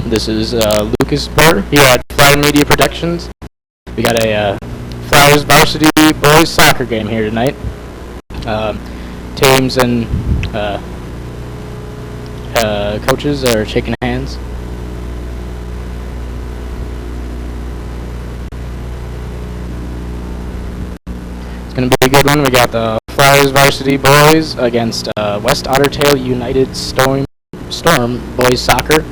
This is Lucas Burr here at Flyer Media Productions. We got a Flyers varsity boys soccer game here tonight. Teams and coaches are shaking hands. It's going to be a good one. We got the Flyers varsity boys against West Ottertail United Storm boys soccer.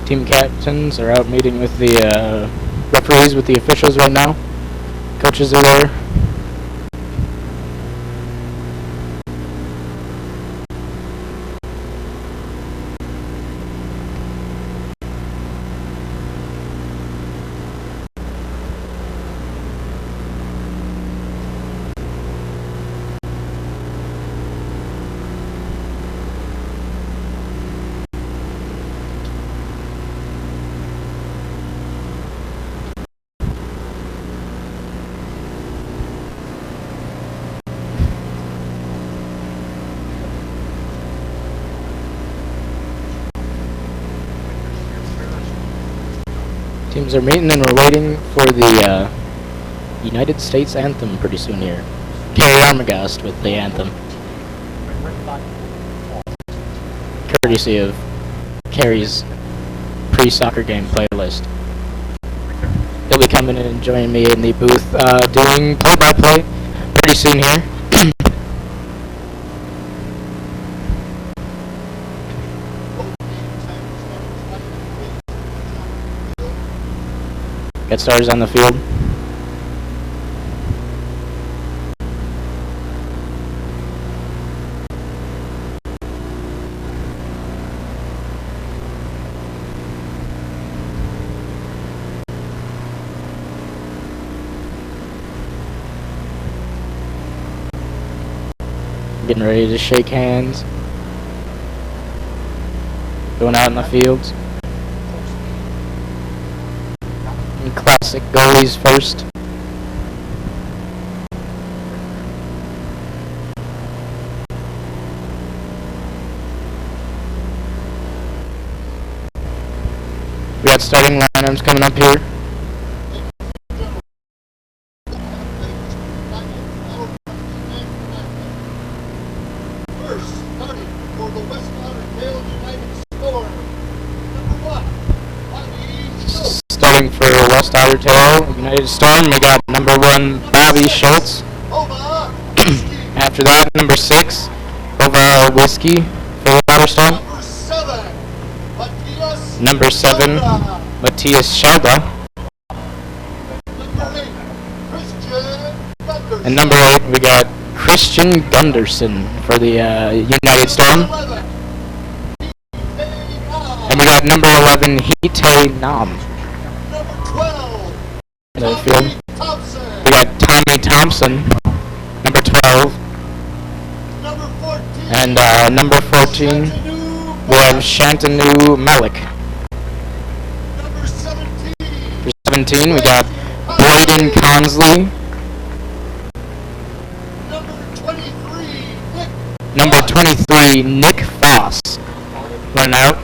Team captains are out meeting with the referees, with the officials right now. Coaches are there. Teams are meeting and we're waiting for the United States anthem pretty soon here. Carrie Armagast with the anthem. Courtesy of Carrie's pre-soccer game playlist. He'll be coming in and joining me in the booth doing play-by-play pretty soon here. Got stars on the field. Getting ready to shake hands. Going out in the fields. Classic goalies first. We got starting lineups coming up here. First, starting for the West Ottertail United Storm. Number 1. Starting for West Ottertail United Storm, we got number 1 Bobby Schultz. After that, number 6 Ova Whiskey for Waterstone. Number 7 Matthias Schaga. And number 8 we got Christian Gunderson for the United Storm. And we got number 11 Hite Nam. The field. We got Tommy Thompson, number 12, and number 14, we have Shantanu Malik. For 17, we got Braden Consley. Number 23, Nick Foss. Run out.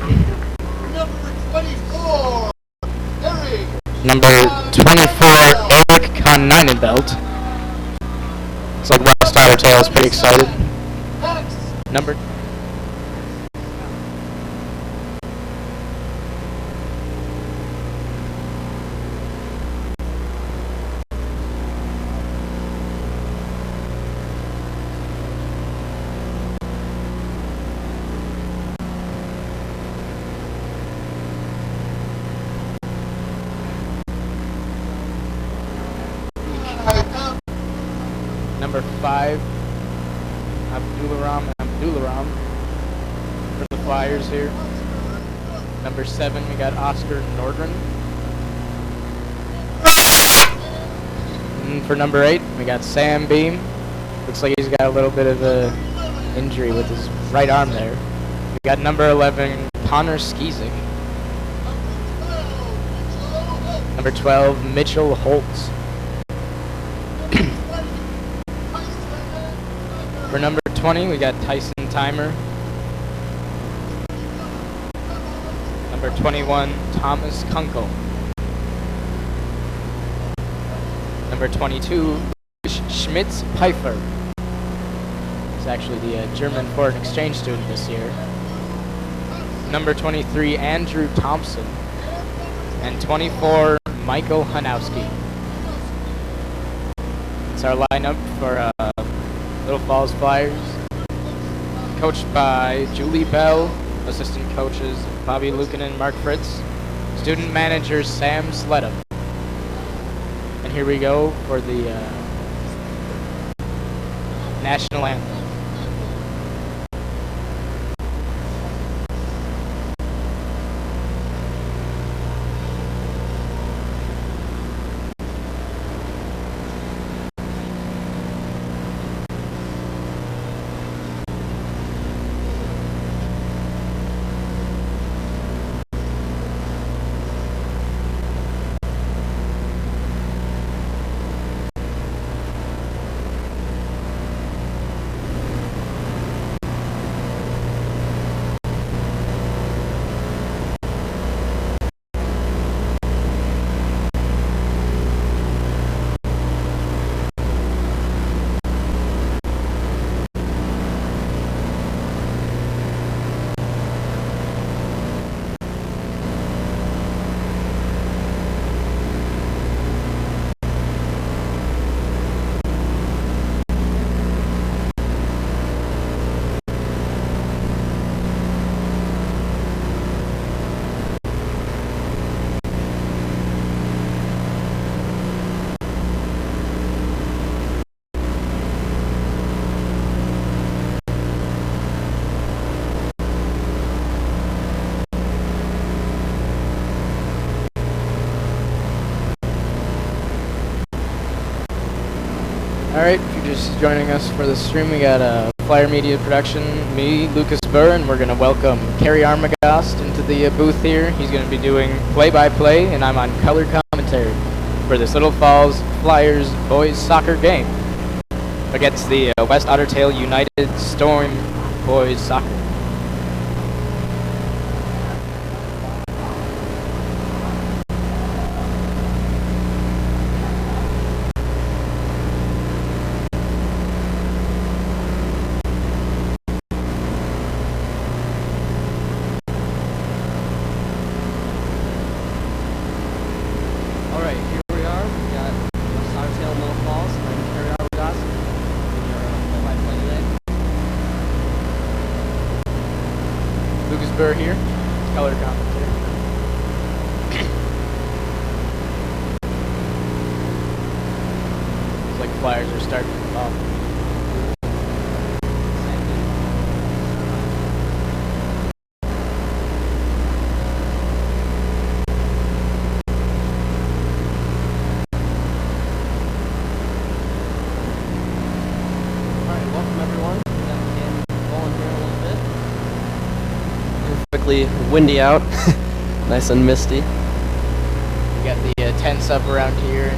Number 24, Eric Koneinenbelt. So West Ottertail is pretty excited. Number Number 5, Abdularam for the Flyers here. Number 7, we got Oscar Nordgren. And for number 8, we got Sam Beam. Looks like he's got a little bit of a injury with his right arm there. We got number 11, Connor Skizik. Number 12, Mitchell Holtz. For number 20, we got Tyson Timer. Number 21, Thomas Kunkel. Number 22, Schmitz Pfeiffer. He's actually the German foreign exchange student this year. Number 23, Andrew Thompson. And 24, Michael Hanowski. It's our lineup for Little Falls Flyers. Coached by Julie Bell. Assistant coaches Bobby Lucan and Mark Fritz. Student manager Sam Sledham. And here we go for the national anthem. Alright, if you're just joining us for the stream, we got a Flyer Media production, me, Lucas Burr, and we're going to welcome Kerry Armagast into the booth here. He's going to be doing play-by-play, and I'm on color commentary for this Little Falls Flyers boys soccer game against the West Ottertail United Storm boys soccer. Burr here, color commentary. It's like Flyers are starting to come off. Windy out, nice and misty. We got the tents up around here,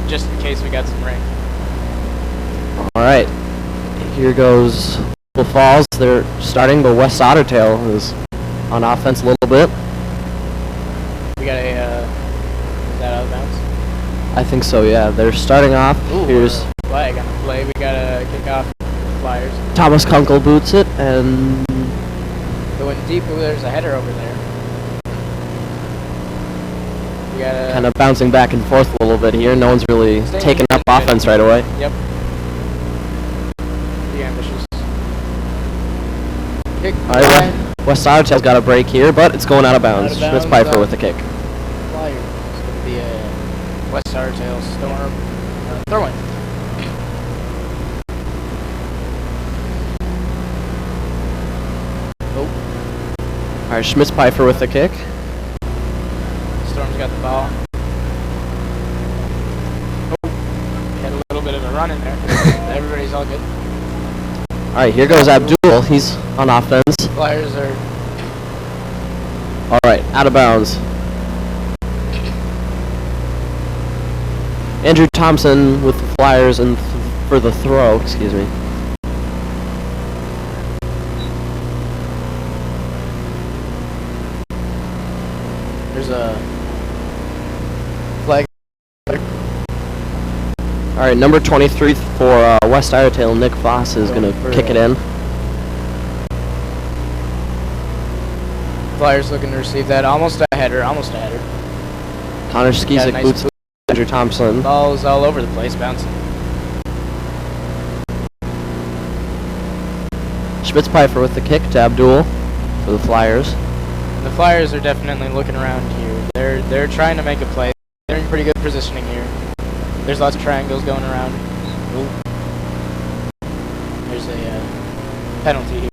just in case we got some rain. All right, here goes Little Falls. They're starting, but West Ottertail is on offense a little bit. We got a, is that out of bounds? I think so, yeah. They're starting off. Ooh, here's flag on the play. We got a kickoff Flyers. Thomas Kunkel boots it, and going deep. Ooh, there's a header over there. We got kind of bouncing back and forth a little bit here. No one's really taking up offense right away. Yep. Pretty ambitious. Kick. All right, West Ottertail's got a break here, but it's going out of bounds. Schmitz Pfeiffer with the kick. Flyers. It's going to be a West Ottertail Storm throw-in. All right, Schmitz Pfeiffer with the kick. Storm's got the ball. Oh, had a little bit of a run in there. Everybody's all good. All Alright, here goes Abdul. He's on offense. Flyers are Alright, out of bounds. Andrew Thompson with the Flyers and for the throw, excuse me. there's a flag. Alright, number 23 for West Ottertail, Nick Voss is going to kick it in. Flyers looking to receive that. Almost a header. Connor Got a Skizik nice boots Andrew Thompson. Ball's all over the place, bouncing. Schmitzpfeifer with the kick to Abdul for the Flyers. The Flyers are definitely looking around here. They're trying to make a play. They're in pretty good positioning here. There's lots of triangles going around. Ooh. There's a penalty here.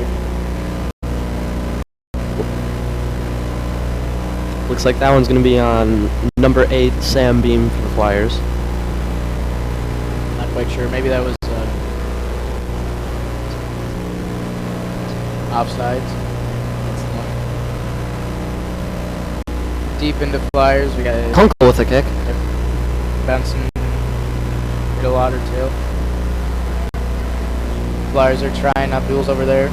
Looks like that one's going to be on number 8, Sam Beam for the Flyers. Not quite sure. Maybe that was offsides. That's the one. Deep into Flyers. We got Kunkel with the kick. bouncing middle Ottertail. Flyers are trying. Abdul's over there.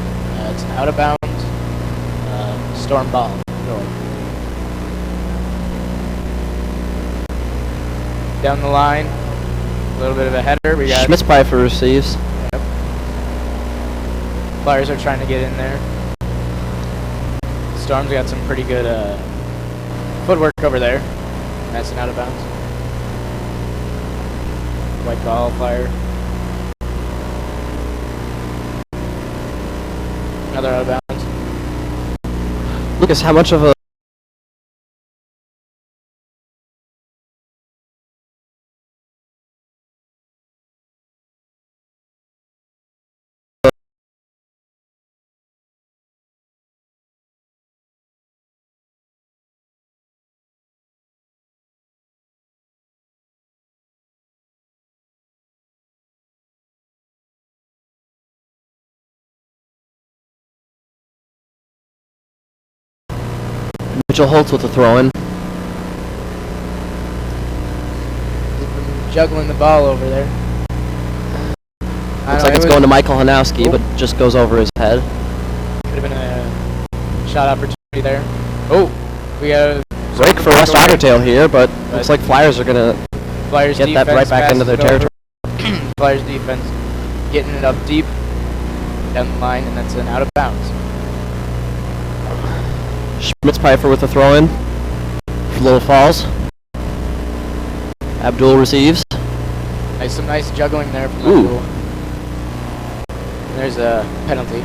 It's an out of bounds. Storm ball. Down the line. A little bit of a header. We got Schmitzpfeifer receives. Yep. Flyers are trying to get in there. Storm's got some pretty good footwork over there. That's an out of bounds. White ball, Flyer. Another out of bounds. Lucas, how much of a Mitchell Holtz with the throw-in. Juggling the ball over there. Looks like it's going to Michael Hanowski, but just goes over his head. Could have been a shot opportunity there. Oh, we got a Break for West Ottertail here, but looks like Flyers are going to Flyers get that right back into their territory. Flyers defense getting it up deep down the line, and that's an out of bounds. Schmitzpfeifer with the throw-in for Little Falls. Abdul receives. Some nice juggling there from Ooh. Abdul. There's a penalty.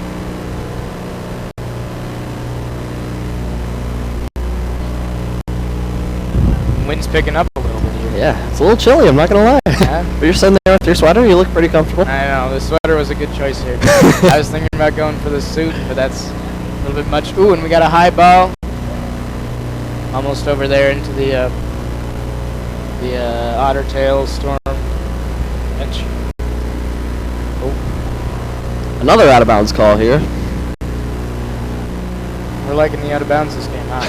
Wind's picking up a little bit here. Yeah, it's a little chilly, I'm not going to lie. Yeah. But you're sitting there with your sweater, you look pretty comfortable. I know, the sweater was a good choice here. I was thinking about going for the suit, but that's a little bit much. Ooh, and we got a high ball. Almost over there into the Ottertail Storm bench. Oh, Another out-of-bounds call here. we're liking the out of bounds this game, huh?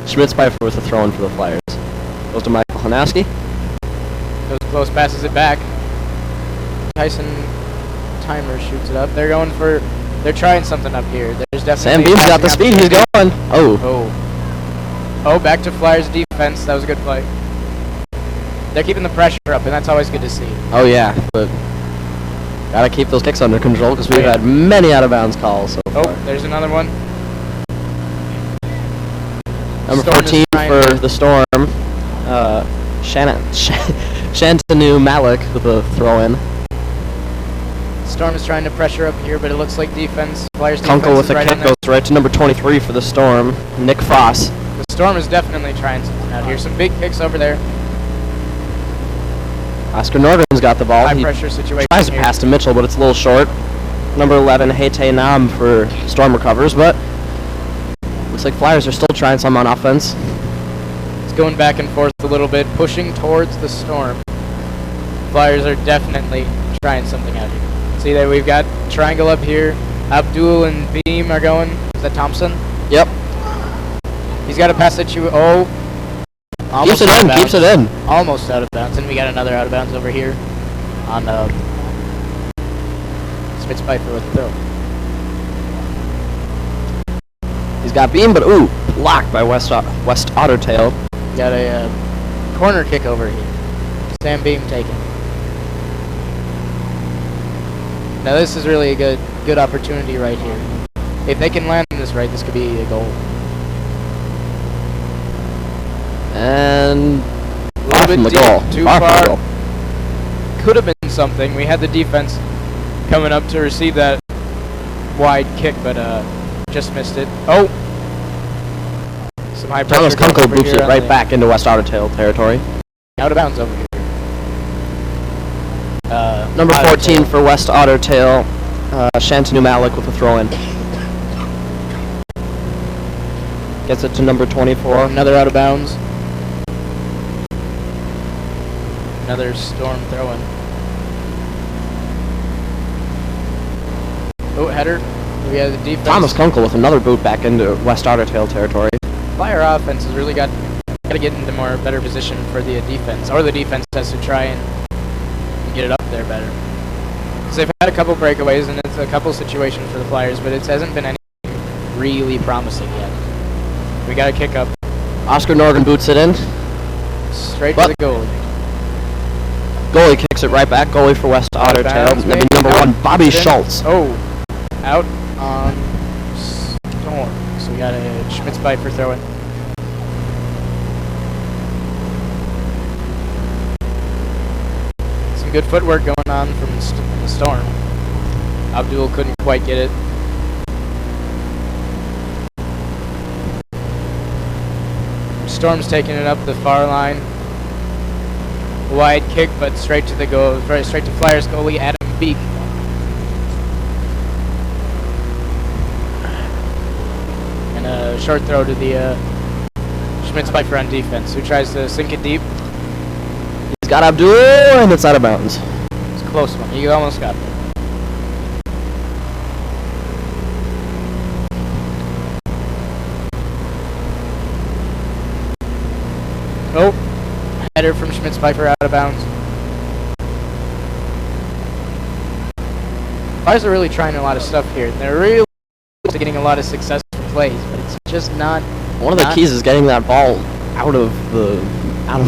Schmitzpfeifer with the throw-in for the Flyers. Goes to Michael Hanowski. Goes close, passes it back. Tyson Timer shoots it up. They're trying something up here. There's Sam definitely Beam's got the speed, he's going. Oh, back to Flyers defense. That was a good play. They're keeping the pressure up, and that's always good to see. Oh yeah, but gotta keep those kicks under control because we've had many out-of-bounds calls so far. Oh, there's another one. Number Storm 14 for the Storm. Shantanu Malik with a throw-in. Storm is trying to pressure up here, but it looks like defense. Flyers Kunkel defense with is a right kick in goes right to number 23 for the Storm, Nick Foss. The Storm is definitely trying something out here. Some big kicks over there. Oscar Nordgren's got the ball. High He pressure situation tries to here. pass to Mitchell, but it's a little short. Number 11, Haite Nam for Storm recovers, but looks like Flyers are still trying some on offense. It's going back and forth a little bit, pushing towards the Storm. Flyers are definitely trying something out here. See that we've got triangle up here. Abdul and Beam are going. Is that Thompson? Yep. He's got to pass it to. Oh. Keeps it in. Keeps it in. Almost out of bounds. And we got another out of bounds over here on Spitzpiper with the throw. He's got Beam, but ooh, blocked by West Ottertail. Got a corner kick over here. Sam Beam taken. Now this is really a good opportunity right here. If they can land this right, this could be a goal. And A little bit the deep, goal. too Far from far. the goal. Could have been something. We had the defense coming up to receive that wide kick, but just missed it. Oh! Some high pressure. Thomas Kunkel over boops here it on right the- back into West Ottertail territory. Out of bounds over here. Number Ottertail. 14 for West Ottertail, Shantanu Malik with a throw-in. Gets it to number 24. Another out of bounds. Another Storm throw-in. Oh, header. We have the defense. Thomas Kunkel with another boot back into West Ottertail territory. Flyer offense has really got to get into better position for the defense, or the defense has to try and get it up there better. So they've had a couple breakaways and it's a couple situations for the Flyers, but it hasn't been anything really promising yet. We got to kick up Oscar Norgan boots it in. straight But- to the goalie. Goalie kicks it right back. Goalie for West Out of Ottertail. bounds, maybe? Number Nope. 1, Bobby It's in. Schultz. Oh, out on Storm. So we got a Schmitzpfeifer throw-in. Some good footwork going on from the Storm. Abdul couldn't quite get it. Storm's taking it up the far line. Wide kick, but straight to the goal, straight to Flyers goalie Adam Beek. And a short throw to the Schmitzpfeifer on defense, who tries to sink it deep. He's got Abdul, and it's out of bounds. It's a close one. He almost got it. Oh, header from Schmitzpfeifer out of bounds. Flyers are really trying a lot of stuff here. They're really getting a lot of successful plays, but it's just not. One of the keys is getting that ball out of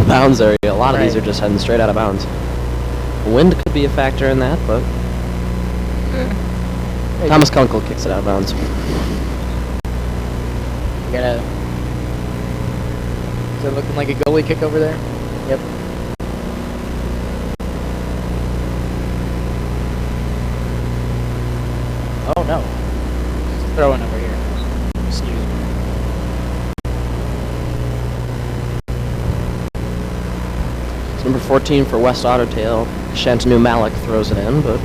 bounds area. A lot of these Right. are just heading straight out of bounds. Wind could be a factor in that, but Maybe. Thomas Kunkel kicks it out of bounds. We gotta. Is it looking like a goalie kick over there? Yep. Oh no. It's throwing over here. Excuse me. It's number 14 for West Ottertail. Shantanu Malik throws it in, but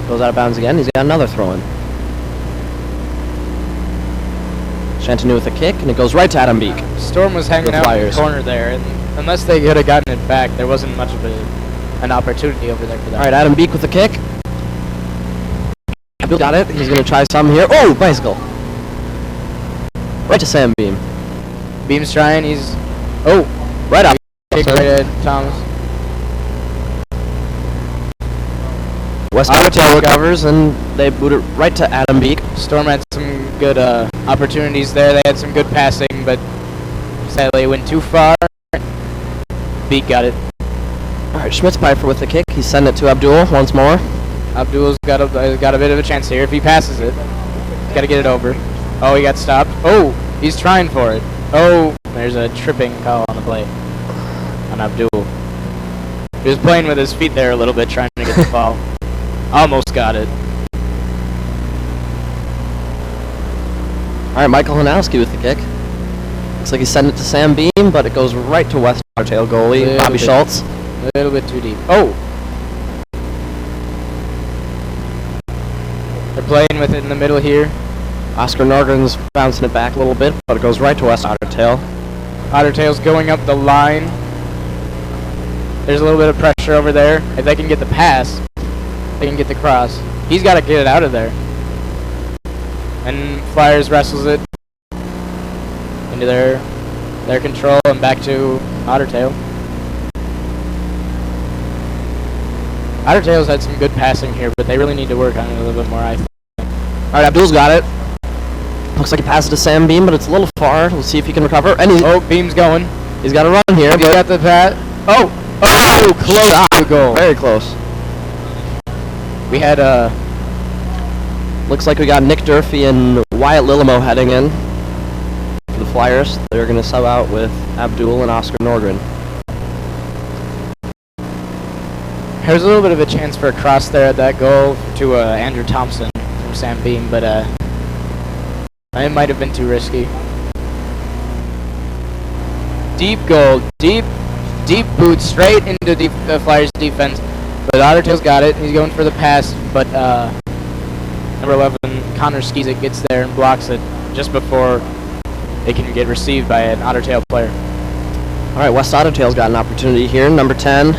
goes out of bounds again. He's got another throw-in. Shantanu with a kick, and it goes right to Adam Beek. Storm was hanging The out in Flyers. the corner there, and unless they could have gotten it back, there wasn't much of an opportunity over there for them. All right, Adam Beek with a kick. Bill got it. He's going to try some here. Oh, bicycle. Right to Sam Beam. Beam's trying. He's Right up. kick right at Thomas. West Ottertail Ottertail got- recovers, and they boot it right to Adam Beek. Storm had some good opportunities there. They had some good passing, but sadly it went too far. Beak got it. All right, Schmitzpfeifer with the kick. He's sending it to Abdul once more. Abdul's got a bit of a chance here if he passes it. Got to get it over. Oh, he got stopped. Oh, he's trying for it. Oh, there's a tripping call on the play on Abdul. He was playing with his feet there a little bit, trying to get the ball. Almost got it. All right, Michael Hanowski with the kick. Looks like he's sending it to Sam Beam, but it goes right to West Ottertail goalie, Little Bobby bit. Schultz. A little bit too deep. Oh! They're playing with it in the middle here. Oscar Norgan's bouncing it back a little bit, but it goes right to West Ottertail. Ottertail's going up the line. There's a little bit of pressure over there. If they can get the pass, they can get the cross. He's got to get it out of there. And Flyers wrestles it into their control and back to Ottertail. Ottertail's had some good passing here, but they really need to work on it a little bit more, I think. Alright, Abdul's got it. Looks like he passed it to Sam Beam, but it's a little far. Let's see if he can recover. And Beam's going. He's got a run here. He's got the pass. Close Shot. to goal. Very close. We had Looks like we got Nick Durfee and Wyatt Lillimo heading in for the Flyers. They're going to sub out with Abdul and Oscar Nordgren. There's a little bit of a chance for a cross there at that goal to Andrew Thompson from Sam Beam, but it might have been too risky. Deep goal, deep boot straight into the Flyers defense, but Ottertail's got it. He's going for the pass, but number 11 Connor Skizik gets there and blocks it just before it can get received by an Ottertail player. All right, West Ottertail's got an opportunity here. Number 10,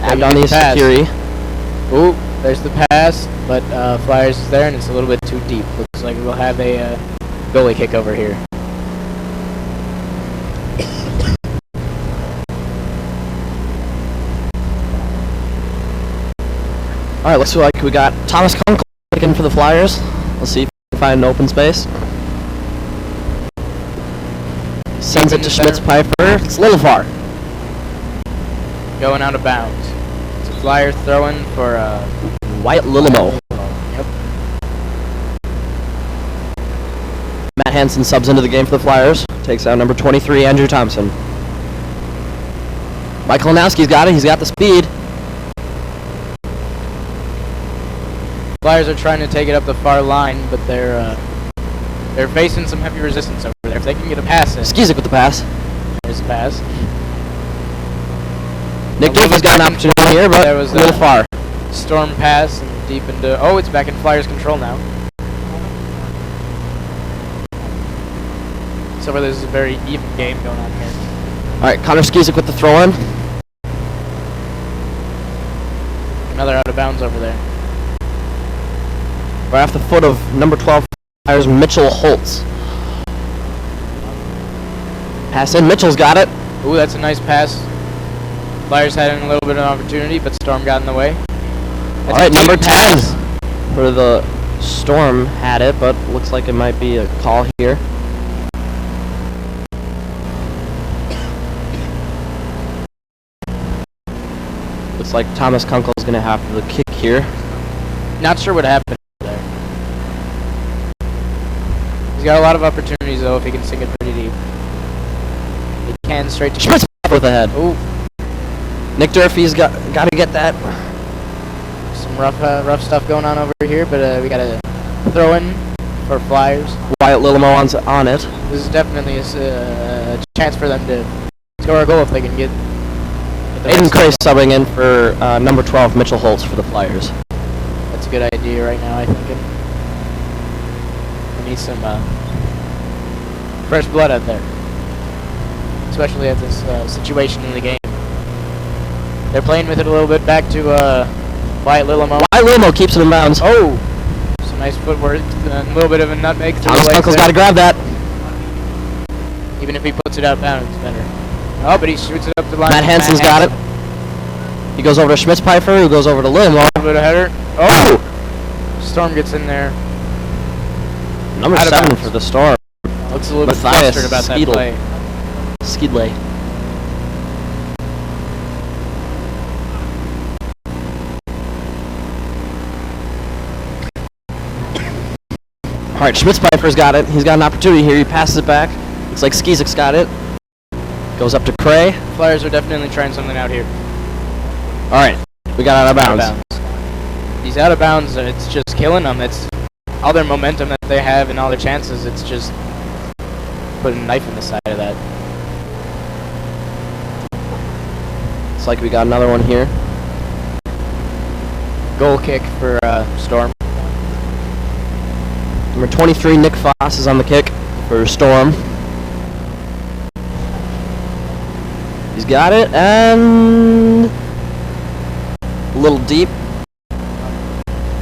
Abdani Sakiri. Ooh, there's the pass, but Flyers is there and it's a little bit too deep. Looks like we'll have a goalie kick over here. All right, looks like we got Thomas Kunkel kicking for the Flyers. Let's see if we can find an open space. Sends it to Schmitz-Pfeiffer. It's a little far. Going out of bounds. It's a Flyer throwing for Wyatt Lillimo. Yep. Matt Hansen subs into the game for the Flyers. Takes out number 23, Andrew Thompson. Mike Kalinowski's got it. He's got the speed. Flyers are trying to take it up the far line, but they're facing some heavy resistance over there. If they can get a pass in. Skizik with the pass. There's a pass. Nick Durfee's got an opportunity here, but there was a little far. Storm pass and deep into... Oh, it's back in Flyers control now. So far, this is a very even game going on here. All right, Connor Skizik with the throw-in. Another out of bounds over there. Right off the foot of number 12, Flyers Mitchell Holtz. Pass in, Mitchell's got it. Ooh, that's a nice pass. Flyers had a little bit of an opportunity, but Storm got in the way. All right, number 10 for the Storm had it, but looks like it might be a call here. Looks like Thomas Kunkel's going to have the kick here. Not sure what happened there. He's got a lot of opportunities, though, if he can sink it pretty deep. He can straight to... Schmitz with the head. Ooh. Nick Durfee's got to get that. Some rough stuff going on over here, but we got a throw in for Flyers. Wyatt Lillimo on it. This is definitely a chance for them to score a goal if they can get the Aiden rest Cray of it. subbing in for number 12, Mitchell Holtz for the Flyers. That's a good idea right now, I think. We need some fresh blood out there, especially at this situation in the game. They're playing with it a little bit. Back to Wyatt Lillimo. Wyatt Lillimo keeps it in bounds. Oh! Some nice footwork. A little bit of a nutmeg through Thomas the legs Kunkel's there. got to grab that. Even if he puts it out bounds, it's better. Oh, but he shoots it up the line. Matt Hansen's got it. He goes over to Schmitz-Pfeiffer, who goes over to Lillimo. A little bit of header. Oh! Storm gets in there. Number Out of 7 bounds. for the Storm. Looks a little bit Matthias flustered about that Skeedle. play. Skidley. All right, Schmitz-Pfeiffer's got it. He's got an opportunity here. He passes it back. Looks like Skizik's got it. Goes up to Cray. Flyers are definitely trying something out here. All right, we got out of bounds. He's out of bounds, and it's just killing them. It's all their momentum that they have and all their chances. It's just putting a knife in the side of that. Looks like we got another one here. Goal kick for Storm. Number 23, Nick Foss, is on the kick for Storm. He's got it, and a little deep.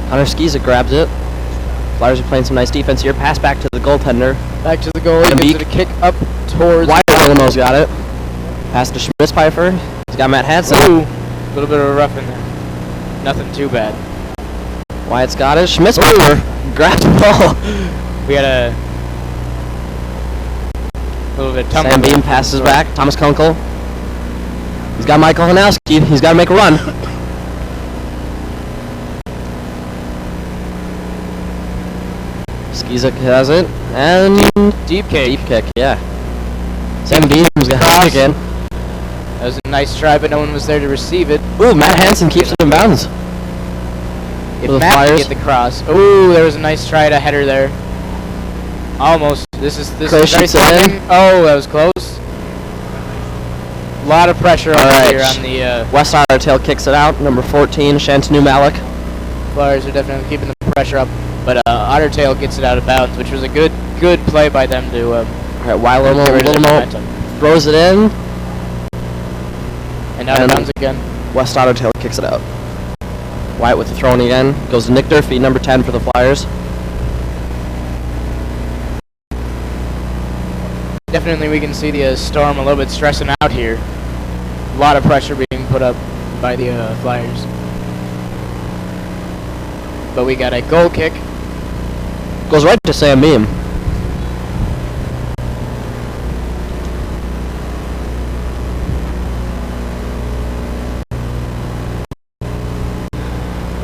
Connor Skizik grabs it. Flyers are playing some nice defense here. Pass back to the goaltender. Back to the goalie. And Gives it a kick up towards. Wyatt Lillamo's got it. Pass to Schmitzpfeifer. He's got Matt Hansen. Ooh, a little bit of a rough in there. Nothing too bad. Wyatt's got it. Schmitzpfeifer grabs the ball. We had a little bit of tumble. Sam Beam passes back. Thomas Kunkel. He's got Michael Hanowski. He's got to make a run. Skizik has it. And Deep kick. deep kick, yeah. Sam Beam's got Cross. it again. That was a nice try, but no one was there to receive it. Ooh, Matt Hansen keeps it in bounds. If For the Matt can Flyers. get the cross. Ooh, there was a nice try to header there. Almost. This is Clay very shoots it in. Oh, that was close. A lot of pressure over Alright. here on the West Ottertail kicks it out. Number 14, Shantanu Malik. Flyers are definitely keeping the pressure up, but Ottertail gets it out of bounds, which was a good play by them to All right, Wylamo get rid of their momentum. throws it in. And out of And- bounds again. West Ottertail kicks it out. Wyatt with the throw-in again. Goes to Nick Durfee, number 10 for the Flyers. Definitely we can see the Storm a little bit stressing out here. A lot of pressure being put up by the Flyers. But we got a goal kick. Goes right to Sam Beam.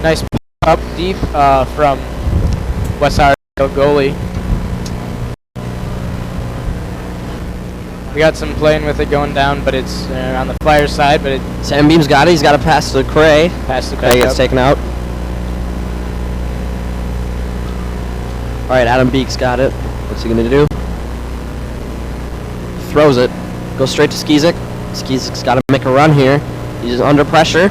Nice up deep from West Ottertail goalie. We got some playing with it going down, but it's on the Flyers side, but it Sam Beam's got it. He's got to pass to Cray. passed it Cray back gets up. taken out. All right, Adam Beek's got it. What's he going to do? Throws it. Goes straight to Skizik. Skizik's got to make a run here. He's under pressure.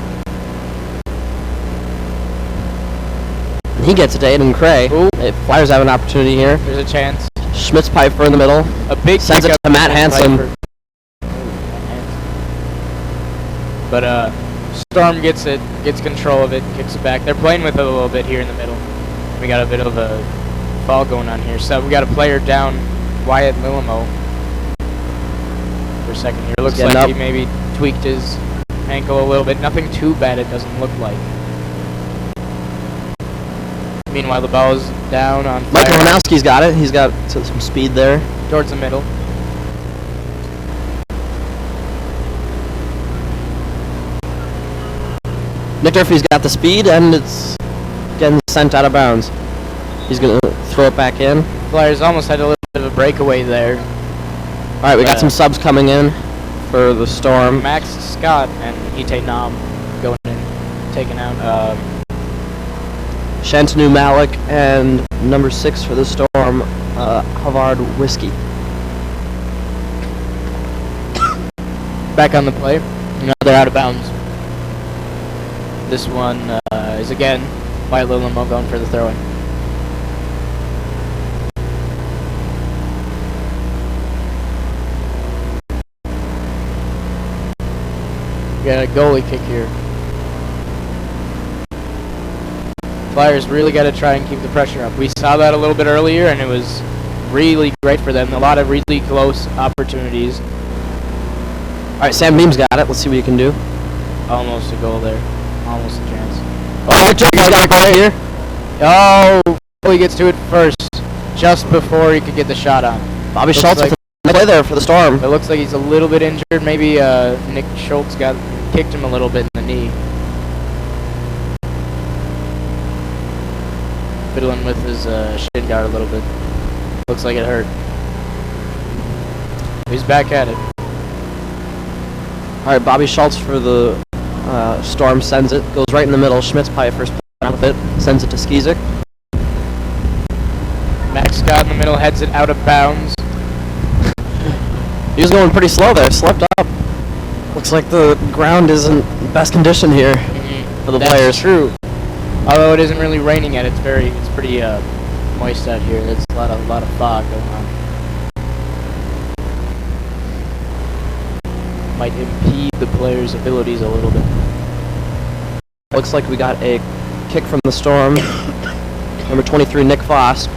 And he gets it to Aiden Cray. Ooh. Flyers have an opportunity here. There's a chance. Schmitzpfeifer in the middle. A big Sends it kick to up Matt Hansen. Piper. But Storm gets it, gets control of it, kicks it back. They're playing with it a little bit here in the middle. We got a bit of a fall going on here. So we got a player down, Wyatt Lillamo, for a second here. Looks Getting like up. he maybe tweaked his ankle a little bit. Nothing too bad, it doesn't look like. Meanwhile, the ball is down on Michael fire Hanowski's got it. He's got some speed there. towards the middle. Nick Durfee's got the speed, and it's getting sent out of bounds. He's going to throw it back in. Flyers almost had a little bit of a breakaway there. All right, we got Yeah. some subs coming in for the Storm. Max Scott and Hite Nam going in, taking out Shantanu Malik and number 6 for the Storm, Havard Whiskey. back on the play. Now they're out of bounds. This one is again Wyatt Lillamo going for the throw-in. We got a goalie kick here. Flyers really got to try and keep the pressure up. We saw that a little bit earlier, and it was really great for them. A lot of really close opportunities. All right, Sam Beam's got it. Let's see what he can do. Almost a goal there. Almost a chance. Oh, Nick Durfee's got it right here. Oh, he gets to it first, just before he could get the shot on. Bobby Looks Schultz like- with the play there for the Storm. It looks like he's a little bit injured. Maybe Nick Schultz kicked him a little bit in the knee. Fiddling with his shin guard a little bit. Looks like it hurt. He's back at it. All right, Bobby Schultz for the Storm sends it. Goes right in the middle. Schmitzpfeifer's out with it. Sends it to Skizik. Max Scott in the middle heads it out of bounds. He was going pretty slow there. Slipped up. Looks like the ground isn't best condition here for the That's players. true. Although it isn't really raining yet, it's pretty moist out here. There's a lot of fog going on. Might impede the players' abilities a little bit. Looks like we got a kick from the Storm. Number 23, Nick Foss.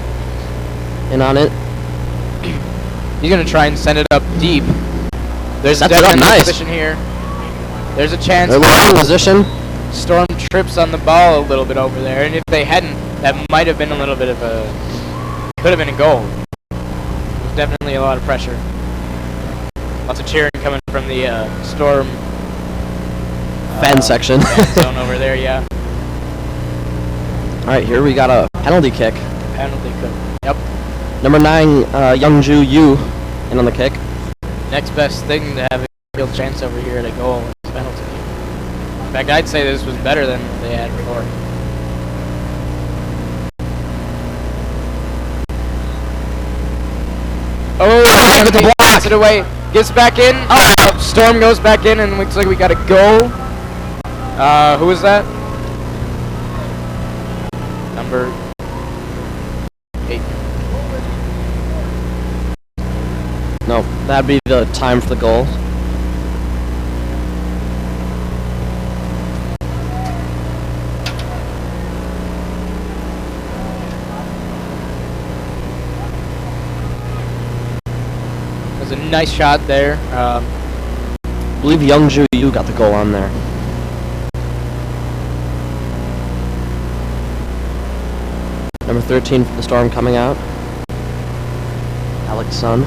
In on it. He's going to try and send it up deep. There's Sets it up definitely nice. position here. There's a chance. They're looking in position. Storm trips on the ball a little bit over there, and if they hadn't, that might have been a little bit of a, could have been a goal. There's definitely a lot of pressure. Lots of cheering coming from the Storm Fan section. fan zone over there, yeah. All right, here we got a penalty kick. Penalty kick. Yep. Number 9, Youngju Yu, in on the kick. Next best thing to have a real chance over here at a goal is penalty. In fact, I'd say this was better than they had before. Oh, Look at the block. Gets it away. Gets back in. Oh. Storm goes back in, and looks like we got a goal. Who is that? Number 8. No, that'd be the time for the goal. There's a nice shot there. I believe Youngju Yu got the goal on there. Number 13 for the Storm coming out. Alex Sun.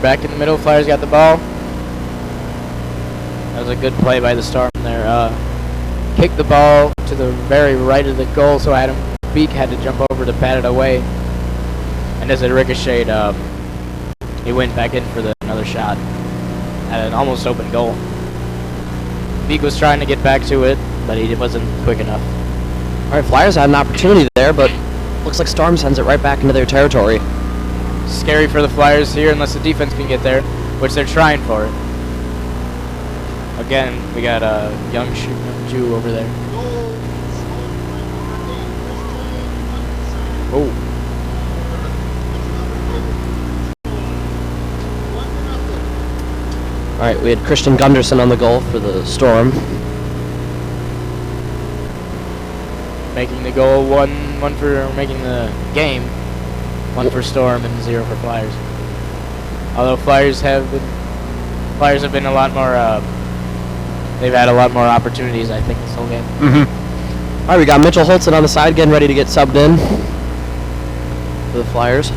Back in the middle, Flyers got the ball. That was a good play by the Storm there. Kicked the ball to the very right of the goal, so Adam Beek had to jump over to bat it away. And as it ricocheted, he went back in for another shot at an almost open goal. Beek was trying to get back to it, but he wasn't quick enough. All right, Flyers had an opportunity there, but looks like Storm sends it right back into their territory. Scary for the Flyers here unless the defense can get there, which they're trying for it. Again, we got a young Jew over there. Oh. All right, we had Christian Gunderson on the goal for the Storm. Making the goal, one for making the game, 1 for Storm and 0 for Flyers. Although Flyers have been a lot more. They've had a lot more opportunities, I think, this whole game. All right, we got Mitchell Holtzen on the side, getting ready to get subbed in for the Flyers.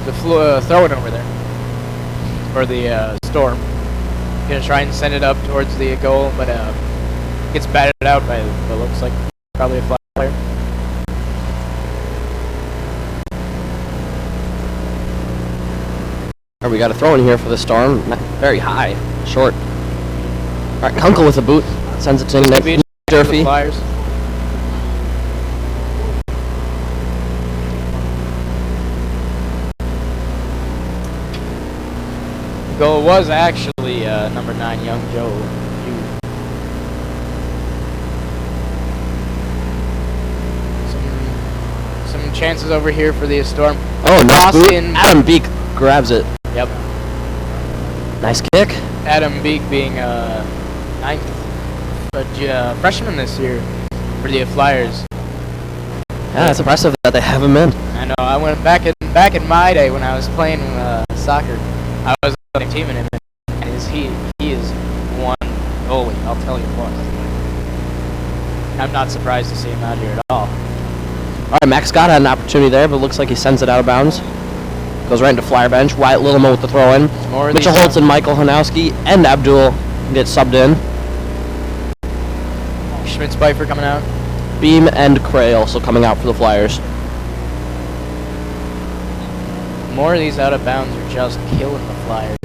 The throw it over there for the Storm. Gonna try and send it up towards the goal, but gets batted out by what looks like probably a Flyer player. All right, we got a throw in here for the Storm. Not very high, short. All right, Kunkel with a boot. Sends it to Nick Maybe it's for the Durfee. Flyers. Goal was actually number 9, Young Joe. Some chances over here for the Storm. Oh, nice boot. In. Adam Beek grabs it. Yep. Nice kick. Adam Beek being 9th freshman this year for the Flyers. Yeah, it's impressive that they have him in. I know. I went back in my day when I was playing soccer. I was on the team in him, and he is one goalie. I'll tell you what. I'm not surprised to see him out here at all. All right, Max Scott had an opportunity there, but it looks like he sends it out of bounds. Goes right into Flyer bench. Wyatt Lillimo with the throw in. Mitchell Holtz and Michael Hanowski and Abdul get subbed in. Schmitz-Pfeiffer coming out. Beam and Cray also coming out for the Flyers. More of these out of bounds are just killing the Flyers.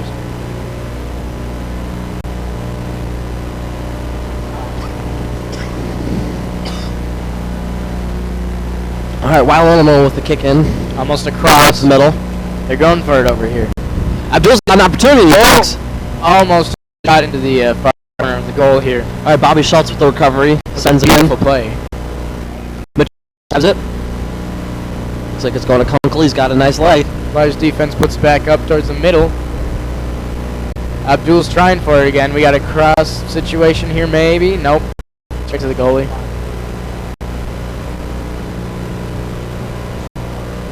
All right, Wyatt Lillimo with the kick in. Almost across the middle. They're going for it over here. Abdul's got an opportunity. Max. Almost got into the far corner of the goal here. All right, Bobby Schultz with the recovery. Sends it in. Beautiful play. Mitchell has it. Looks like it's going to Kunkel. He's got a nice leg. Flyers defense puts back up towards the middle. Abdul's trying for it again. We got a cross situation here, maybe. Nope. Straight to the goalie.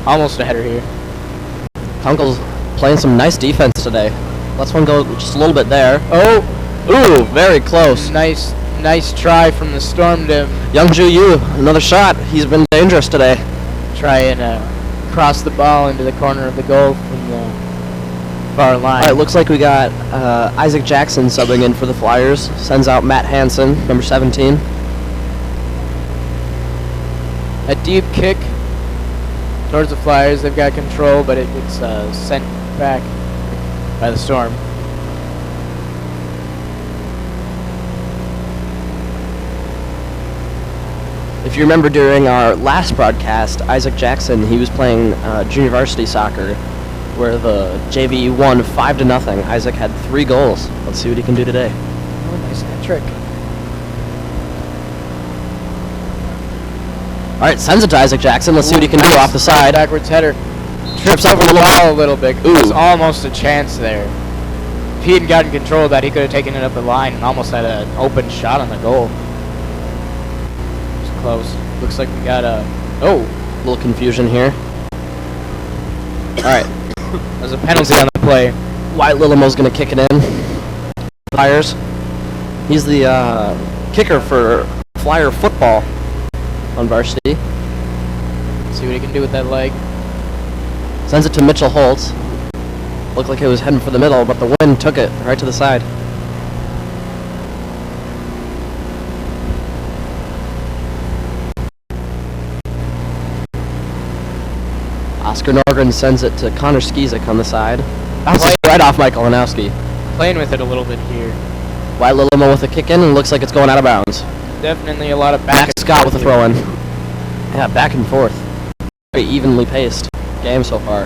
Almost a header here. Kunkel's playing some nice defense today. Let's one go just a little bit there. Oh! Ooh, very close. Nice try from the Storm to Youngju Yu, another shot. He's been dangerous today. try and cross the ball into the corner of the goal from the far line. All right, looks like we got Isaac Jackson subbing in for the Flyers. Sends out Matt Hansen, number 17. A deep kick towards the Flyers. They've got control, but it gets sent back by the Storm. If you remember during our last broadcast, Isaac Jackson, he was playing junior varsity soccer, where the JV won 5-0. Isaac had 3 goals. Let's see what he can do today. Oh, nice hat trick. All right, sends it to Isaac Jackson. Let's see what he can do off the side. Backwards header. Trips over the the ball a little bit. Ooh. There's almost a chance there. If he hadn't gotten control of that, he could have taken it up the line and almost had an open shot on the goal. It's close. Looks like we got a... Oh! A little confusion here. All right. There's a penalty on the play. Wyatt Lillimo's going to kick it in. Flyers. He's the kicker for Flyer football on varsity. See what he can do with that leg. Sends it to Mitchell Holtz. Looked like it was heading for the middle, but the wind took it right to the side. Oscar Norgren sends it to Connor Skizik on the side. Bounces right off Michael Hanowski. Playing with it a little bit here. Wyatt Lillimo with a kick in, and looks like it's going out of bounds. Definitely a lot of Max Scott with a throw in. Yeah, back and forth. Very evenly paced game so far.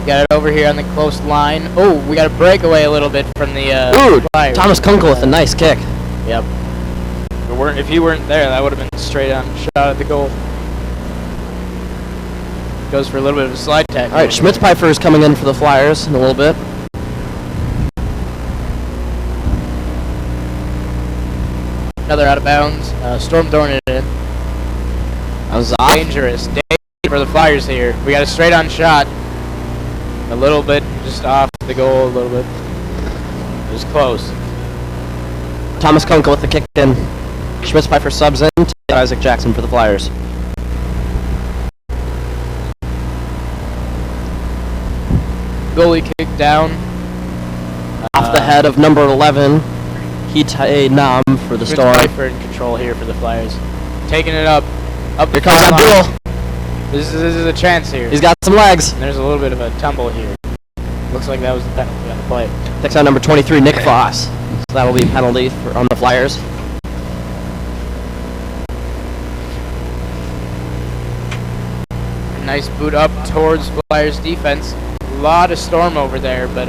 Got it over here on the close line. Oh, we got a breakaway a little bit from the Flyers. Thomas Kunkel with a nice kick. Yep. If he weren't there, that would have been a straight on shot at the goal. Goes for a little bit of a slide tackle. All right, Schmitzpfeifer is coming in for the Flyers in a little bit. Another out of bounds. Storm throwing it in. That was off. Dangerous. Dangerous for the Flyers here. We got a straight on shot. A little bit just off the goal a little bit. It was close. Thomas Kunkel with the kick in. Schmitzpfeifer subs in to Isaac Jackson for the Flyers. Goalie kick down. Off the head of number 11, Hitae Nam for the Storm. Schmitzpfeifer in control here for the Flyers. Taking it up. Up Here comes Abdul. This is a chance here. He's got some legs. And there's a little bit of a tumble here. Looks like that was the penalty on the play. Takes out number 23, Nick Voss. So that'll be a penalty on the Flyers. Nice boot up towards Flyers defense. A lot of Storm over there, but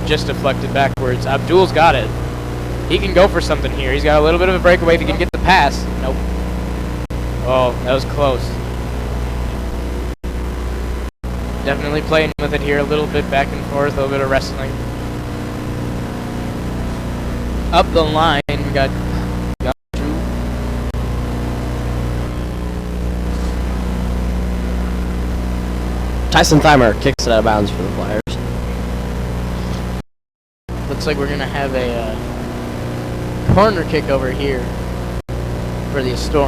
just deflected backwards. Abdul's got it. He can go for something here. He's got a little bit of a breakaway if he can get the pass. Nope. Oh, that was close. Definitely playing with it here a little bit back and forth, a little bit of wrestling. Up the line, we got Tyson Thimer kicks it out of bounds for the Flyers. Looks like we're going to have a corner kick over here for the Storm.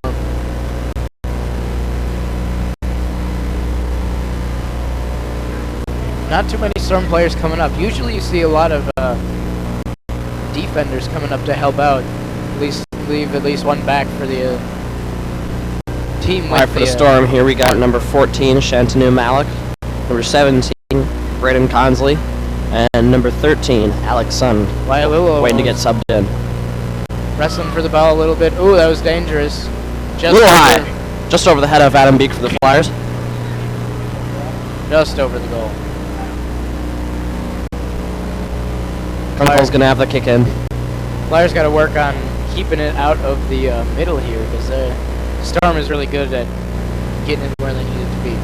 Not too many Storm players coming up. Usually you see a lot of defenders coming up to help out. At least leave at least one back for the team. All right, for the Storm here we got number 14, Shantanu Malik. Number 17, Braden Consley. And number 13, Alex Sun. Waiting to get subbed in. Wrestling for the ball a little bit. Ooh, that was dangerous. Just a little high. Just over the head of Adam Beek for the Flyers. Just over the goal. Kunkel's going to have the kick in. Flyers got to work on keeping it out of the middle here because the Storm is really good at getting it where they need it to be.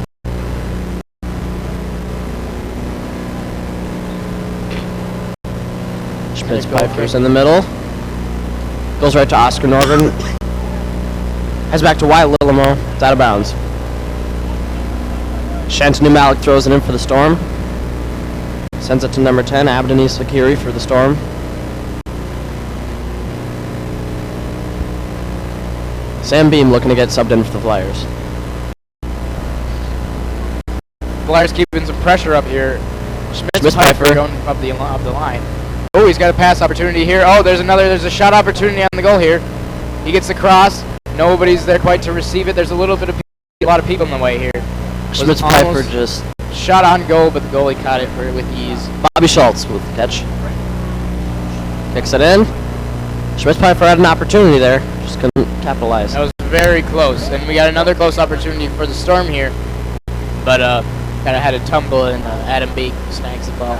Schmitz Pfeiffer's in the middle. Goes right to Oscar Norgren. Heads back to Wyatt Lillimo. It's out of bounds. Shantanu Malik throws it in for the Storm. Sends it to number 10, Abdani Sakiri for the Storm. Sam Beam looking to get subbed in for the Flyers. Flyers keeping some pressure up here. Schmitz Pfeiffer going up the line. Oh, he's got a pass opportunity here. Oh, there's a shot opportunity on the goal here. He gets the cross. Nobody's there quite to receive it. There's a lot of people in the way here. Schmitz Pfeiffer just shot on goal, but the goalie caught it with ease. Bobby Schultz with the catch. Kicks it in. Schmitz Pfeiffer had an opportunity there. Just couldn't capitalize. That was very close. And we got another close opportunity for the Storm here. But kind of had a tumble, and Adam Beek snags the ball.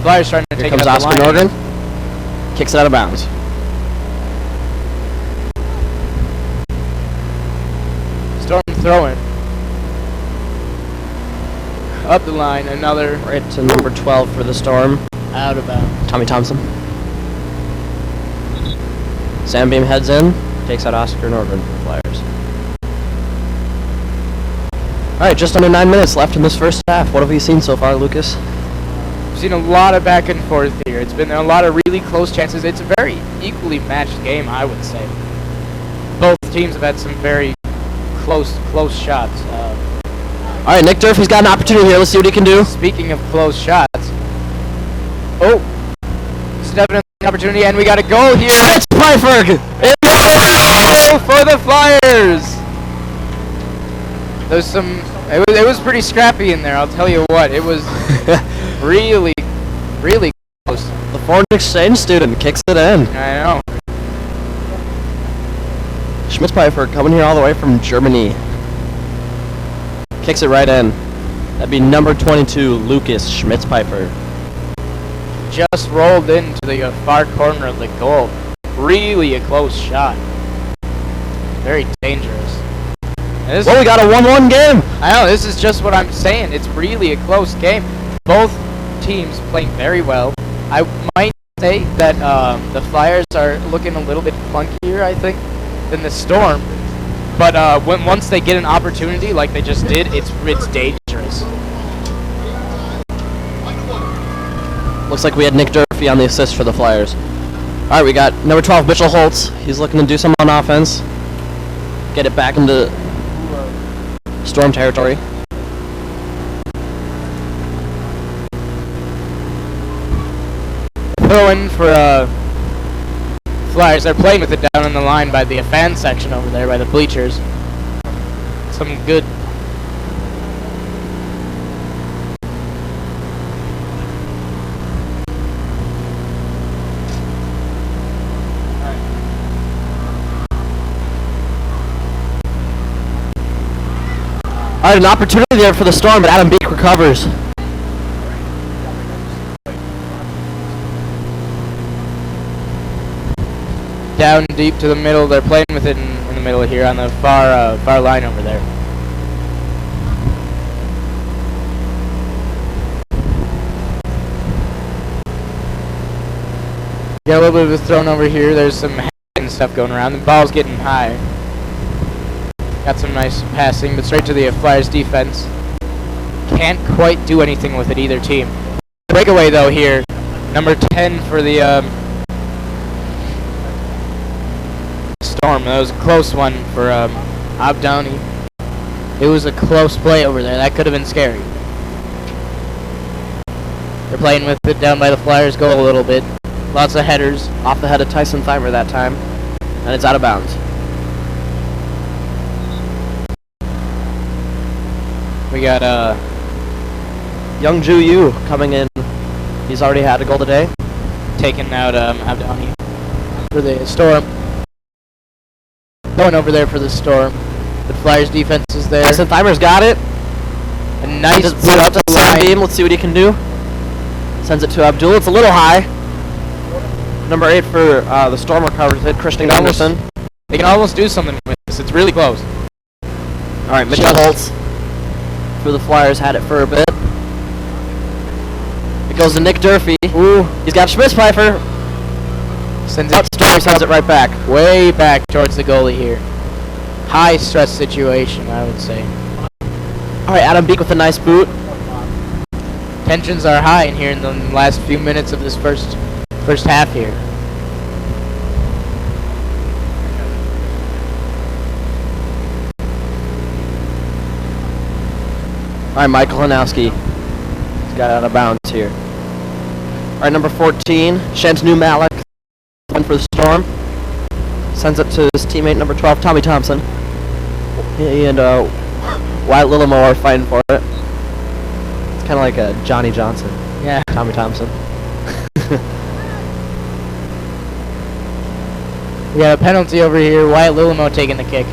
Flyers trying to Here take it comes up the Oscar line. Norgren. Kicks it out of bounds. Storm throwing. Up the line, another Right to number 12 for the Storm. out of bounds. Tommy Thompson. Sam Beam heads in. Takes out Oscar Norgren for the Flyers. Alright, just under 9 minutes left in this first half. What have we seen so far, Lucas? We've seen a lot of back and forth here. It's been a lot of really close chances. It's a very equally matched game, I would say. Both teams have had some very close shots. Alright, Nick Durfee's got an opportunity here. Let's see what he can do. Speaking of close shots. Oh! Stepping in the opportunity, and we got a goal here. Schmitz Pfeiffer! Goal for the Flyers! There's some... It was pretty scrappy in there, I'll tell you what. It was really close. The foreign exchange student kicks it in. I know. Schmitz Pfeiffer coming here all the way from Germany. Kicks it right in. That'd be number 22, Lucas Schmitz Pfeiffer. Just rolled into the far corner of the goal. Really a close shot. Very dangerous. Well, we got a 1-1 game. I know, this is just what I'm saying. It's really a close game. Both teams playing very well. I might say that the Flyers are looking a little bit clunkier, I think, than the Storm. But once they get an opportunity like they just did, it's dangerous. Looks like we had Nick Durfee on the assist for the Flyers. All right, we got number 12, Mitchell Holtz. He's looking to do some on offense. Get it back into Storm territory. Throwing for Flyers. They're playing with it down on the line by the fan section over there, by the bleachers. Some good... All right, an opportunity there for the Storm, but Adam Beek recovers. Down deep to the middle. They're playing with it in the middle here on the far line over there. Got a little bit of a thrown over here. There's some hacking stuff going around. The ball's getting high. Got some nice passing, but straight to the Flyers defense. Can't quite do anything with it, either team. Breakaway though here. Number 10 for the Storm. That was a close one for Abdani. It was a close play over there. That could have been scary. They're playing with it down by the Flyers goal a little bit. Lots of headers. Off the head of Tyson Thimer that time, and it's out of bounds. We got Young Ju Yu coming in. He's already had a goal today. taking out Abdani for the Storm. Going over there for the Storm. The Flyers defense is there. Tyson Thimer's got it. A nice Sends it up to Sam Beam. Let's see what he can do. Sends it to Abdul. It's a little high. Number 8 for the Storm recovers it. Christian Anderson. They can almost do something with this. It's really close. All right, Mitchell Holtz for the Flyers had it for a bit. goes to Nick Durfee. Ooh. He's got Schmitzpfeifer. Sends Oh, it Storm sends it right back. way back towards the goalie here. High stress situation, I would say. All right, Adam Beek with a nice boot. Tensions are high in here in the last few minutes of this first half here. All right, Michael Hanowski. He's got out of bounds here. All right, number 14, Shantanu Malik, one for the Storm. Sends it to his teammate, number 12, Tommy Thompson. He and Wyatt Lillimo are fighting for it. It's kind of like a Johnny Johnson. Yeah. Tommy Thompson. We got a penalty over here. Wyatt Lillimo taking the kick.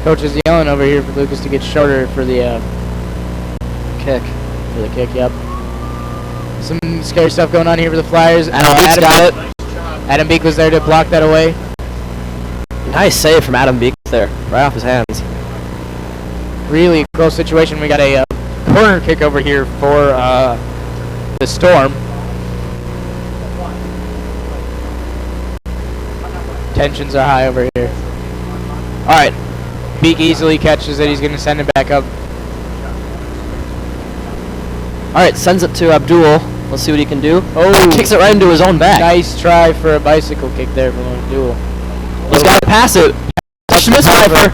Coach is yelling over here for Lucas to get shorter for the Kick. for the kick. Yep. Some scary stuff going on here for the Flyers. Adam Beek's got it. Adam Beek was there to block that away. Nice save from Adam Beek there, right off his hands. Really close situation. We got a corner kick over here for the Storm. Tensions are high over here. All right. Beek easily catches it. He's going to send it back up. All right, sends it to Abdul. Let's see what he can do. Oh, Kicks it right into his own back. nice try for a bicycle kick there from Abdul. He's got to pass it. Schmitzpfeifer.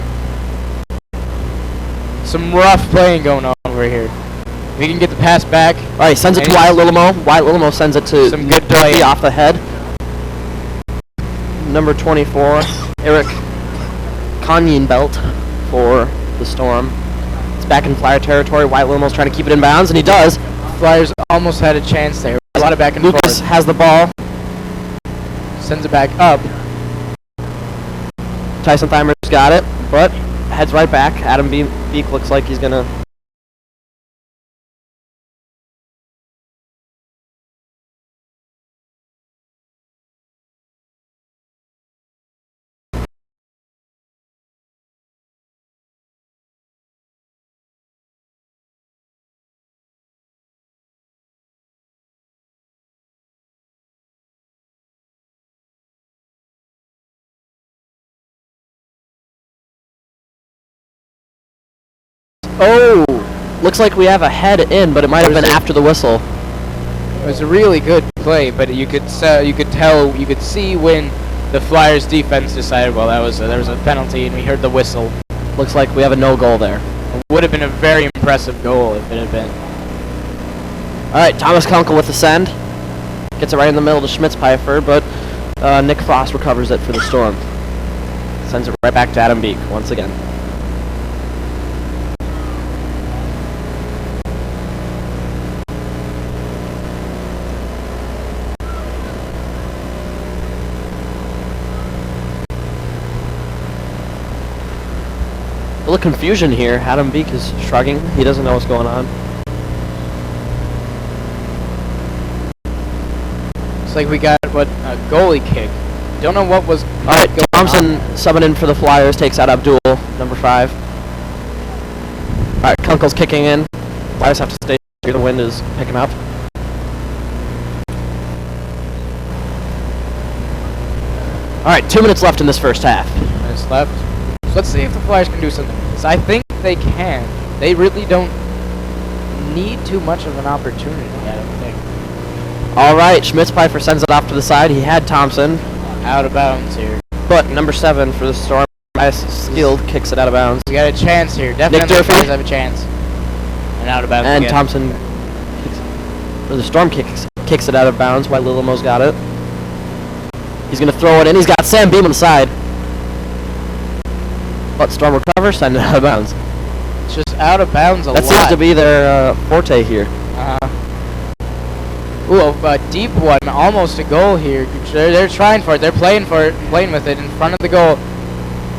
Some rough playing going on over here. We can get the pass back. All right, sends it to Wyatt Lillimo. Wyatt Lillimo sends it to Some good play. off the head. Number 24, Eric Konyenbelt for the Storm. It's back in Flyer territory. Wyatt Lillimo's trying to keep it in bounds, and he does. Flyers almost had a chance there. A lot of back and Lucas forth. has the ball. Sends it back up. Tyson Thimer's got it, but heads right back. Adam Beek looks like he's going to... Oh! Looks like we have a head in, but it might have been after the whistle. It was a really good play, but you could see when the Flyers defense decided, well, there was a penalty, and we heard the whistle. Looks like we have a no goal there. It would have been a very impressive goal if it had been. All right, Thomas Kunkel with the send. Gets it right in the middle to Schmitzpfeifer, but Nick Frost recovers it for the Storm. Sends it right back to Adam Beek once again. A little confusion here. Adam Beek is shrugging. He doesn't know what's going on. It's like we got a goalie kick. Don't know what was. All right, Thompson subbing in for the Flyers, takes out Abdul, number 5. All right, Kunkel's kicking in. Flyers have to stay here. The wind is picking up. All right, 2 minutes left in this first half. Minutes left. So let's see if the Flyers can do something. Because I think they can. They really don't need too much of an opportunity, I don't think. All right, Schmitzpfeifer sends it off to the side. He had Thompson. Out of bounds here. But number 7 for the Storm, Skilled, kicks it out of bounds. We got a chance here. Definitely the Durfee. Flyers have a chance. And out of bounds And again. Thompson, or the Storm kicks it out of bounds while Lillimo's got it. He's going to throw it in. He's got Sam Beam on the side. But Storm recovers, send it out of bounds. It's just out of bounds a That lot. seems to be their forte here. Ooh, a deep one, almost a goal here. They're trying for it. They're playing for it, playing with it in front of the goal.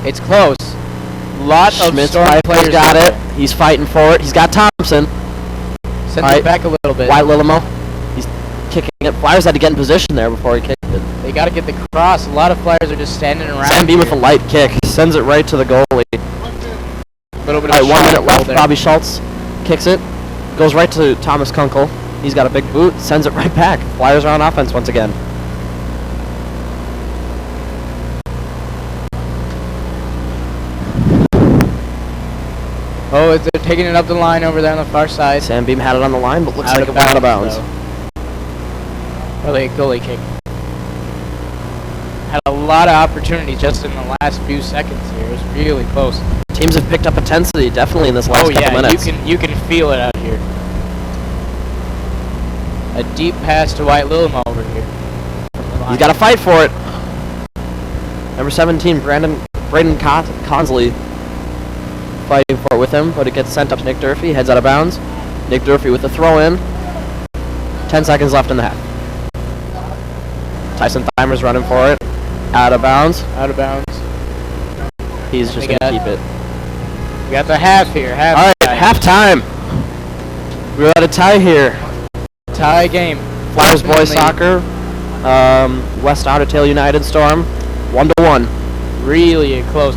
It's close. Lot of Storm players got it. He's fighting for it. He's got Thompson. Sends it back a little bit. Wyatt Lillimo. He's kicking it. Flyers had to get in position there before he kicked it. They got to get the cross. A lot of Flyers are just standing around. Sam Beam with a light kick. Sends it right to the goalie. Little bit All of right, 1 shot minute goal left. there. Bobby Schultz kicks it. Goes right to Thomas Kunkel. He's got a big boot. Sends it right back. Flyers are on offense once again. Oh, they're taking it up the line over there on the far side. Sam Beam had it on the line, but looks Out like of it went out of bounds. though. Really a goalie kick. Had a lot of opportunities just in the last few seconds here. It was really close. Teams have picked up intensity definitely in this last Oh couple yeah, minutes. you can feel it out here. A deep pass to White Lillim over here. He's got to fight for it. Number 17, Braden Consley, fighting for it with him, but it gets sent up to Nick Durfee. Heads out of bounds. Nick Durfee with the throw in. 10 seconds left in the half. Tyson Thimer's running for it. Out of bounds. Out of bounds. He's just going to keep it. We got the half here. Half. All right, halftime. We're at a tie here. Tie game. Flyers boys Definitely soccer. West Ottertail United Storm. 1-1. Really a close.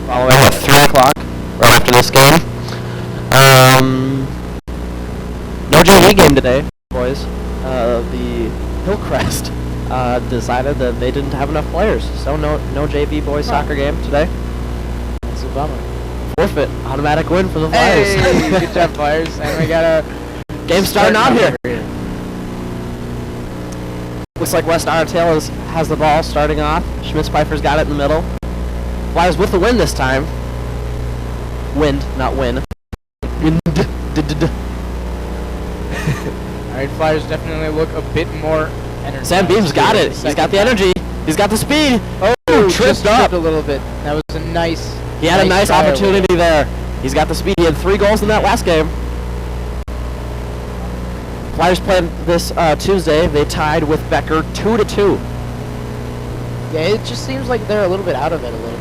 following at 3 o'clock, right after this game. No JV game today, boys. The Hillcrest decided that they didn't have enough players, so no JV boys soccer game today. That's a bummer. Forfeit, automatic win for the Flyers. Hey, good job, Flyers. And we got a game starting out here. Looks like West Ottertail has the ball starting off. Schmitz-Pfeiffer's got it in the middle. Flyers with the win this time. Wind, not win. Wind. Alright, Flyers definitely look a bit more energetic. Sam Beam's got it. He's got the energy. He's got the speed. Oh, tripped up a little bit. That was a nice. He had a nice opportunity there. He's got the speed. He had 3 goals in that last game. Flyers played this Tuesday. They tied with Becker 2-2. Yeah, it just seems like they're a little bit out of it a little bit.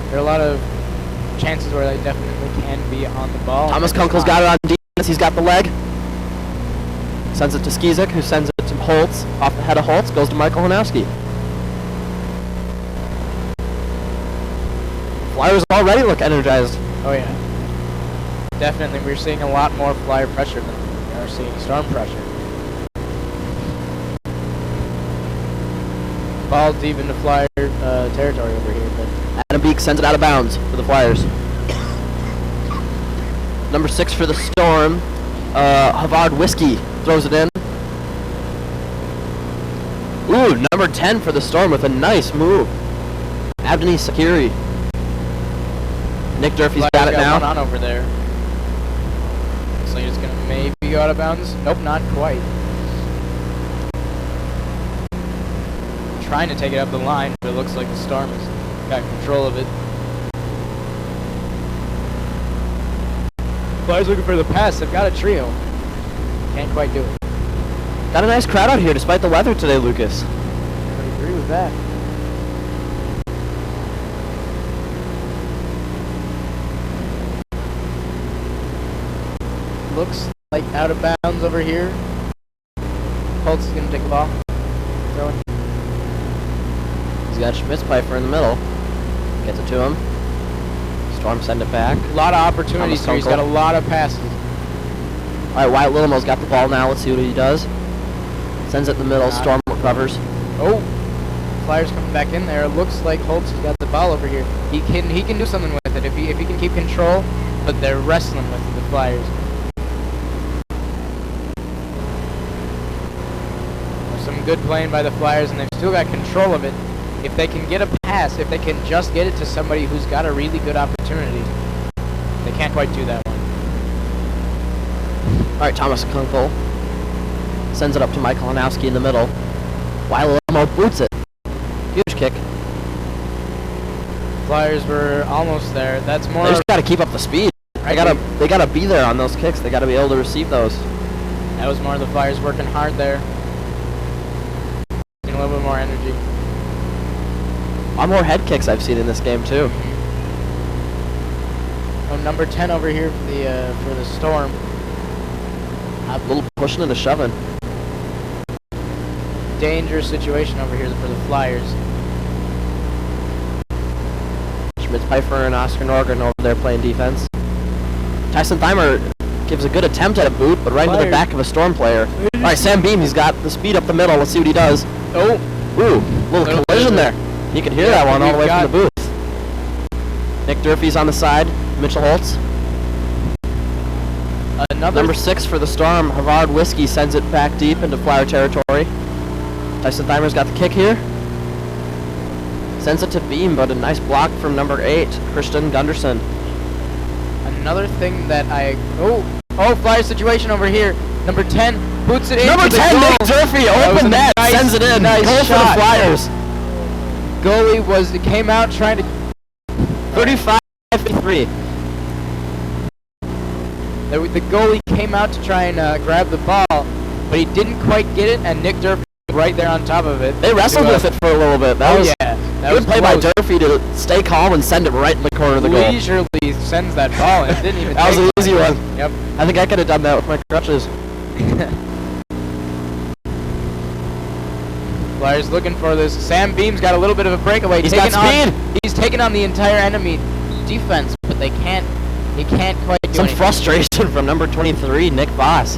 There are a lot of chances where they definitely can be on the ball. Thomas Kunkel's got it on defense. He's got the leg. Sends it to Skizik, who sends it to Holtz. Off the head of Holtz goes to Michael Hanowski. Flyers already look energized. Oh yeah. Definitely, we're seeing a lot more Flyer pressure than we are seeing Storm pressure. Ball deep into Flyer territory over here, but Adam Beek sends it out of bounds for the Flyers. Number 6 for the Storm, Havard Whiskey throws it in. Ooh, number 10 for the Storm with a nice move. Abdani Sakiri. Nick Durfee's Flyers got it now. one on over there. Looks like it's gonna maybe go out of bounds. Nope, not quite. Trying to take it up the line, but it looks like the Storm has got control of it. Flyers looking for the pass. They've got a trio. Can't quite do it. Got a nice crowd out here despite the weather today, Lucas. I would agree with that. Looks like out of bounds over here. Holtz is going to take the ball. Throwing. He's got Schmitz-Pfeiffer in the middle. Gets it to him. Storm send it back. A lot of opportunities here. He's got a lot of passes. All right, Wyatt Littlemo's got the ball now. Let's see what he does. Sends it in the middle. Storm recovers. Oh, Flyers coming back in there. It looks like Holtz has got the ball over here. He can do something with it if he can keep control. But they're wrestling with it, the Flyers. There's some good playing by the Flyers, and they've still got control of it. If they can get a pass, if they can just get it to somebody who's got a really good opportunity, they can't quite do that one. All right, Thomas Kunkel sends it up to Michael Hanowski in the middle. Wyatt Littlemore boots it. Huge kick. Flyers were almost there. That's more. They just got to keep up the speed. They gotta be there on those kicks. They gotta be able to receive those. That was more of the Flyers working hard there. Getting a little bit more energy. A lot more head kicks I've seen in this game too. Oh, number 10 over here for the Storm. A little pushing and a shoving. Dangerous situation over here for the Flyers. Schmitz-Pfeiffer and Oscar Norgren over there playing defense. Tyson Thimer gives a good attempt at a boot, but right into the back of a Storm player. All right, Sam Beam, he's got the speed up the middle. Let's see what he does. Oh, ooh, little collision there. You can hear that one all the way from the booth. Nick Durfee's on the side. Mitchell Holtz. Number 6 for the Storm, Havard Whiskey sends it back deep into Flyer territory. Tyson Thimer's got the kick here. Sends it to Beam, but a nice block from number 8, Christian Gunderson. Another thing that Flyer situation over here. Number 10 boots it in. Number 10, Nick Durfee, open net, sends it in. Nice goal shot. for the Flyers. Goalie came out trying to 35-53. The goalie came out to try and grab the ball, but he didn't quite get it, and Nick Durfee was right there on top of it. They wrestled with it for a little bit. That was good play by Durfee to stay calm and send it right in the corner of the goal. Leisurely sends that ball, and it didn't even that was an easy one. Yep. I think I could have done that with my crutches. Flyers looking for this. Sam Beam's got a little bit of a breakaway. He's got speed. taking on the entire enemy defense, but they can't. He can't quite do Some anything. frustration from number 23, Nick Voss.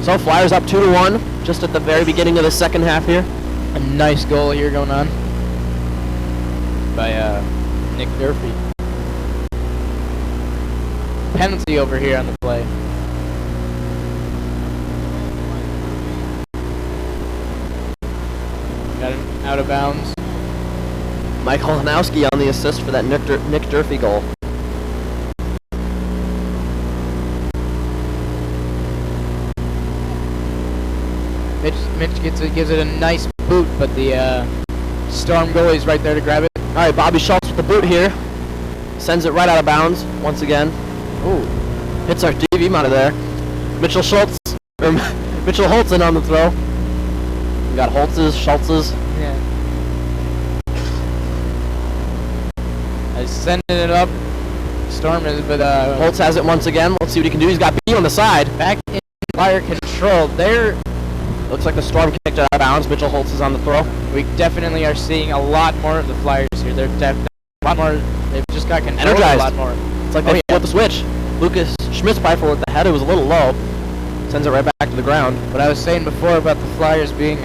So Flyers up 2-1, just at the very beginning of the second half here. A nice goal here going on by Nick Durfee. Penalty over here on the play. Got him out of bounds. Mike Holanowski on the assist for that Nick Durfee goal. Mitch gives it a nice boot, but the Storm goalie's right there to grab it. All right, Bobby Schultz with the boot here. Sends it right out of bounds once again. Ooh, hits our DV out of there. Mitchell Holtzen on the throw. We got Schultz's. Yeah. I sending it up. Storm is, but Holtz has it once again. Let's see what he can do. He's got B on the side. back in Flyer control. There, Looks like the Storm kicked it out of bounds. Mitchell Holtz is on the throw. we definitely are seeing a lot more of the Flyers here. They're definitely a lot more. They've just got control Energized. a lot more. It's like they flipped the switch. Lucas Schmitzpfeifer with the head. It was a little low. Sends it right back to the ground. What I was saying before about the Flyers being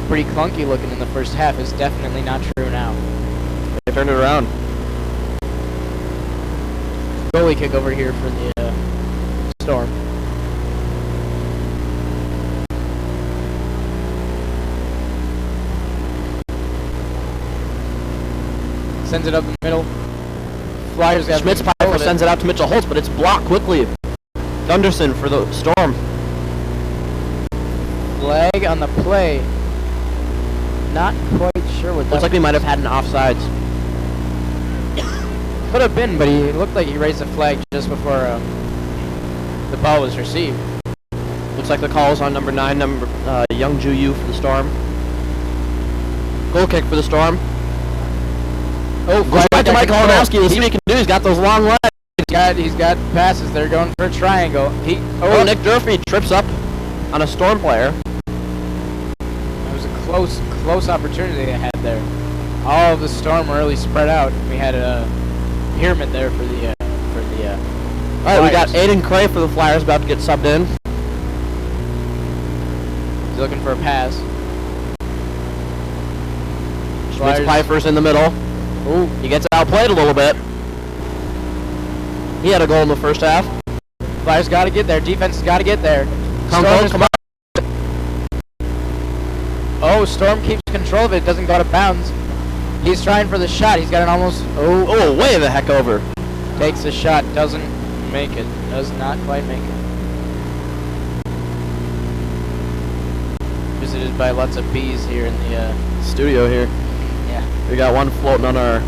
pretty clunky looking in the first half is definitely not true now. They turned it around. Goalie kick over here for the Storm. Sends it up the middle. Flyers have Schmitzpfeifer sends it out to Mitchell Holtz, but it's blocked quickly. Gunderson for the Storm. Flag on the play. Not quite sure what that Looks like we might have had an offsides. could have been, but he looked like he raised the flag just before the ball was received. Looks like the call is on number 9, Young Ju Yu for the Storm. Goal kick for the Storm. Oh, Goes back to Mike Holanowski. Let's see what he can do. He's got those long legs. He's got passes. They're going for a triangle. Oh, Nick Durfee trips up on a Storm player. It was a close opportunity they had there. All of the Storm were really spread out. We had a pyramid there for the All right, we got Aiden Cray for the Flyers about to get subbed in. He's looking for a pass. Schmitzpfeifer's in the middle. Ooh, he gets outplayed a little bit. He had a goal in the first half. Flyers got to get there. Defense has got to get there. Come on. Oh, Storm keeps control of it. Doesn't go out of bounds. He's trying for the shot. He's got an almost. Oh, way the heck over. Takes the shot. Doesn't make it. Does not quite make it. Visited by lots of bees here in the Studio here. Yeah. We got one floating on our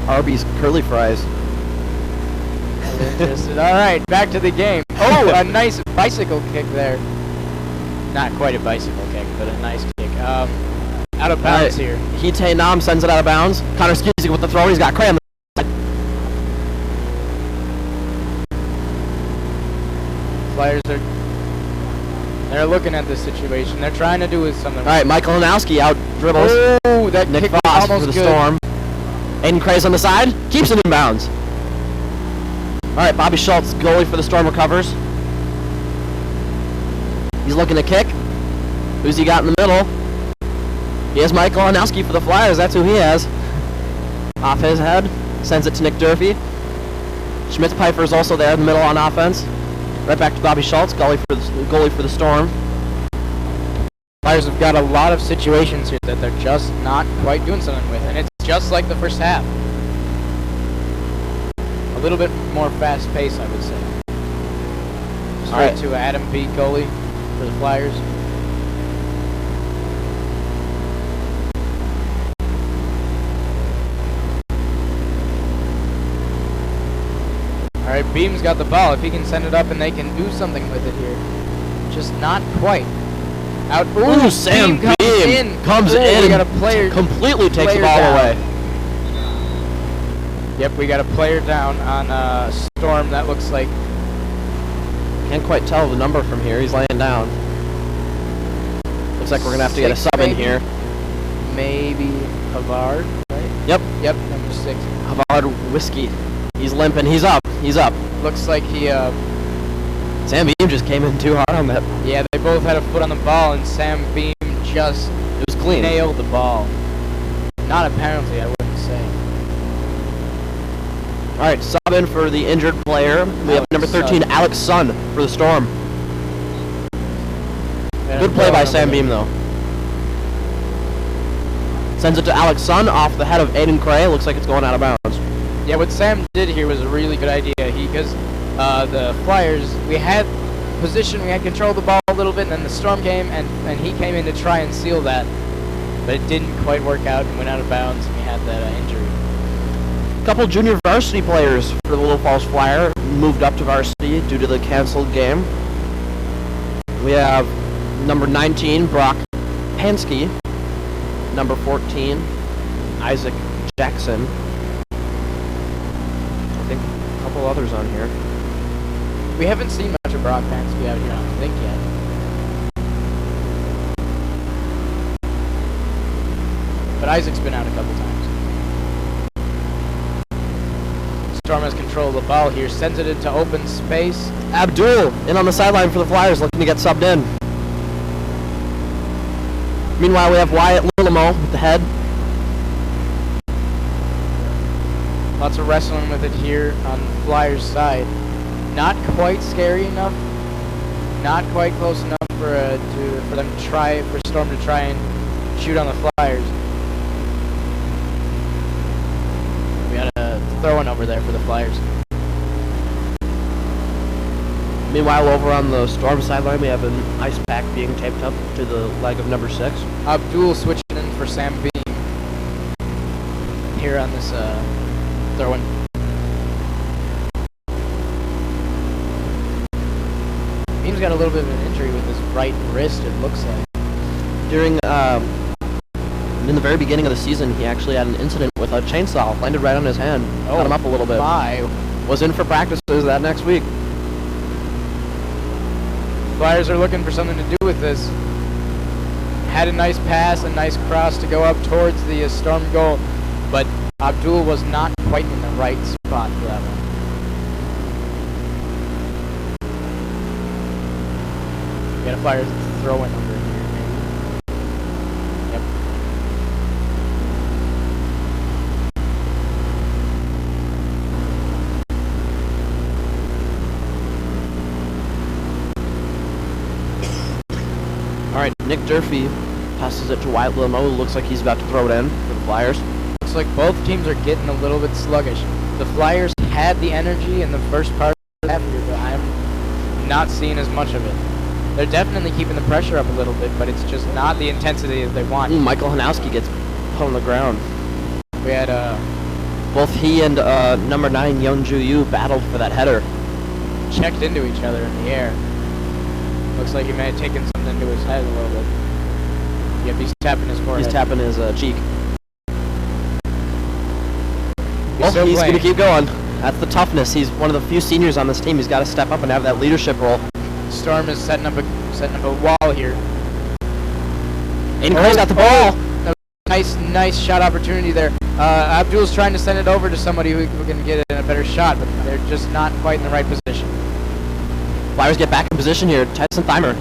Arby's curly fries. Interested. All right, back to the game. Oh, a nice bicycle kick there. Not quite a bicycle kick, but a nice kick. Out of bounds here. Hitae Nam sends it out of bounds. Connor Skizzy with the throw. He's got Cray on the side. Flyers they're looking at this situation. They're trying to do something. All right, Michael Hanowski out dribbles. Oh, that Nick kick Voss was for almost the good. Storm. Aiden Cray's on the side. Keeps it in bounds. All right, Bobby Schultz, goalie for the Storm, recovers. He's looking to kick. Who's he got in the middle? He has Michael Hanowski for the Flyers. That's who he has. Off his head. Sends it to Nick Durfee. Schmitzpfeifer is also there in the middle on offense. Right back to Bobby Schultz, goalie for the Storm. Flyers have got a lot of situations here that they're just not quite doing something with, and it's just like the first half. A little bit more fast pace, I would say. Straight to Adam B. goalie for the Flyers. All right, Beam's got the ball. If he can send it up and they can do something with it here. Just not quite. Out. Ooh, Sam Beam comes in. We got a player. Completely takes the player ball down. away. Yep, we got a player down on Storm. That looks like Can't quite tell the number from here. He's laying down. Looks like we're gonna have to get a 6, sub in maybe? here. Maybe Havard, right? Yep. Yep, number 6. Havard Whiskey. He's limping. He's up. He's up. Looks like he, Sam Beam just came in too hard on that. yeah, they both had a foot on the ball, and Sam Beam just It was clean. nailed the ball. Not a penalty, I wouldn't say. All right, sub in for the injured player. We have Alex number 13, Sun. Alex Sun for the Storm. Good play by Sam Beam, though. Sends it to Alex Sun off the head of Aiden Cray. Looks like it's going out of bounds. Yeah, what Sam did here was a really good idea. Because the Flyers, we had position, we had control of the ball a little bit, and then the Storm came, and he came in to try and seal that. But it didn't quite work out and went out of bounds, and we had that injury. A couple junior varsity players for the Little Falls Flyer moved up to varsity due to the canceled game. We have number 19, Brock Pansky. Number 14, Isaac Jackson. I think a couple others on here. We haven't seen much of Brock Pansky out here, I don't think, yet. But Isaac's been out a couple times. Storm has control of the ball here, sends it into open space. Abdul in on the sideline for the Flyers, looking to get subbed in. Meanwhile, we have Wyatt Lillamo with the head. Lots of wrestling with it here on the Flyers' side. Not quite scary enough. Not quite close enough for Storm to try and shoot on the Flyers. We got a throw-in over there for the Flyers. Meanwhile, over on the Storm sideline, we have an ice pack being taped up to the leg of number 6. Abdul switching in for Sam Beam here on this throw-in. Beam's got a little bit of an injury with his right wrist, it looks like. In the very beginning of the season, he actually had an incident with a chainsaw, landed right on his hand, cut him up a little bit. Was in for practices that next week. Flyers are looking for something to do with this. Had a nice pass, a nice cross to go up towards the Storm goal, but Abdul was not quite in the right spot for that one. We got a Flyers throw-in over here, maybe. Yep. Alright, Nick Durfee passes it to Wyatt Lillamo. Looks like he's about to throw it in for the Flyers. Looks like both teams are getting a little bit sluggish. The Flyers had the energy in the first part of the half here, but I'm not seeing as much of it. They're definitely keeping the pressure up a little bit, but it's just not the intensity that they want. Michael Hanowski gets put on the ground. We had Both he and number 9, Yeonju Yu, battled for that header. checked into each other in the air. Looks like he may have taken something to his head a little bit. Yep, he's tapping his forehead. He's tapping his cheek. He's still He's going to playing. keep going. That's the toughness. He's one of the few seniors on this team. He's got to step up and have that leadership role. Storm is setting up a wall here. Aiden Cray's got the ball. Nice shot opportunity there. Abdul's trying to send it over to somebody who can get it in a better shot, but they're just not quite in the right position. Flyers get back in position here. Tyson Thimer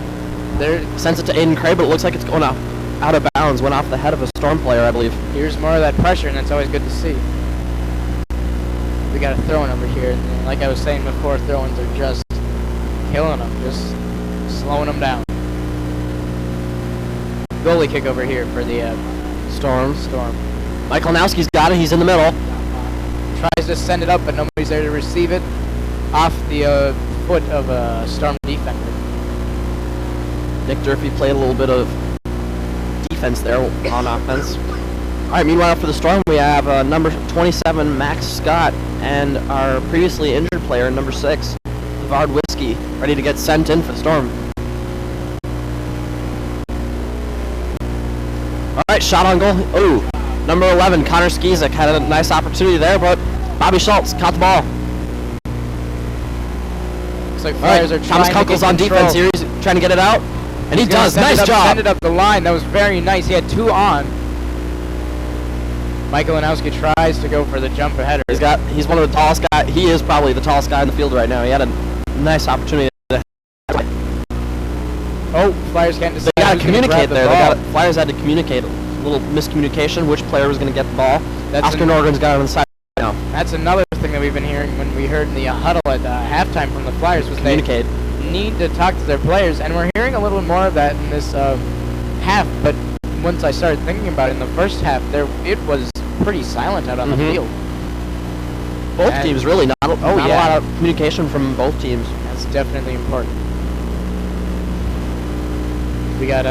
sends it to Aiden Cray, but it looks like it's going out of bounds. Went off the head of a Storm player, I believe. Here's more of that pressure, and that's always good to see. We got a throw-in over here, and like I was saying before, throw-ins are just killing them, just slowing them down. Goalie kick over here for the Storm. Michael Nowski's got it. He's in the middle. tries to send it up, but nobody's there to receive it. Off the foot of a Storm defender. Nick Durfee played a little bit of defense there on offense. All right, meanwhile for the Storm, we have number 27, Max Scott, and our previously injured player, number 6, Havard Whiskey, ready to get sent in for the Storm. All right, shot on goal. Oh, number 11, Connor Skizek had a nice opportunity there, but Bobby Schultz caught the ball. Looks like Flyers are trying Thomas to Kunkel's get on control. defense here. He's trying to get it out. And he does. Nice job. Send it up the line. That was very nice. He had 2 on. Michael Lanowski tries to go for the jump header. He's one of the tallest guys. He is probably the tallest guy in the field right now. He had a nice opportunity. Oh, Flyers can't decide. They got to communicate there. Flyers had to communicate. A little miscommunication. Which player was going to get the ball? Oscar Norgren's got it on the side now. That's another thing that we've been hearing when we heard in the huddle at halftime from the Flyers was communicate. They need to talk to their players, and we're hearing a little more of that in this half. But once I started thinking about it in the first half, it was pretty silent out on the field. Both teams really not a lot of communication from both teams. That's definitely important. We got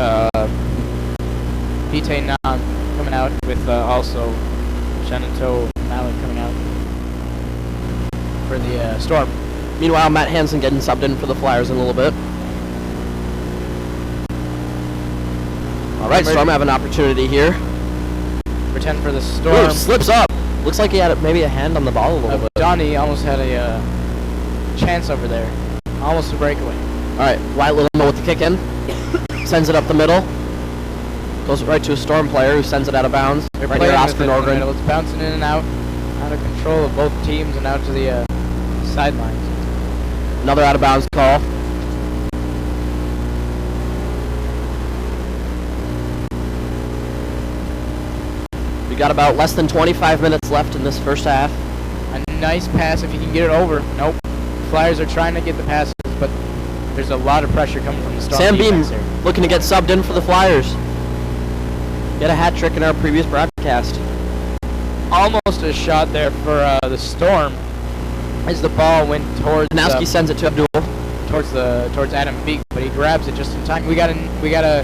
Vitae Nam coming out with also Shenandoah Malik coming out for the Storm. Meanwhile, Matt Hansen getting subbed in for the Flyers in a little bit. All right, Storm have an opportunity here. Pretend for the Storm. Ooh, slips up. Looks like he had maybe a hand on the ball a little bit. Donnie almost had a chance over there. Almost a breakaway. All right, Wyatt Littleman with the kick in. Sends it up the middle. Goes right to a Storm player who sends it out of bounds. They're right playing near with Oscar it in the Norgren. middle. It's bouncing in and out of control of both teams and out to the sidelines. Another out of bounds call. We got about less than 25 minutes left in this first half. A nice pass if you can get it over. Nope. Flyers are trying to get the passes, but there's a lot of pressure coming from the Storm. Sam Beam here. looking to get subbed in for the Flyers. He had a hat trick in our previous broadcast. Almost a shot there for the Storm as the ball went towards Nowski sends it to Abdul. towards Adam Beek, but he grabs it just in time. We got a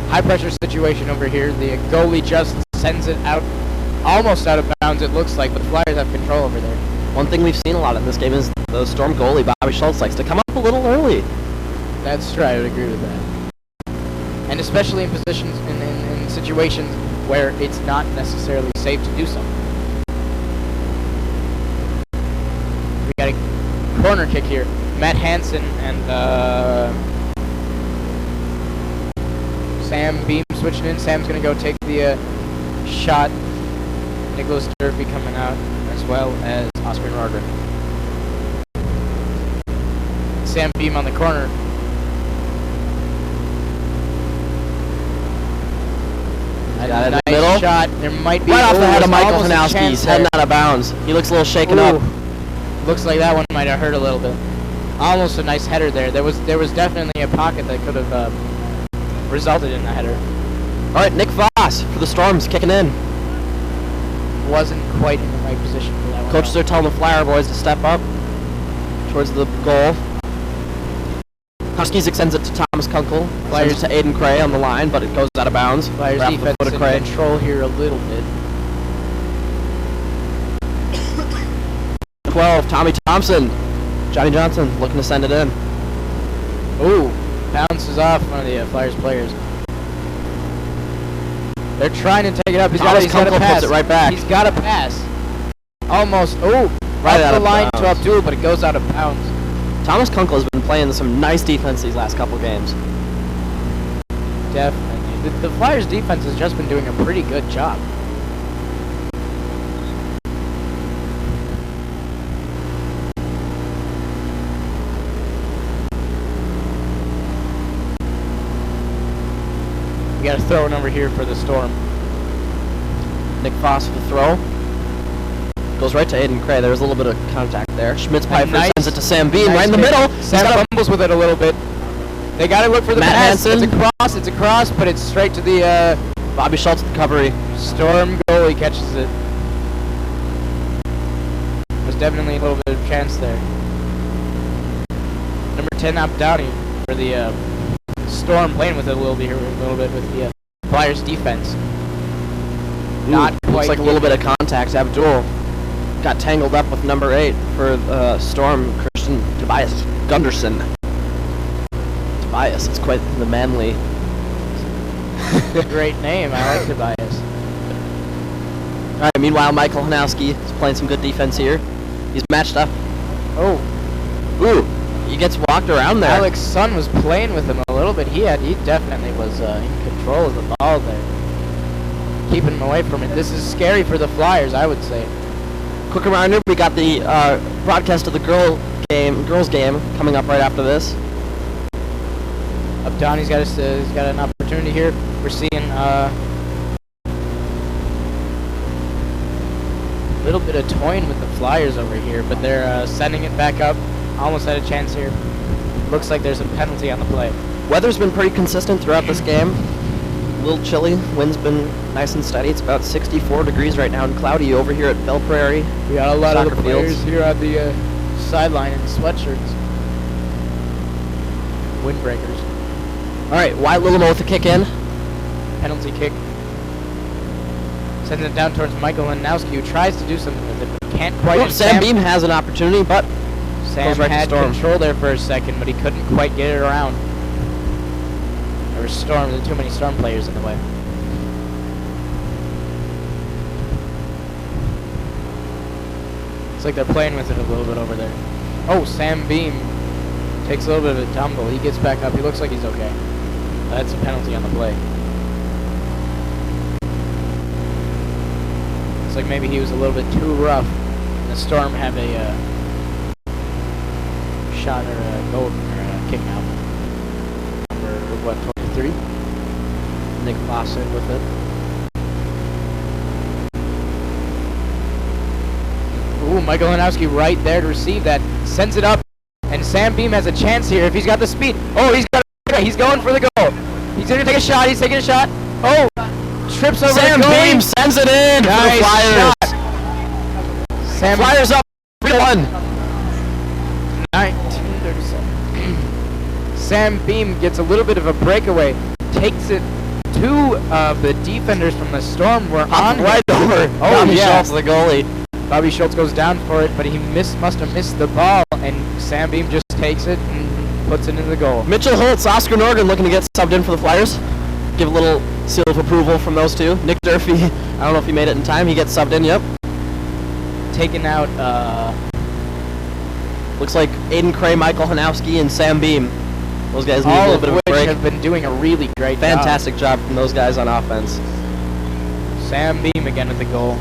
high pressure situation over here. The goalie just sends it out, almost out of bounds it looks like, but the Flyers have control over there. One thing we've seen a lot in this game is the Storm goalie, Bobby Schultz, likes to come up a little early. That's true, I would agree with that. And especially in positions, in situations where it's not necessarily safe to do so. We got a corner kick here. Matt Hansen and Sam Beam switching in. Sam's going to go take the shot. Nicholas Durfee coming out as well as Oscar Norgren. Sam Beam on the corner. Got it in nice the middle. Shot. There might be right off the head of Michael almost a Hanowski. chance He's heading out of bounds. He looks a little shaken Ooh. up. Looks like that one might have hurt a little bit. Almost a nice header there. There was definitely a pocket that could have resulted in a header. All right, Nick Voss for the Storms kicking in. Wasn't quite in the right position for that one. Coaches are telling the Flyer boys to step up towards the goal. Huskies extends it to Thomas Kunkel. Flyers to Aiden Cray on the line, but it goes out of bounds. Flyers defense in control here a little bit. 12, Tommy Thompson. Johnny Johnson looking to send it in. Ooh, bounces off one of the Flyers players. They're trying to take it up. He's got a pass. Puts it right back. He's got a pass. Almost. Ooh, right out the line to Abdul, but it goes out of bounds. Thomas Kunkel has been playing some nice defense these last couple games. Definitely. The Flyers defense has just been doing a pretty good job. We got a throw in over here for the Storm. Nick Voss with the throw. Goes right to Aiden Cray. There's a little bit of contact there. Schmitz-Piper sends it to Sam Beam right in the middle. Sam fumbles with it a little bit. They got to look for the pass. Hansen. It's a cross, but it's straight to the Bobby Schultz recovery. Storm goalie catches it. There's definitely a little bit of chance there. Number 10 Abdani for the Storm playing with it a little bit with the Flyers defense. Not quite. Looks like a little bit of contact. Abdul got tangled up with number 8 for Storm, Christian Tobias Gunderson. Tobias, it's quite the manly. Great name. I like Tobias. All right. Meanwhile, Michael Hanowski is playing some good defense here. He's matched up. Oh. Ooh. He gets walked around there. Alex's son was playing with him a little bit. He definitely was in control of the ball there, keeping him away from it. This is scary for the Flyers, I would say. Quick reminder: we got the broadcast of the girls game coming up right after this. Up down, he's got an opportunity here. We're seeing a little bit of toying with the Flyers over here, but they're sending it back up. Almost had a chance here. Looks like there's a penalty on the play. Weather's been pretty consistent throughout this game. A little chilly. Wind's been nice and steady. It's about 64 degrees right now and cloudy over here at Belle Prairie. We got a lot of the Soccer players fields. here on the sideline in sweatshirts. Windbreakers. All right, Wyatt Lillimo with the kick in. Penalty kick. Sends it down towards Michael Lanowski, who tries to do something with it, but can't quite. Well, Sam Beam has an opportunity, but Sam goes right to had Storm. control there for a second, but he couldn't quite get it around. There was Storm, there were too many Storm players in the way. Looks like they're playing with it a little bit over there. Oh, Sam Beam takes a little bit of a tumble. He gets back up. He looks like he's okay. That's a penalty on the play. Looks like maybe he was a little bit too rough. And the Storm have a shot or a goal or a kick out. Number, what, 23? Nick Fawcett with it. Ooh, Michael Lanowski right there to receive that. Sends it up. And Sam Beam has a chance here if he's got the speed. Oh, he's going for the goal. He's going to take a shot. He's taking a shot. Oh, trips over Sam the goalie. Beam sends it in for the Flyers. Shot. Sam Flyers up 3-1. 1937. Sam Beam gets a little bit of a breakaway. Takes it. Two of the defenders from the Storm were on right him. over. Oh, Bobby yeah. Schultz, the goalie. Bobby Schultz goes down for it, but he must have missed the ball, and Sam Beam just takes it and puts it into the goal. Mitchell Holtz, Oscar Norgan looking to get subbed in for the Flyers. Give a little seal of approval from those two. Nick Durfee, I don't know if he made it in time. He gets subbed in, yep. Taking out, Looks like Aiden Cray, Michael Hanowski, and Sam Beam. Those guys need a all little of bit of a which break. have been doing a really great Fantastic job from those guys on offense. job. Sam Beam again at the goal.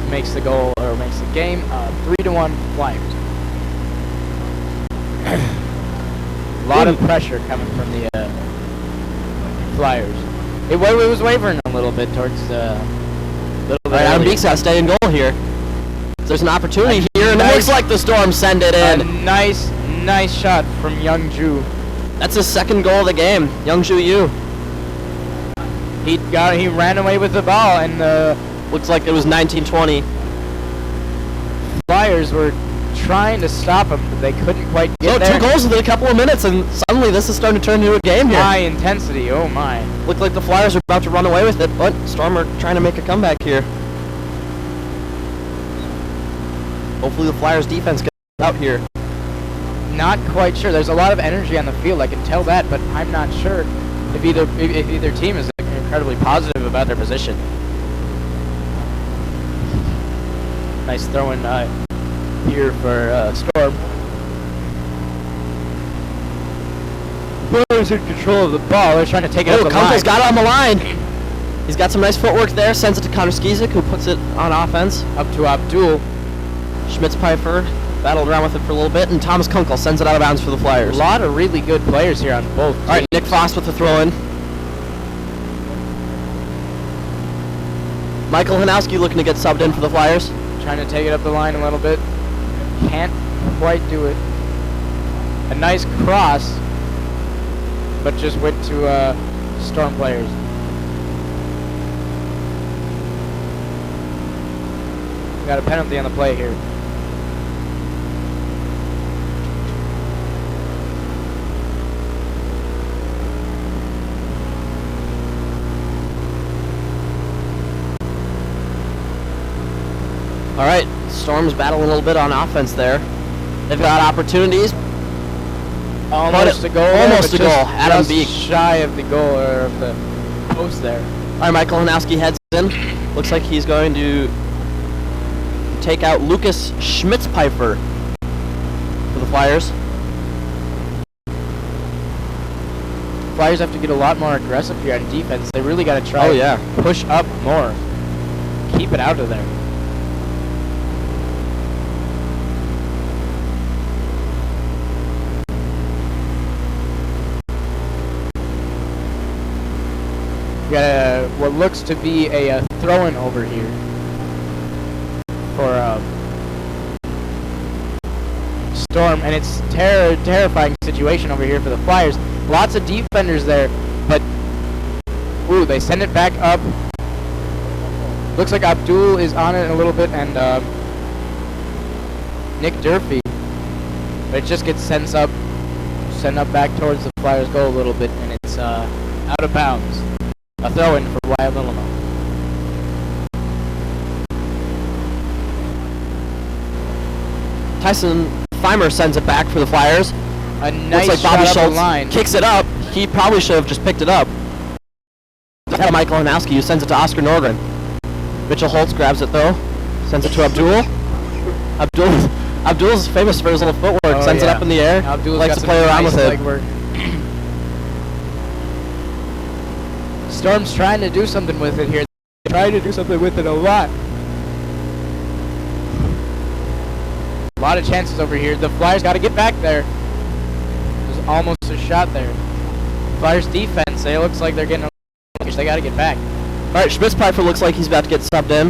Makes the goal, or makes the game 3-1 Flyers. A lot of pressure coming from the Flyers. It was wavering a little bit towards little bit All right, Adam early. Beek's got to stay in goal here. There's an opportunity here, and it Nice. looks like the Storm send it A in. nice shot from Young Ju. That's his second goal of the game. Youngju Yu. He ran away with the ball, and the Looks like it was 1920. Flyers were trying to stop him, but they couldn't quite get So there. 2 goals within a couple of minutes, and suddenly this is starting to turn into a game here. High intensity, oh my. Looked like the Flyers are about to run away with it, but Storm are trying to make a comeback here. Hopefully the Flyers defense gets out here. Not quite sure. There's a lot of energy on the field, I can tell that, but I'm not sure if either team is incredibly positive about their position. Nice throw in here for Storm. Flyers in control of the ball. They're trying to take it up the line. Kunkel's got it on the line. He's got some nice footwork there. Sends it to Connor Skizik, who puts it on offense. Up to Abdul. Schmitz-Pfeiffer battled around with it for a little bit, and Thomas Kunkel sends it out of bounds for the A Flyers. lot of really good players here on both teams. All right, Nick Foss with the throw-in. Michael Hanowski looking to get subbed in for the Flyers. Trying to take it up the line a little bit. Can't quite do it. A nice cross, but just went to Storm players. We got a penalty on the play here. All right, Storm's battling a little bit on offense there. They've got opportunities. Almost a goal. Almost there, a but goal. Adam just Beek. shy of the goal or of the post there. All right, Michael Hanowski heads in. Looks like he's going to take out Lucas Schmitz-Pfeiffer for the Flyers. Flyers have to get a lot more aggressive here on defense. They really got to try Oh, push up more. Keep it out of there. We got what looks to be a throw-in over here for Storm, and it's terrifying situation over here for the Flyers. Lots of defenders there, but ooh, they send it back up. Looks like Abdul is on it a little bit, and Nick Durfee, but it just gets sent up back towards the Flyers goal a little bit, and it's out of bounds. A throw-in for Wyatt Littlemo. Tyson Thimer sends it back for the Flyers. A nice Looks like Bobby shot up Schultz the line. kicks it up. He probably should have just picked it up. Michael Hanowski, who sends it to Oscar Norgren. Mitchell Holtz grabs it though. Sends it to Abdul. Abdul's famous for his little footwork. Sends it up in the air. Abdul's likes got to play around nice with it. leg work. Storm's trying to do something with it here. Trying to do something with it a lot. A lot of chances over here. The Flyers got to get back there. There's almost a shot there. Flyers defense, it looks like they're getting a they got to get back. All right, Schmitz-Pfeiffer looks like he's about to get subbed in.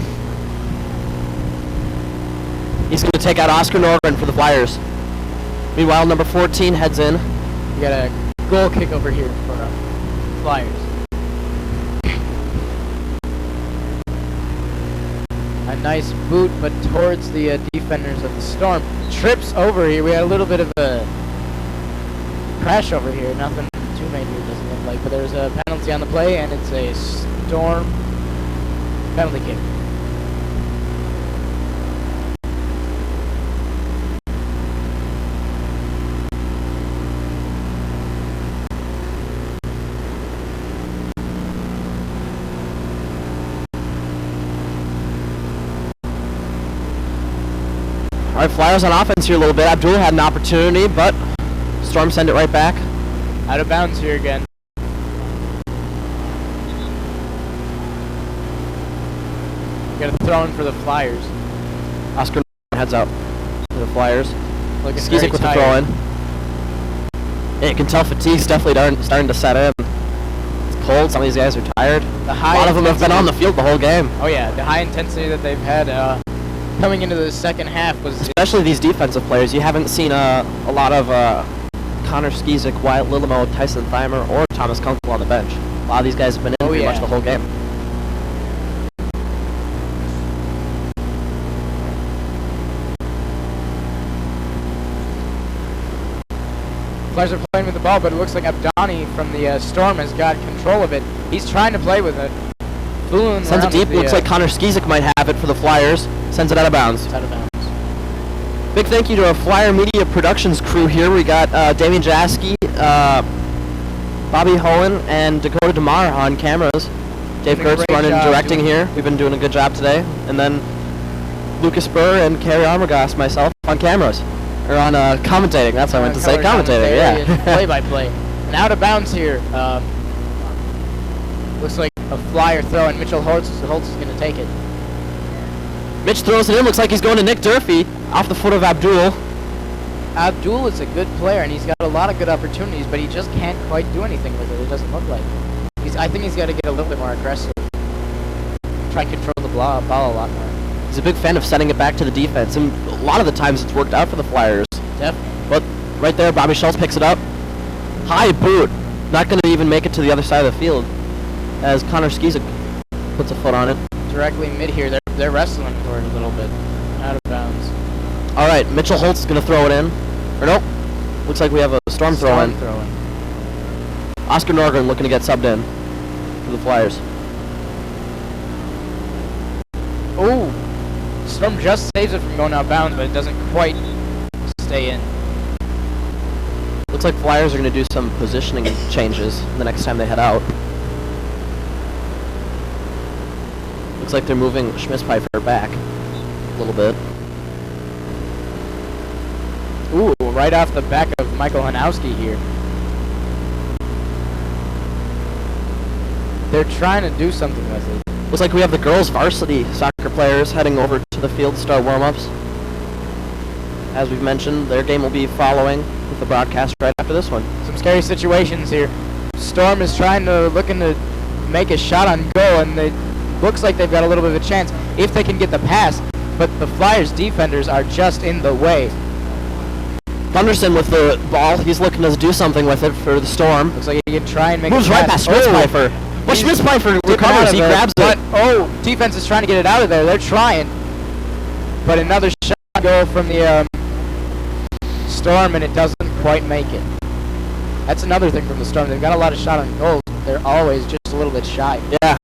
He's going to take out Oscar Norgren for the Flyers. Meanwhile, number 14 heads in. We got a goal kick over here for Flyers. A nice boot, but towards the defenders of the Storm. Trips over here. We had a little bit of a crash over here. Nothing too major, it doesn't look like. But there's a penalty on the play, and it's a Storm penalty kick. All right, Flyers on offense here a little bit. Abdul had an opportunity, but Storm send it right back. Out of bounds here again. Got a throw in for the Flyers. Oscar heads out to the Flyers. Looking Skizik very with the tired. throw in. Yeah, you can tell fatigue's definitely starting to set in. It's cold. Some of these guys are tired. The A high lot of them have been on the intensity- field the whole game. Oh yeah, the high intensity that they've had coming into the second half was Especially these defensive players. You haven't seen a lot of Connor Skizik, Wyatt Lillimo, Tyson Thimer, or Thomas Kunkel on the bench. A lot of these guys have been in pretty much the whole game. Flyers are playing with the ball, but it looks like Abdani from the Storm has got control of it. He's trying to play with it. Fooling Sends it around deep. with the, Looks like Connor Skizik might have it for the Flyers. Sends it out of bounds. it's out of bounds. Big thank you to our Flyer Media Productions crew here. We got Damian Jaski, Bobby Hohen, and Dakota DeMar on cameras. Dave Doing a Kurtz great running job directing doing- here. We've been doing a good job today. And then Lucas Burr and Kerry Armagast, myself, on cameras. Or on commentating. That's what I meant to say. Commentating, yeah. Play-by-play. And out of bounds here. Looks like a Flyer throw, and Mitchell Holtz is going to take it. Mitch throws it in. Looks like he's going to Nick Durfee off the foot of Abdul. Abdul is a good player, and he's got a lot of good opportunities, but he just can't quite do anything with it. It doesn't look like. I think he's got to get a little bit more aggressive. Try and control the ball a lot more. He's a big fan of sending it back to the defense, and a lot of the times it's worked out for the Flyers. Definitely. But right there, Bobby Schultz picks it up. High boot. Not going to even make it to the other side of the field as Connor Skizik puts a foot on it. Directly mid here. They're wrestling for it a little bit. Out of bounds. All right, Mitchell Holtz is going to throw it in. Or nope. Looks like we have a Storm throw in. Oscar Norgren looking to get subbed in for the Flyers. Oh! Storm just saves it from going out of bounds, but it doesn't quite stay in. Looks like Flyers are going to do some positioning changes the next time they head out. Looks like they're moving Schmitz-Pfeiffer back a little bit. Ooh, right right off the back of Michael Hanowski here. They're trying to do something with it. Looks like we have the girls varsity soccer players heading over to the field to start warm-ups. As we've mentioned, their game will be following with the broadcast right after this one. Some scary situations here. Storm is looking to make a shot on goal, and it looks like they've got a little bit of a chance if they can get the pass, but the Flyers defenders are just in the way. Gunderson with the ball. He's looking to do something with it for the Storm. Looks like he can try and make Moves a right pass. past Schmitzpfeifer. But Schmitzpfeifer recovers. He grabs it. Oh, defense is trying to get it out of there. They're trying. But another shot goal from the Storm, and it doesn't quite make it. That's another thing from the Storm. They've got a lot of shot on goals. They're always just a little bit shy. Yeah.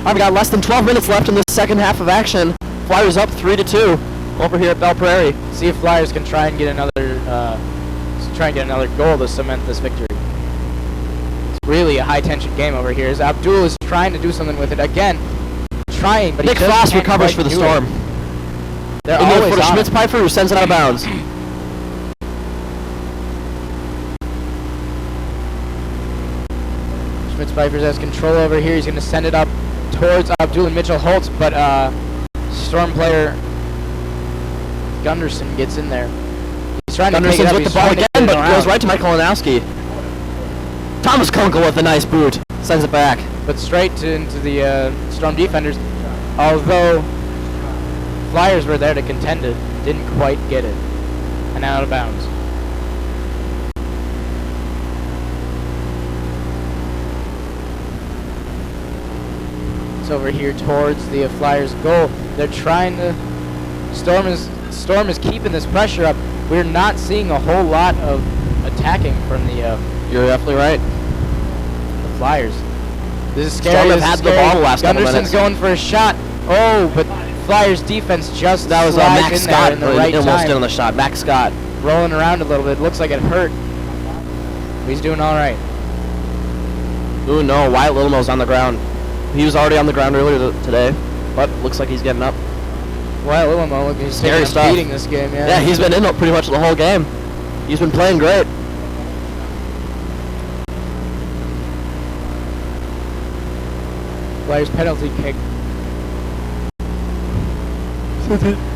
I've got less than 12 minutes left in the second half of action. Flyers up 3-2 over here at Belle Prairie. See if Flyers can try and get another goal to cement this victory. It's really a high-tension game over here. As Abdul is trying to do something with it again, but Nick Frost recovers for the Storm. They're Into the always foot of on. Schmitzpfeifer, who sends it out of bounds. Schmitzpfeifer has control over here. He's going to send it up towards Abdul and Mitchell Holtz, but Storm player Gunderson gets in there. He's trying to take it up. Gunderson's with the ball again, but it goes right to Michael Lanowski. Thomas Kunkel with a nice boot. Sends it back. But straight into the Storm defenders. Although Flyers were there to contend it, didn't quite get it. And out of bounds. It's over here towards the Flyers goal. They're trying to... Storm is keeping this pressure up. We're not seeing a whole lot of attacking from the... You're definitely right. The Flyers. This is scary. Storm have had the ball the last couple Gunderson's minutes. going for a shot. Oh, but Flyers defense just That was slides Max in there Scott in the right almost time. in on the shot. Max Scott. Rolling around a little bit. Looks like it hurt. But he's doing all right. Ooh, no. Wyatt Littlemo's on the ground. He was already on the ground earlier today, but looks like he's getting up. Well, Lillimo, look, he's Scary stuff. beating this game, yeah. Yeah, he's been in pretty much the whole game. He's been playing great. Flyers penalty kick.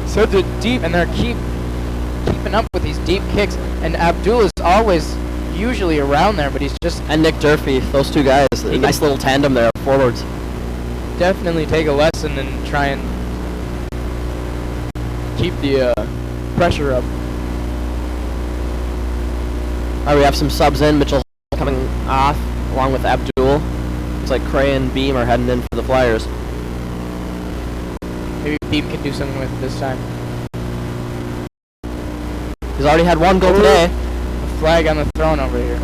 So they're deep, and they're keeping up with these deep kicks. And Abdul is always usually around there, but he's just And Nick Durfee, those two guys, a nice little tandem there, forwards. definitely take a lesson and try and keep the pressure up. All right, we have some subs in. Mitchell coming off, along with Abdul. Looks like Cray and Beam are heading in for the Flyers. Maybe Beam can do something with it this time. He's already had one goal today. A flag on the throne over here.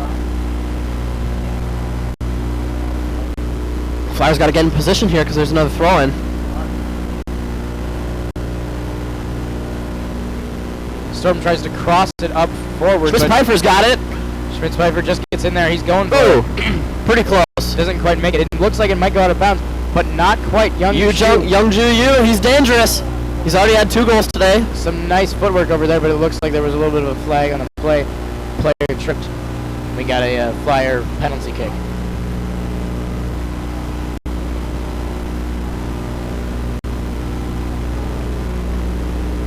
Flyers got to get in position here because there's another throw-in. Storm tries to cross it up forward, but Schmitzpfeifer's got it. Schmitzpfeifer just gets in there. He's going for Ooh, it. pretty close. Doesn't quite make it. It looks like it might go out of bounds, but not quite. Young Ju, he's dangerous. He's already had 2 goals today. Some nice footwork over there, but it looks like there was a little bit of a flag on the play. Player tripped. We got a Flyer penalty kick.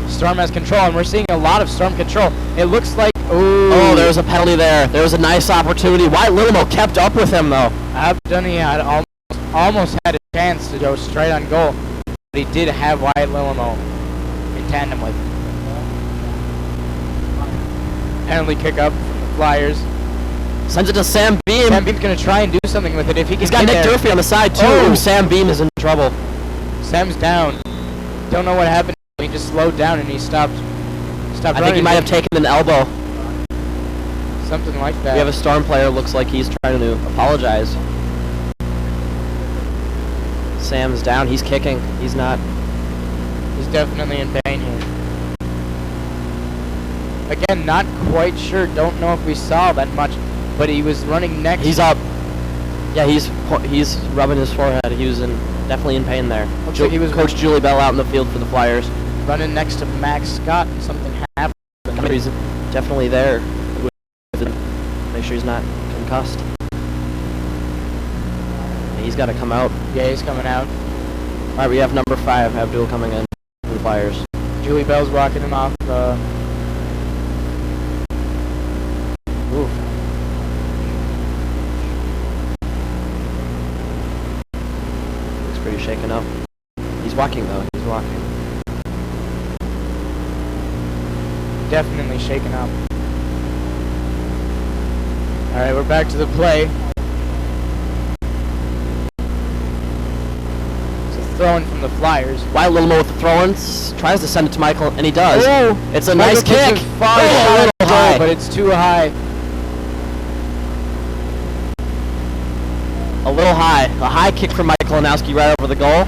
Storm has control, and we're seeing a lot of Storm control. It looks like... Ooh. Oh, there was a penalty there. There was a nice opportunity. Wyatt Littlemore kept up with him, though. Abduni had almost had a chance to go straight on goal, but he did have Wyatt Lillimo in tandem with him. Penalty kick up from the Flyers. Sends it to Sam Beam. Sam Beam's going to try and do something with it if he can. He's got Nick Durfee on the side, too. Oh. Ooh, Sam Beam is in trouble. Sam's down. Don't know what happened. He just slowed down and he stopped I running. think he might have taken an elbow. Something like that. We have a Storm player. Looks like he's trying to apologize. Sam's down. He's kicking. He's not. He's definitely in pain here. Again, not quite sure. Don't know if we saw that much, but he was running next. He's up. Yeah, he's rubbing his forehead. He was definitely in pain there. Looks like he was Coach Julie Bell out in the field for the Flyers. running next to Max Scott, and something happened. He's definitely there. sure he's not concussed. He's got to come out. Yeah, he's coming out. All right, we have number 5, Abdul, coming in for the Flyers. Julie Bell's walking him off. Oof. Looks pretty shaken up. He's walking, though. He's walking. Definitely shaken up. All right, we're back to the play. Throwing from the Flyers. Wide little more with the throw-ins. Tries to send it to Michael, and he does. Oh, it's a nice kick. Far a little high. But it's too high. A little high. A high kick from Michael Lanowski right over the goal.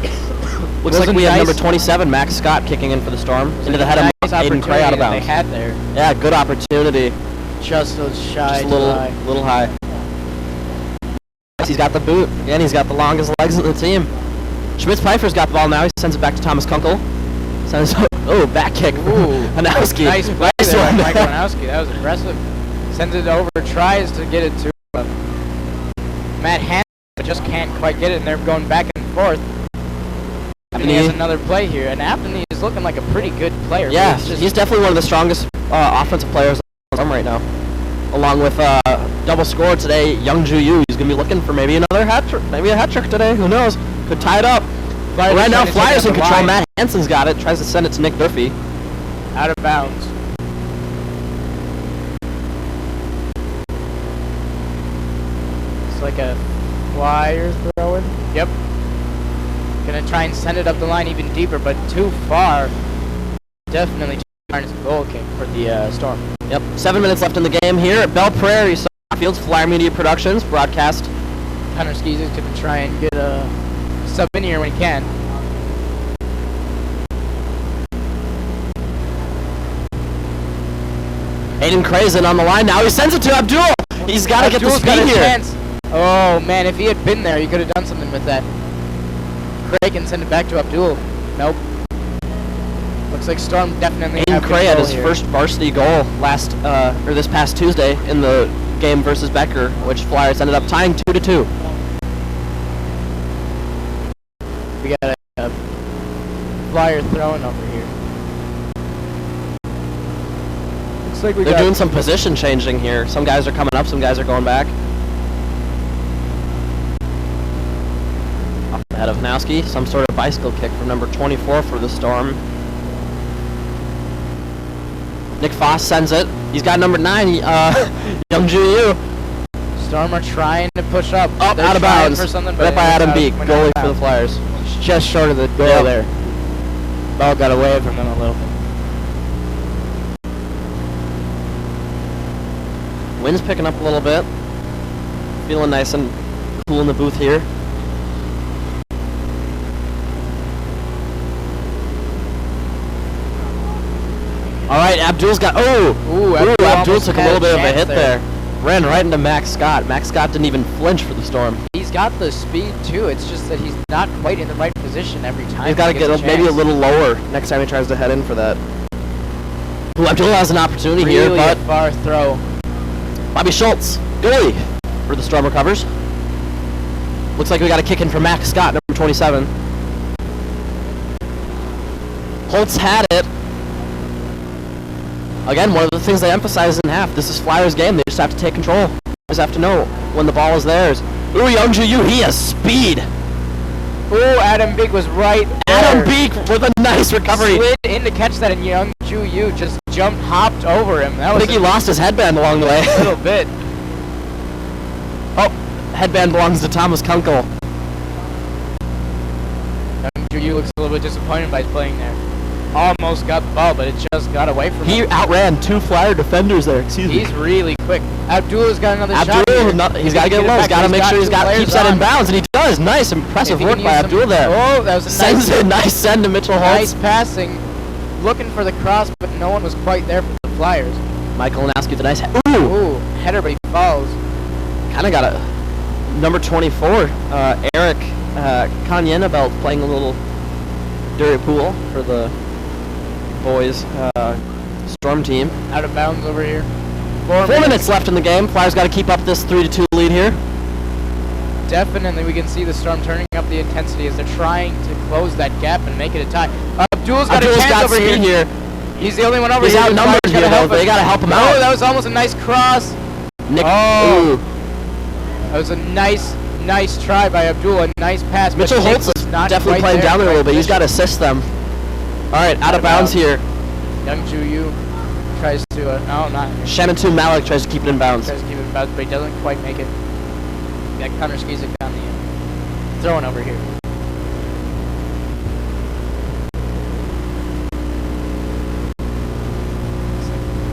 Looks like we have number 27, Max Scott, kicking in for the Storm. Into the head of Aiden Cray out of bounds. They had there. Yeah, good opportunity. Just a shy. Just a little high. He's got the boot. Again, he's got the longest legs in the team. Schmitz-Pfeiffer's got the ball now. He sends it back to Thomas Kunkel. Back kick. Ooh, Hanowski. nice play there by Michael Hanowski. That was impressive. Sends it over, tries to get it to Matt Hansen, but just can't quite get it, and they're going back and forth. Abney has another play here, and Abney is looking like a pretty good player. Yeah, he's definitely one of the strongest offensive players on the team right now. Along with double score today, Youngju Yu. He's going to be looking for maybe another hat trick, maybe a hat trick today. Who knows? Could tie it up. But right now, Flyers in control. Matt Hansen's got it. Tries to send it to Nick Durfee. Out of bounds. It's like a Flyers throwing. Yep. Gonna try and send it up the line even deeper, but too far. Definitely too far. It's a goal kick for the Storm. Yep. 7 minutes left in the game here at Belle Prairie Fields. Flyer Media Productions broadcast. Connor Skees is gonna try and get a sub in here when he can. Aiden Crazen on the line now. He sends it to Abdul. He's got to get the speed here. Chance. Oh man, if he had been there, he could have done something with that. Craig can send it back to Abdul. Nope. Looks like Storm definitely. Aiden Cray had his first varsity goal this past Tuesday in the game versus Becker, which Flyers ended up tying 2-2. We got a Flyer throwing over here. Looks like they're doing some position changing here. Some guys are coming up, some guys are going back. Off the head of Hanowski, some sort of bicycle kick from number 24 for the Storm. Nick Foss sends it. He's got number 9, Youngju Yu. Storm are trying to push up. Up, out of bounds. For something, right by Adam Beek, goalie for the Flyers. Just short of the goal there. Ball got away from him a little bit. Wind's picking up a little bit. Feeling nice and cool in the booth here. All right, Abdul's got. Abdul took a little bit of a hit there. Ran right into Max Scott. Max Scott didn't even flinch for the Storm. He's got the speed too. It's just that he's not quite in the right position every time. He's got to get maybe a little lower next time he tries to head in for that. Abdul has an opportunity here, but a far throw. Bobby Schultz, goalie for the Storm recovers. Looks like we got a kick in for Max Scott, number 27. Holtz had it. Again, one of the things they emphasize in half, this is Flyers' game. They just have to take control. They just have to know when the ball is theirs. Ooh, Youngju Yu, he has speed. Ooh, Adam Beek was right there. Adam Beek with a nice recovery. Slid in to catch that, and Youngju Yu just hopped over him. I think he lost his headband along the way. A little bit. Oh, headband belongs to Thomas Kunkel. Youngju Yu looks a little bit disappointed by playing there. Almost got the ball, but it just got away from him. He outran 2 Flyer defenders there. He's really quick. Abdul's got another shot here. He's got to get low. He's got to make sure keeps that in bounds, and he does. Nice, impressive work by Abdul there. Oh, that was a nice send to Mitchell Holtz. Nice passing. Looking for the cross, but no one was quite there for the Flyers. Michael Lanowski with a nice Ooh, header, but he falls. Kind of got a number 24, Eric Kanyenabelt playing a little dirty pool for the boys Storm team. Out of bounds over here. 4 minutes left in the game. Flyers got to keep up this 3-2 lead here. Definitely, we can see the Storm turning up the intensity as they're trying to close that gap and make it a tie. Abdul's got a chance over here. He's the only one over here. He's outnumbered here, though. They got to help him out. Oh, that was almost a nice cross. Nick. Oh. That was a nice try by Abdul. A nice pass. Mitchell Holtz is definitely playing down there a little bit. He's got to assist them. All right, out of bounds here. Young Ju-Yu tries to, no, not. Shannon Malik tries to keep it in bounds. Tries to keep it in bounds, but he doesn't quite make it. Got Connor Skizik down the end. Throwing over here.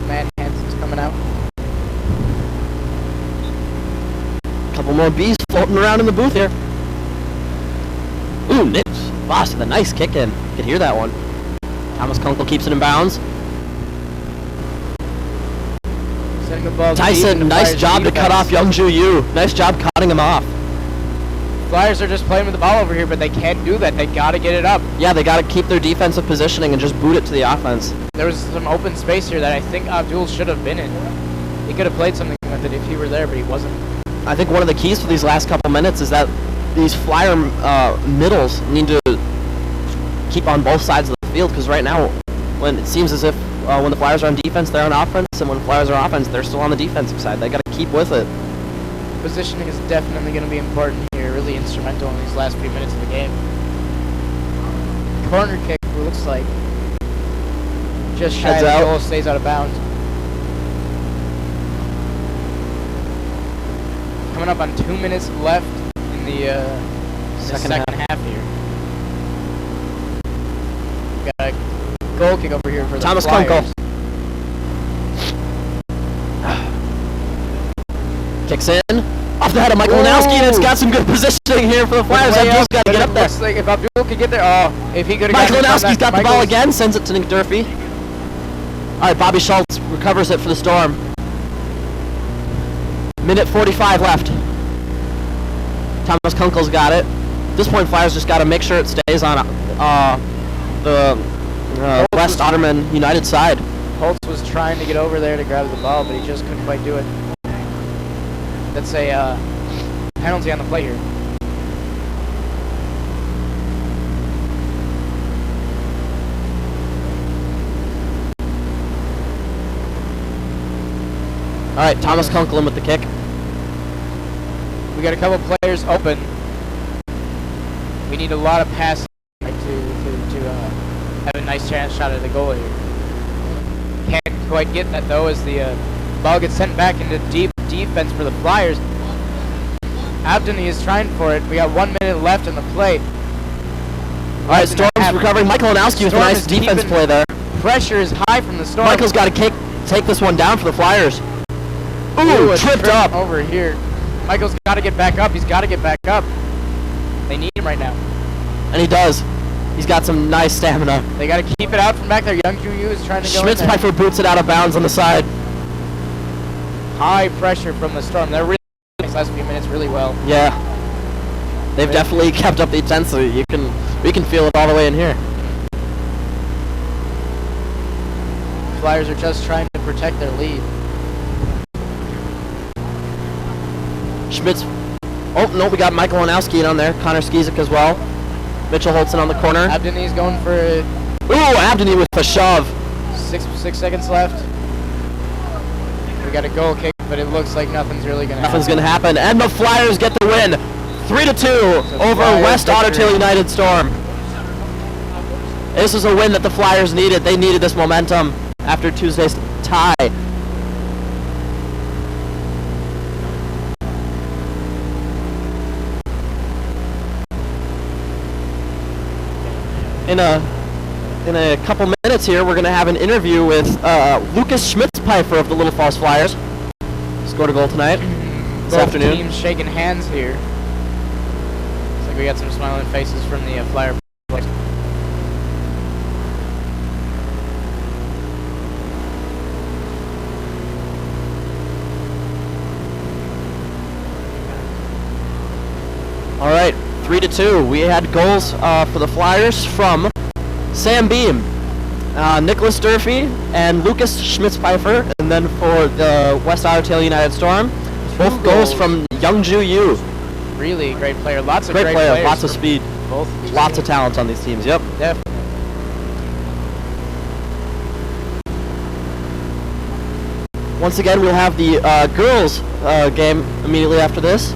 Matt Hansen's coming out. Couple more bees floating around in the booth here. Ooh, Nips. Boss with a nice kick in. You could hear that one. Thomas Kunkel keeps it in bounds. Tyson, nice job to cut off Young Ju-Yu. Nice job cutting him off. Flyers are just playing with the ball over here, but they can't do that. They got to get it up. Yeah, they got to keep their defensive positioning and just boot it to the offense. There was some open space here that I think Abdul should have been in. He could have played something with it if he were there, but he wasn't. I think one of the keys for these last couple minutes is that these Flyer middles need to keep on both sides of the field, because right now, when it seems as if when the Flyers are on defense, they're on offense, and when the Flyers are on offense, they're still on the defensive side. They got to keep with it. Positioning is definitely going to be important here, really instrumental in these last few minutes of the game. Corner kick, looks like. Just shy of the goal, stays out of bounds. Coming up on 2 minutes left in the second half here. Got a goal kick over here for the Thomas Flyers. Kunkel. Kicks in. Off the head of Michael Lanowski, and it's got some good positioning here for the Flyers. Abdul's got to get up there. Looks like if Abdul could get there, if he could have Michael Lanowski's got the ball again, sends it to Nick Durfee. All right, Bobby Schultz recovers it for the Storm. Minute 45 left. Thomas Kunkel's got it. At this point, Flyers just got to make sure it stays on the West Otterman United side. Holtz was trying to get over there to grab the ball, but he just couldn't quite do it. That's a penalty on the play here. All right, Thomas Kunkel in with the kick. We got a couple players open. We need a lot of passing to have a nice chance shot at the goal here. Can't quite get that though, as the ball gets sent back into deep defense for the Flyers. Abdoni is trying for it. We got 1 minute left in the play. All right, Storm's recovering. Michael Lanowski with a nice defense play there. Pressure is high from the Storm. Michael's got to take this one down for the Flyers. Ooh, tripped up over here. Michael's got to get back up. He's got to get back up. They need him right now. And he does. He's got some nice stamina. They got to keep it out from back there. Young Ju-Yu is trying to go in there. Schmitzpfeifer boots it out of bounds on the side. High pressure from the Storm. They're really these last few minutes really well. Yeah. They've definitely kept up the intensity. We can feel it all the way in here. Flyers are just trying to protect their lead. Schmitz. Oh, no, we got Michael Lanowski in on there. Connor Skizik as well. Mitchell Holtzen on the corner. Abdoni's going for it. Ooh, Abdoni with a shove. 6 seconds left. We got a goal kick, but it looks like nothing's really going to happen. Nothing's going to happen. And the Flyers get the win. 3-2 over West Ottertail United Storm. This is a win that the Flyers needed. They needed this momentum after Tuesday's tie. In a couple minutes here, we're going to have an interview with Lucas Schmitzpfeifer of the Little Falls Flyers. Scored a goal tonight, this afternoon. Both teams shaking hands here. Looks like we got some smiling faces from the Flyer players. All right, 3-2. We had goals for the Flyers from Sam Beam Nicholas Durfee and Lucas Schmitz-Pfeiffer. And then for the West Ottertail United Storm, both goals from Youngju Yu. Really great player. Lots of Great great player, players lots of from speed. Both these Lots of teams. talents on these teams, yep. Definitely. Once again, we'll have the girls game immediately after this.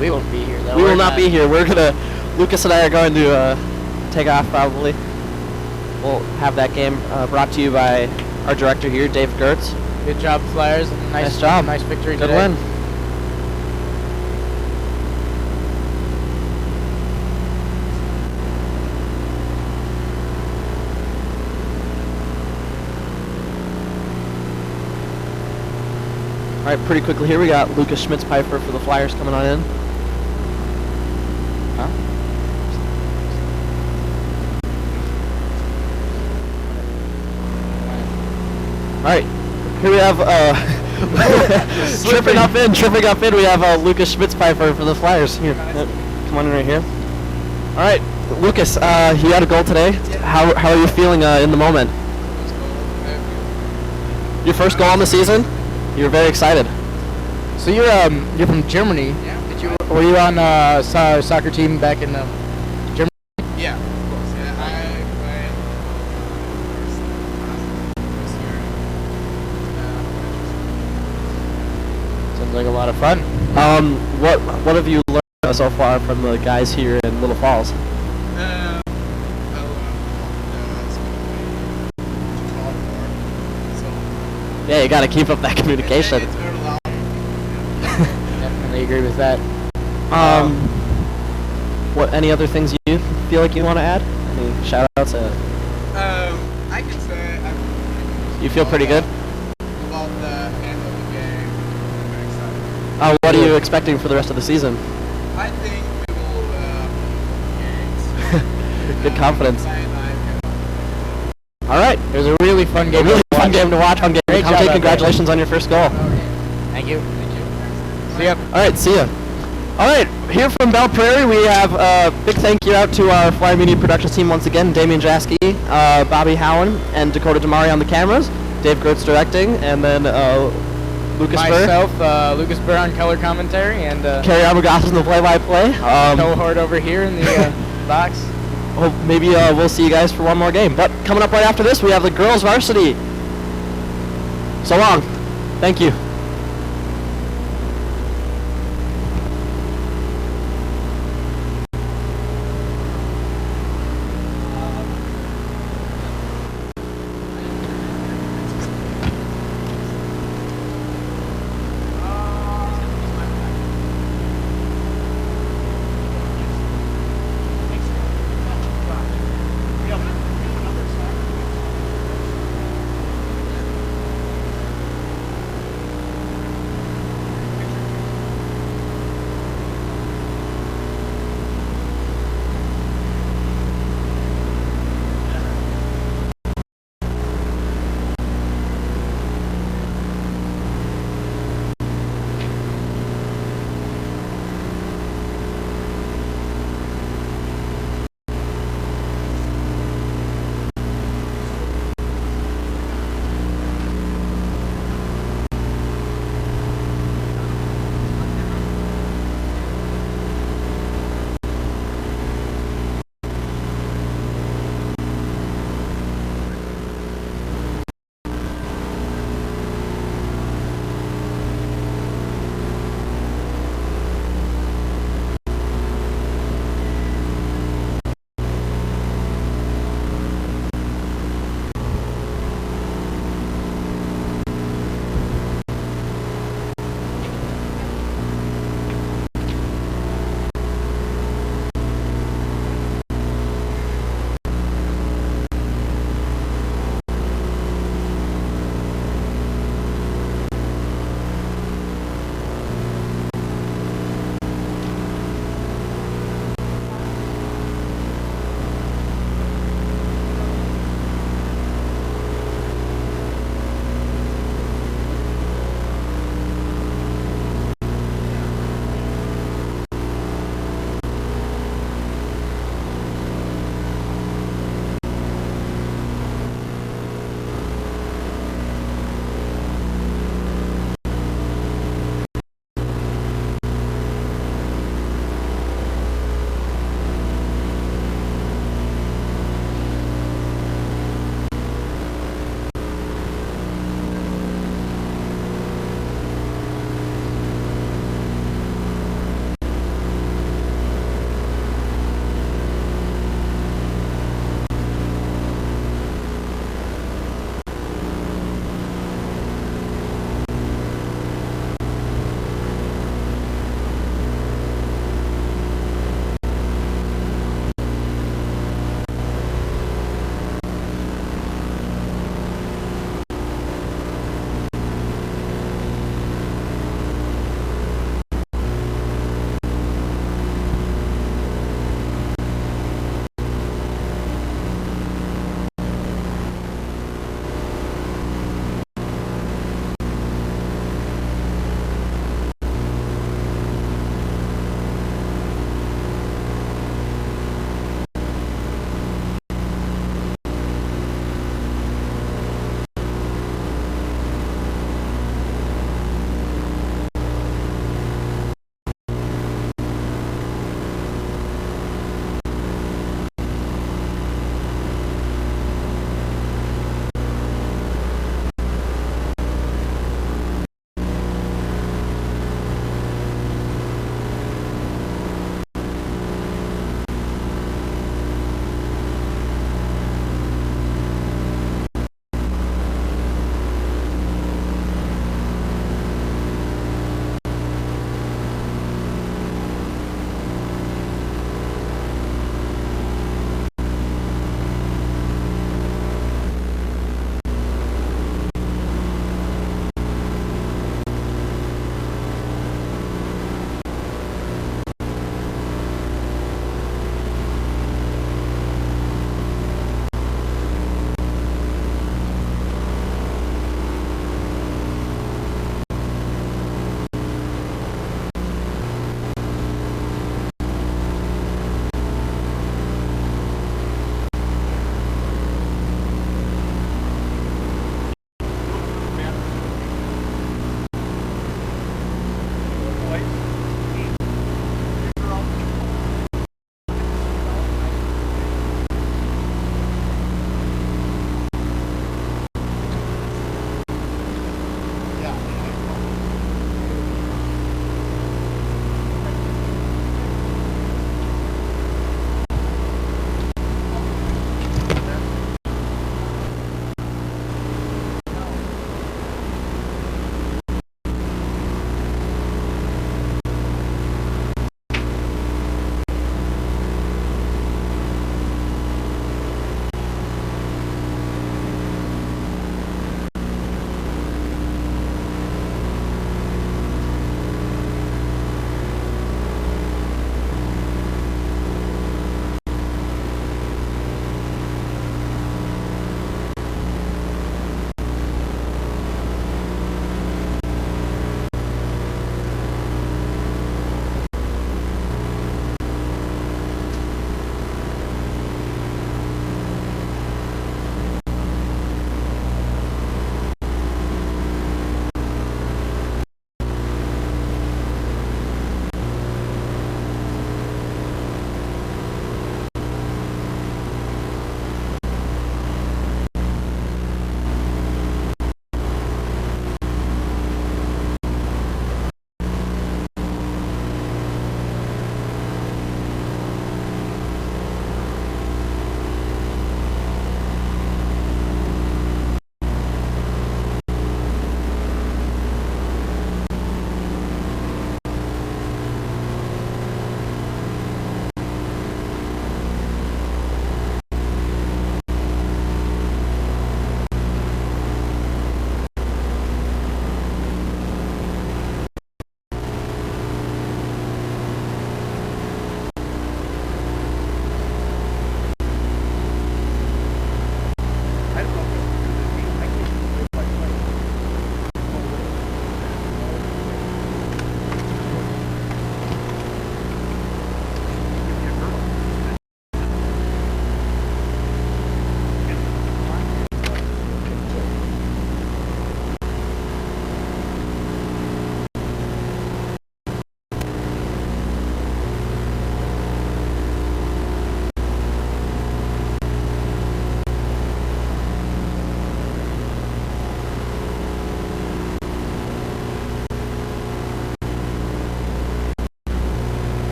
We won't be here though. We We're will not be here. Lucas and I are going to take off probably. We'll have that game brought to you by our director here, Dave Gertz. Good job, Flyers. Nice job. Nice victory Good today. win. All right, pretty quickly here we got Lucas Schmitz-Pfeiffer for the Flyers coming on in. Huh? All right, here we have tripping up in. We have Lucas Schmitz-Pfeiffer for the Flyers. Here, come on in right here. All right, Lucas, you had a goal today. How are you feeling in the moment? Your first goal on the season? You're very excited. So you're from Germany. Yeah. Were you on soccer team back in Germany? Yeah, of course. Yeah, I played first year. Sounds like a lot of fun. What have you learned so far from the guys here in Little Falls? Yeah, you gotta keep up that communication. Definitely agree with that. What? Any other things you feel like you want to add? Any shout outs? I can say You feel pretty good? about the end of the game. I'm very excited. What are you expecting for the rest of the season? I think we will games. Good confidence. All right. It was a really fun game. A really fun game to watch. Great job out there. Congratulations on your first goal. Thank you. See ya. All right, see ya. All right, here from Belle Prairie, we have a big thank you out to our Flyer Media Productions team once again, Damian Jaski, Bobby Howen, and Dakota Damari on the cameras, Dave Gertz directing, and then Lucas Burr. Myself, Lucas Burr on color commentary, and Kerry Armagoss in the play-by-play. cohort over here in the box. Maybe we'll see you guys for one more game. But coming up right after this, we have the girls varsity. So long. Thank you.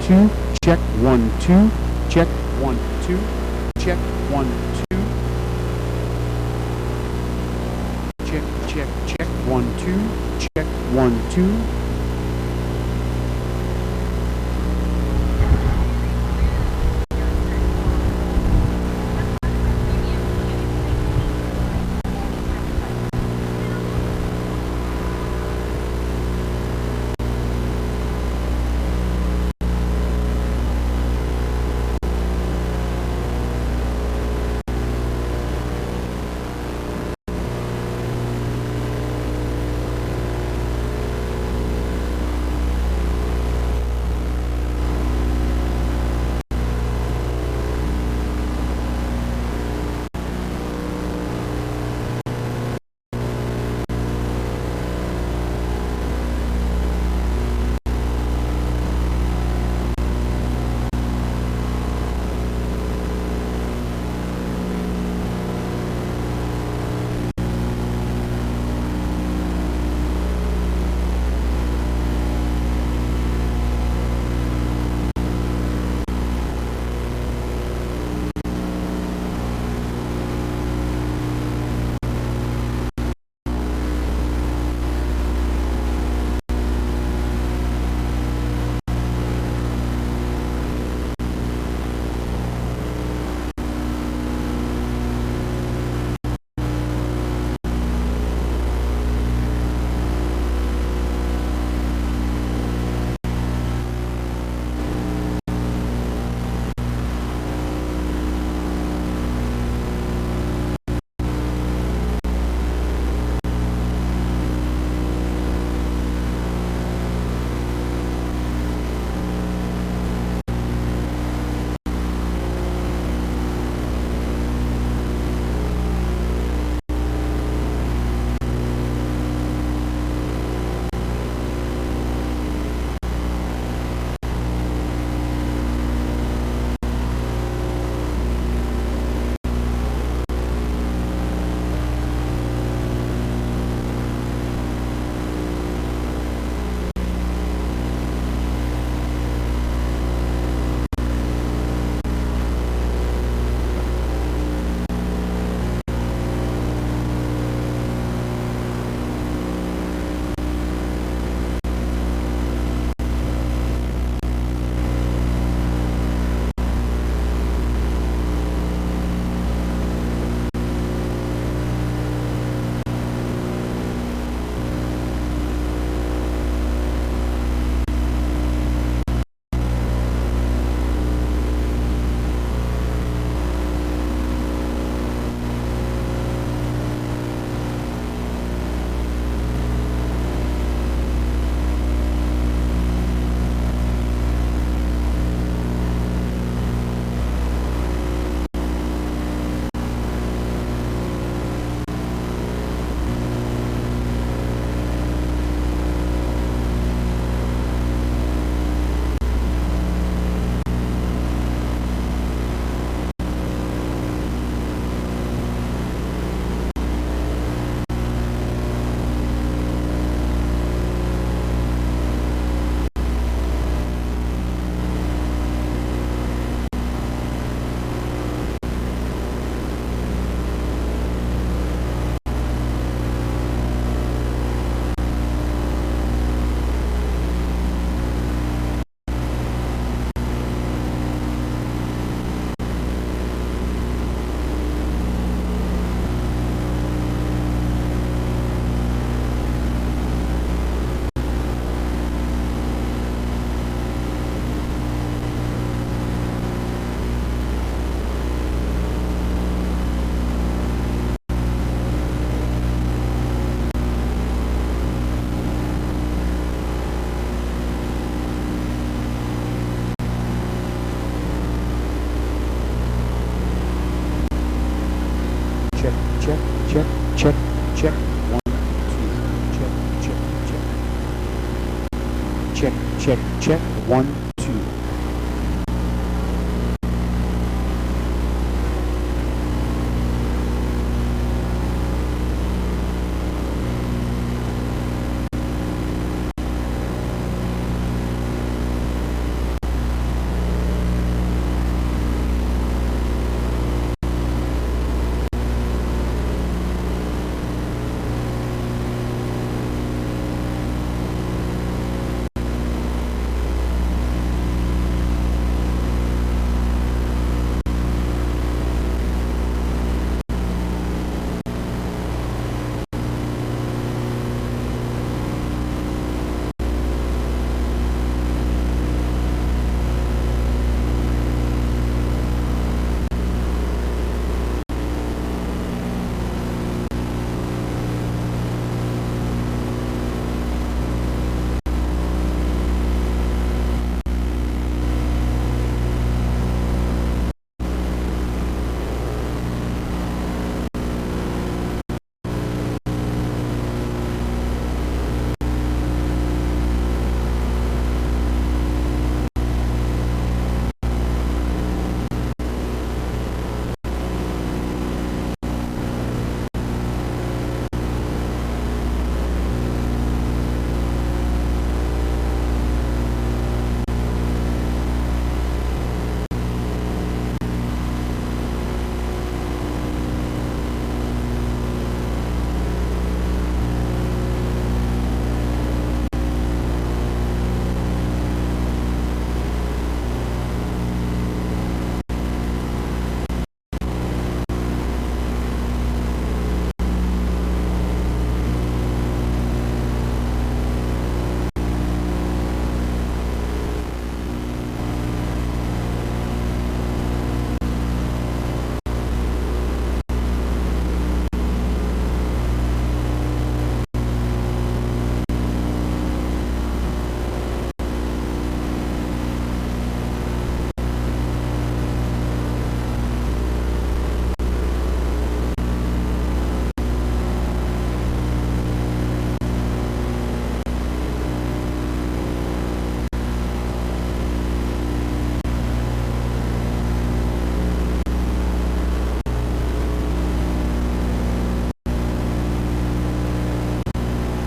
2. Check 1 2. Check 1 2. Check 1 2. Check check check 1 2. Check 1 2. Check, check, 1 2. Check, check, check. Check, check, check, 1 2.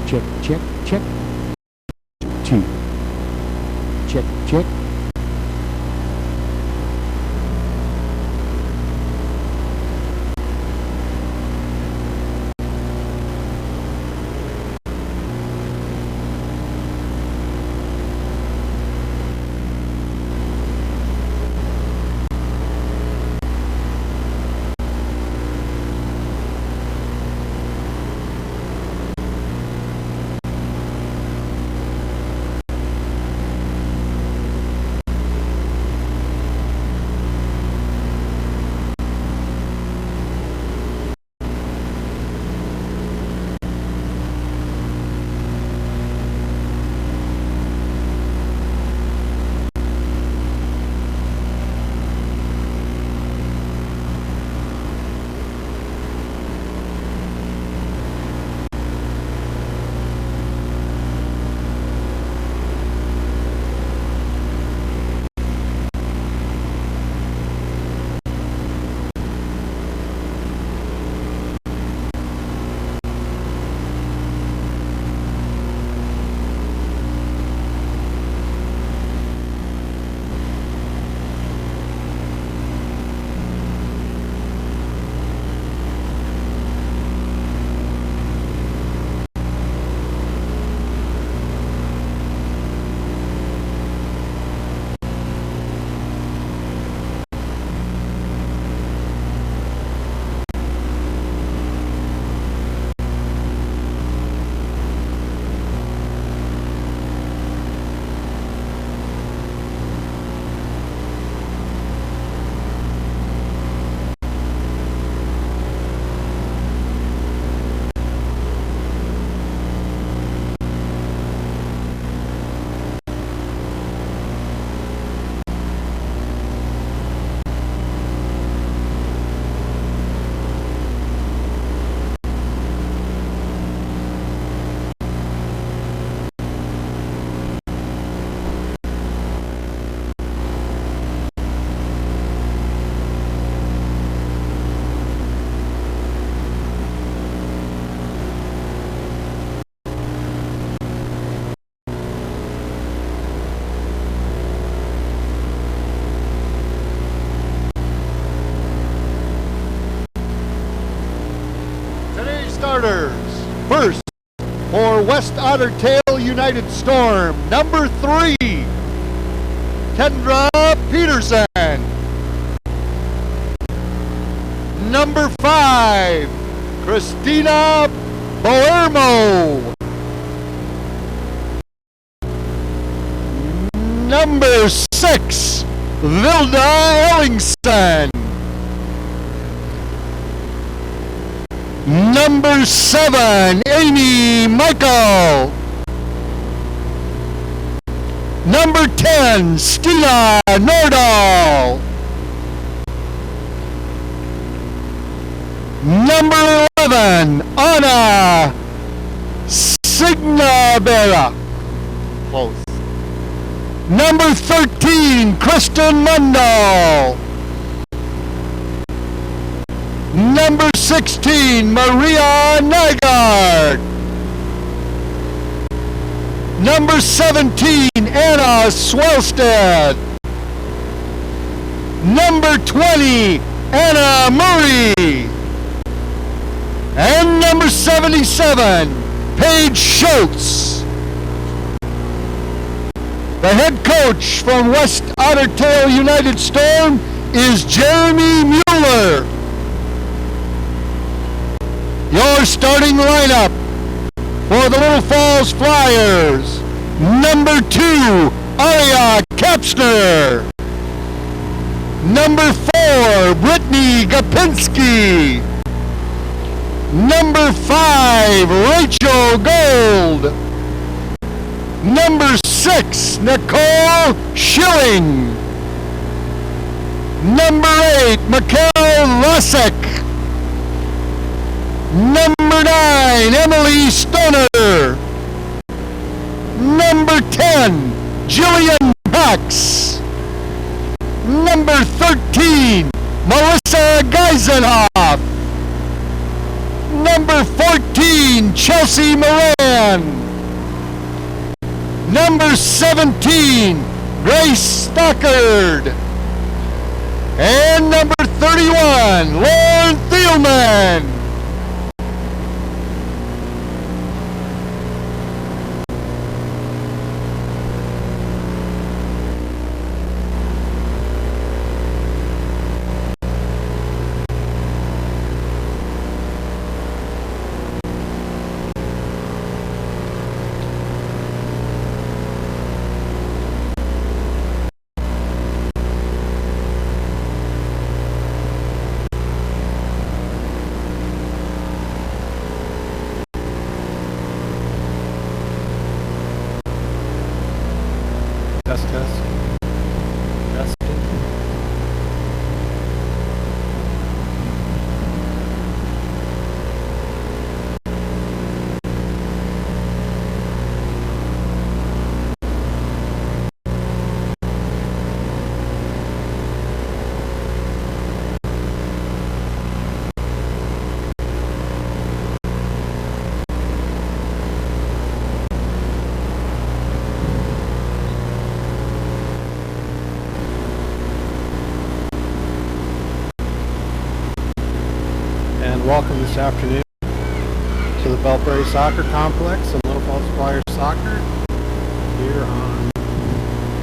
Check, check, check. 2. Check, check. Starters. First, for West Ottertail United Storm, number 3, Kendra Peterson. Number 5, Christina Boermo. Number 6, Vilda Ellingson. Number 7, Amy Michael. Number 10, Stina Nordahl. Number 11, Anna Signabera. Close. Number 13, Kristen Mundell. Number 16, Maria Nygaard. Number 17, Anna Swellstead. Number 20, Anna Murray. And number 77, Paige Schultz. The head coach from West Ottertail United Storm is Jeremy Mueller. Your starting lineup for the Little Falls Flyers. Number 2, Aria Kapsner. Number 4, Brittany Gapinski. Number 5, Rachel Gold. Number 6, Nicole Schilling. Number 8, Mikhail Lasek. Number 9, Emily Stoner. Number 10, Jillian Pax. Number 13, Melissa Geisenhoff. Number 14, Chelsea Moran. Number 17, Grace Stockard. And number 31, Lauren Thielman. Welcome this afternoon to the Beltbury Soccer Complex and Little Falls Flyers Soccer here on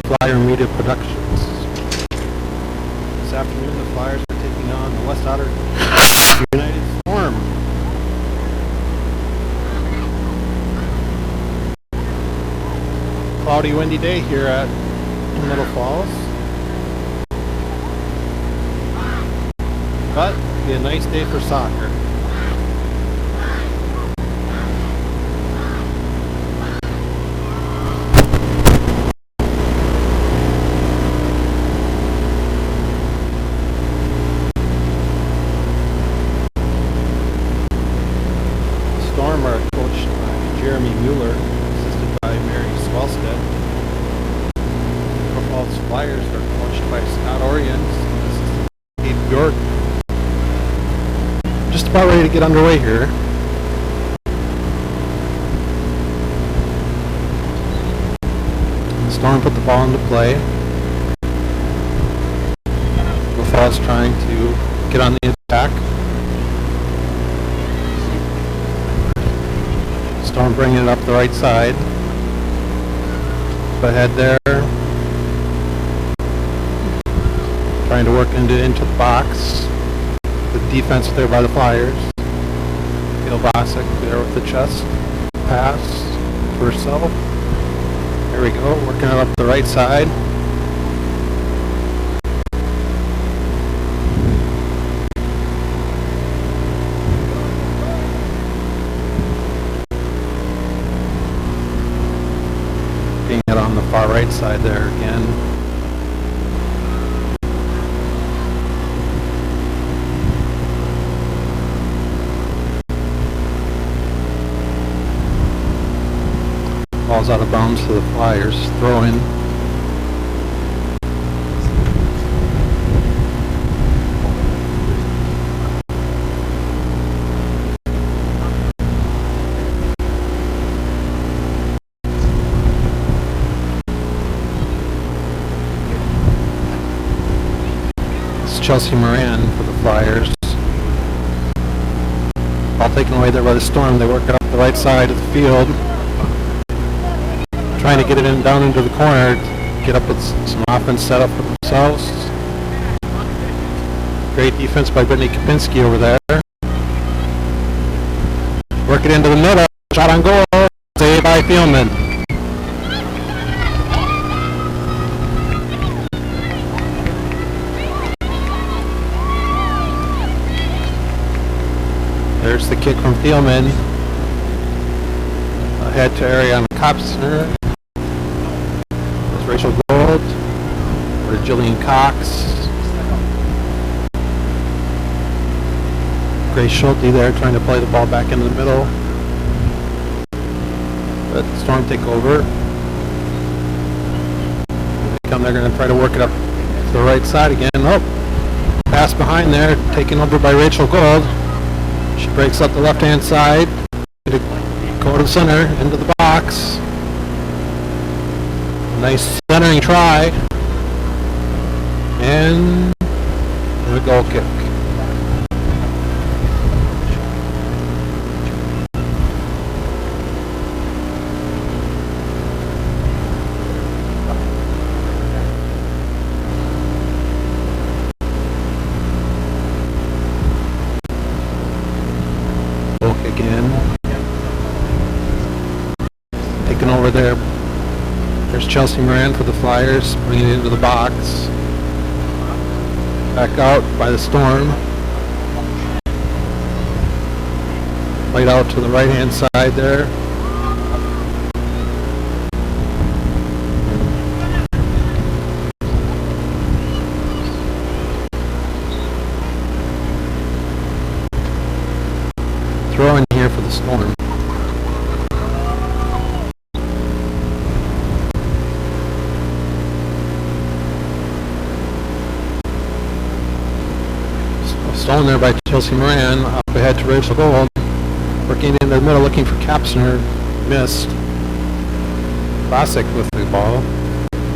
Flyer Media Productions. This afternoon the Flyers are taking on the West Ottertail United Storm. Cloudy, windy day here at Little Falls, but it'll be a nice day for soccer. Storm are coached by Jeremy Mueller, assisted by Mary Swellstead. Little Falls Flyers are coached by Scott Oriens, assisted by Kate York. Just about ready to get underway here. The Storm put the ball into play. Little Falls trying to get on the attack. Storm bringing it up the right side. Ahead there. Trying to work into the box. The defense there by the Flyers. Ilbasic there with the chest pass for herself. There we go, working it up the right side. Getting it on the far right side there again. Ball's out of bounds to the Flyers. Throw in. It's Chelsea Moran for the Flyers. Ball taken away there by the Storm. They work it up the right side of the field. Trying to get it in down into the corner, get up with some offense set up for themselves. Great defense by Brittany Kapinski over there. Work it into the middle, shot on goal, saved by Thielman. There's the kick from Thielman. Ahead to Ariana Kopsner. Rachel Gold, or Jillian Cox. Grace Schulte there trying to play the ball back into the middle. But the Storm take over. They're going to try to work it up to the right side again. Oh, pass behind there, taken over by Rachel Gold. She breaks up the left-hand side. Go to the center, into the box. Nice centering try. And the goal kick. Goal kick again. Taken over there. There's Chelsea Moran for the Flyers, bringing it into the box. Back out by the Storm. Played out to the right-hand side there. Throw in here for the Storm. Stolen there by Chelsea Moran, up ahead to Rachel Gold. Working in the middle, looking for Kapsner. Missed. Vasek with the ball.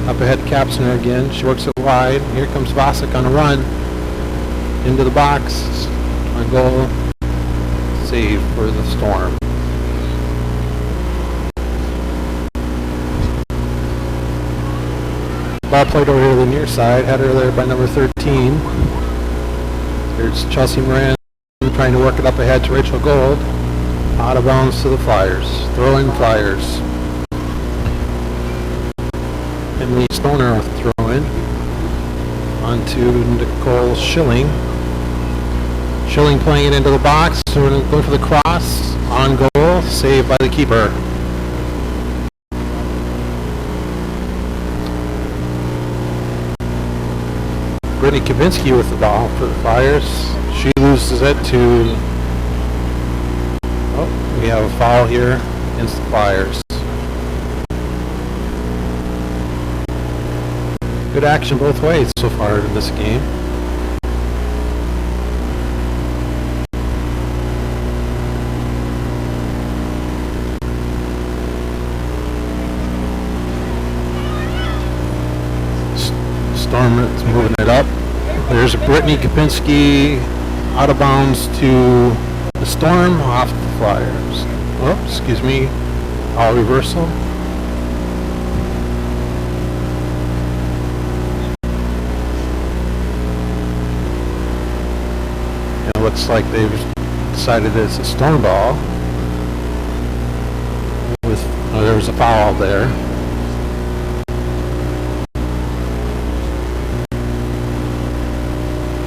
Up ahead Kapsner again. She works it wide. Here comes Vasek on a run. Into the box. On goal. Save for the Storm. Ball played over here to the near side. Had her there by number 13. Here's Chelsea Moran trying to work it up ahead to Rachel Gold. Out of bounds to the Flyers. Throwing Flyers. Emily Stoner with the throw in. On to Nicole Schilling. Schilling playing it into the box. Going for the cross. On goal. Saved by the keeper. Brittany Kavinsky with the ball for the Flyers. She loses it to... Oh, we have a foul here against the Flyers. Good action both ways so far in this game. Storm is moving it up. There's Brittany Kapinski out of bounds to the Storm, off the Flyers. Oh, excuse me. All reversal. It looks like they've decided it's a Storm ball. There was a foul there.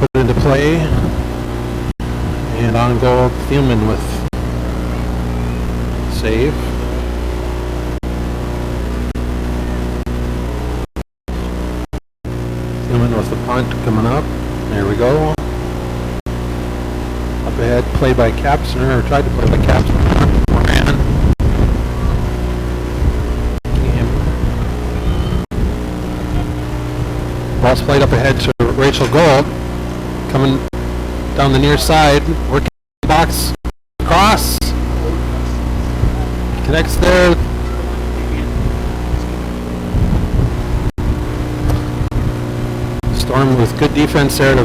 Put it into play, and on goal, Thielman with save. Thielman with the punt coming up. There we go. Up ahead, play by Kapsner, or tried to play by Kapsner. Moran. Ball's played up ahead to Rachel Gold. Coming down the near side, working the box, cross, connects there. Storm with good defense there to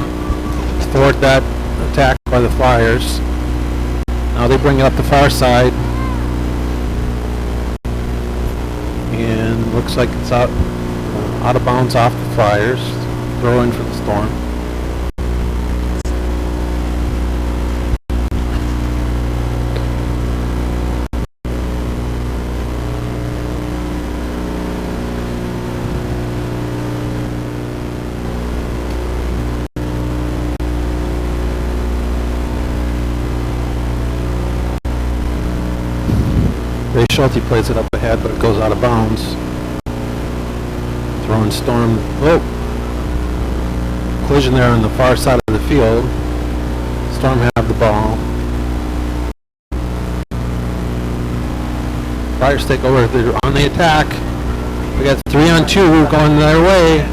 thwart that attack by the Flyers. Now they bring it up the far side, and looks like it's out of bounds off the Flyers. Throw in for the Storm. Ray Schulte plays it up ahead, but it goes out of bounds. Throwing Storm. Oh! Collision there on the far side of the field. Storm have the ball. Flyers take over. They're on the attack. We got 3-on-2 going their way.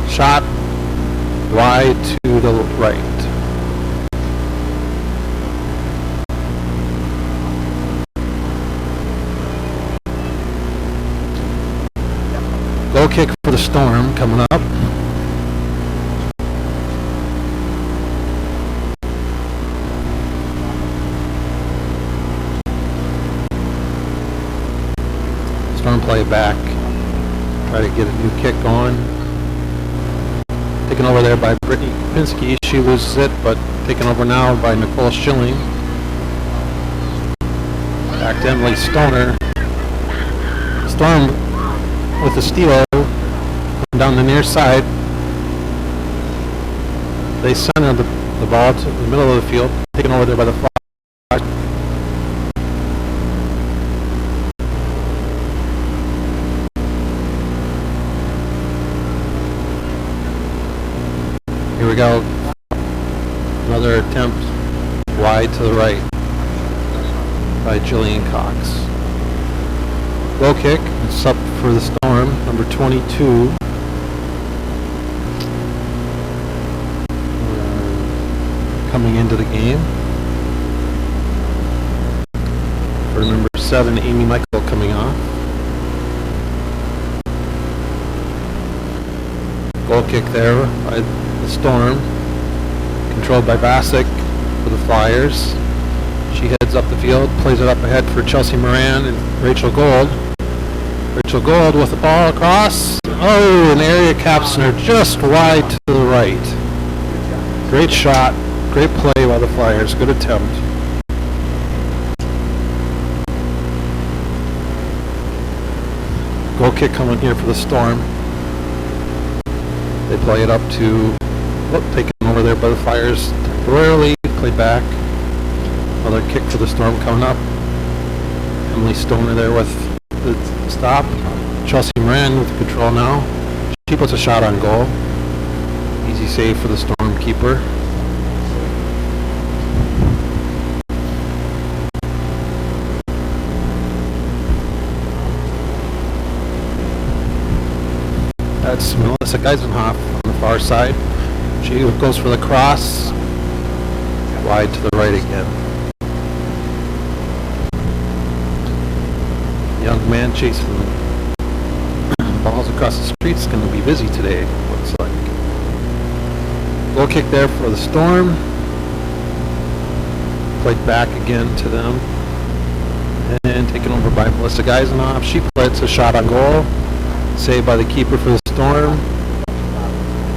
Shot wide to the right. Storm coming up. Storm play it back. Try to get a new kick going. Taken over there by Brittany Kapinski. She loses it, but taken over now by Nicole Schilling. Back to Emily Stoner. Storm with the steal down the near side. They center the ball to the middle of the field. Taken over there by the Flash. Here we go. Another attempt wide to the right by Jillian Cox. Low kick. It's up for the Storm, number 22. Coming into the game. For number 7, Amy Michael coming off. Goal kick there by the Storm, controlled by Bassick for the Flyers. She heads up the field, plays it up ahead for Chelsea Moran and Rachel Gold. Rachel Gold with the ball across. Oh, an area captioner just wide to the right. Great shot, great play by the Flyers, good attempt. Goal kick coming here for the Storm. They play it up to, taken over there by the Flyers temporarily, played back. Another kick for the Storm coming up. Emily Stoner there with the stop. Chelsea Moran with control now. She puts a shot on goal. Easy save for the Storm keeper. That's Melissa Geisenhoff on the far side. She goes for the cross. Wide to the right again. Young man chasing balls across the street is going to be busy today, looks like. Goal kick there for the Storm. Played back again to them. And taken over by Melissa Geisenhoff. She plays a shot on goal. Saved by the keeper for the Storm.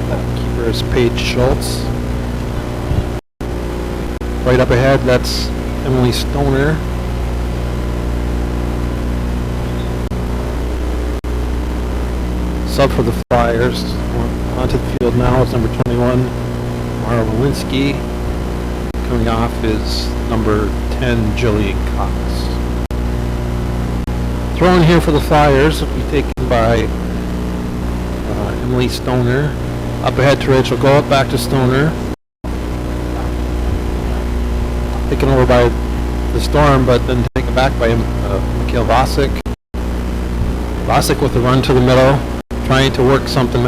That keeper is Paige Schultz. Right up ahead, that's Emily Stoner. Sub for the Flyers. Onto the field now is number 21, Mara Walensky. Coming off is number 10, Jillian Cox. Throw in here for the Flyers will be taken by Emily Stoner. Up ahead to Rachel Gold, back to Stoner. Taken over by the Storm, but then taken back by Mikhail Vasic. Vasic with the run to the middle, trying to work something.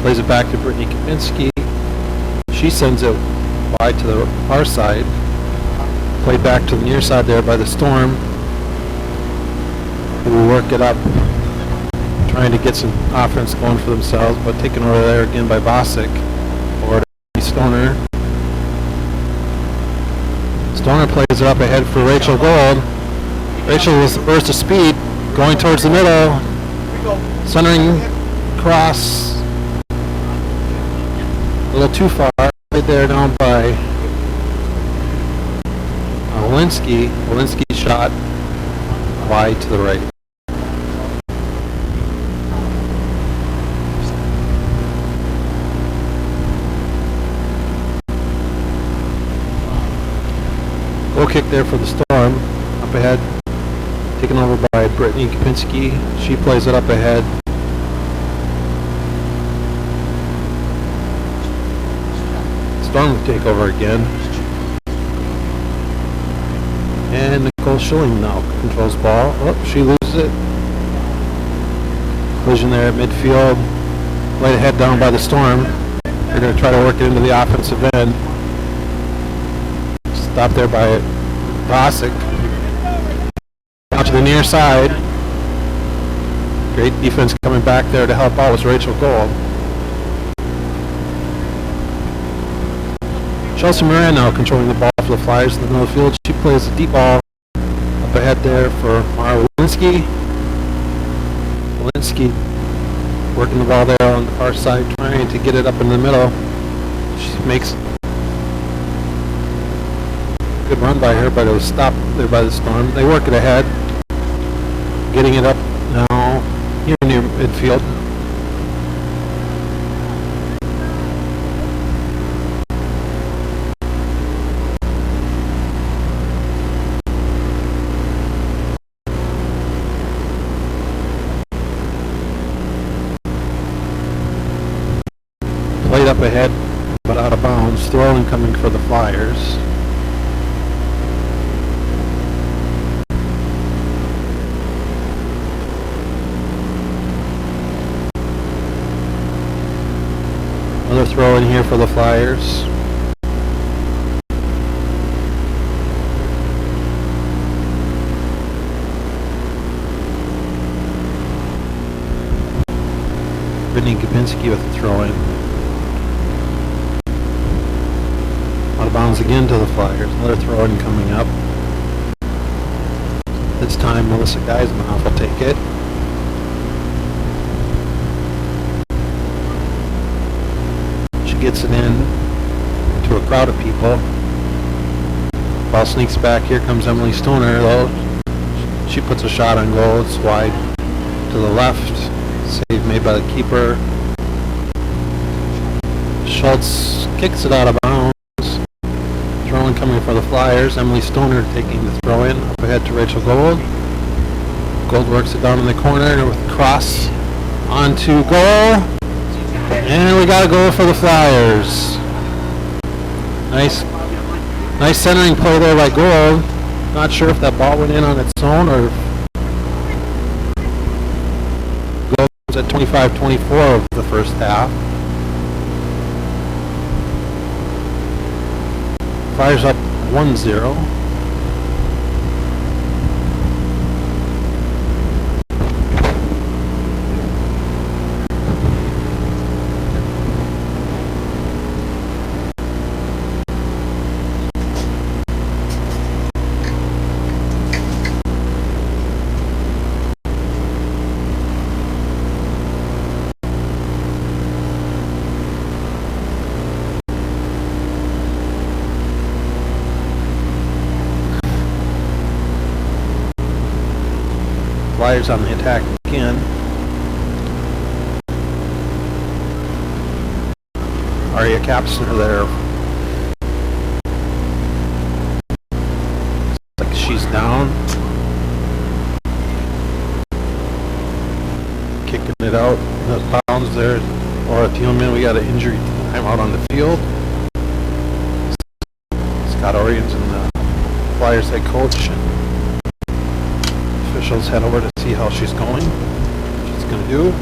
Plays it back to Brittany Kapinski. She sends it wide to the far side. Played back to the near side there by the Storm, who will work it up, trying to get some offense going for themselves, but taken over there again by Vasic. Over to Stoner. Stoner plays it up ahead for Rachel Gold. Rachel with the burst of speed, going towards the middle, centering cross. A little too far, right there down by Walensky. Walensky's shot wide to the right. Goal kick there for the Storm. Up ahead, taken over by Brittany Kapinski. She plays it up ahead. Storm will take over again. And Nicole Schilling now controls ball. Oh, she loses it. Collision there at midfield. Laid ahead down by the Storm. They're going to try to work it into the offensive end. Stopped there by Vasic. Out to the near side. Great defense coming back there to help out was Rachel Gold. Chelsea Moran now controlling the ball for the Flyers in the middle of the field. She plays the deep ball up ahead there for Mara Walensky. Walensky working the ball there on the far side, trying to get it up in the middle. She makes a good run by her, but it was stopped there by the Storm. They work it ahead, getting it up now here near midfield. Played up ahead, but out of bounds. Throwing coming for the Flyers. Another throw in here for the Flyers. Brittany Gabinski with the throw in. Out of bounds again to the Flyers. Another throw in coming up. This time Melissa Geismanoff will take it. She gets it in to a crowd of people. Ball sneaks back. Here comes Emily Stoner though. She puts a shot on goal. It's wide to the left. Save made by the keeper. Schultz kicks it out of bounds. Throw-in coming for the Flyers. Emily Stoner taking the throw-in up ahead to Rachel Gold. Gold works it down in the corner with a cross onto goal. And we got a goal for the Flyers. Nice centering play there by Gold. Not sure if that ball went in on its own or if Gold was at 25-24 of the first half. Flyers up 1-0. Flyers on the attack again. Aria Kapsner there. Looks like she's down. Kicking it out. The bounds there. Laura Thielman, we got an injury time out on the field. Scott Orien's in the Flyers head coach. Officials head over to see how she's going, what she's going to do.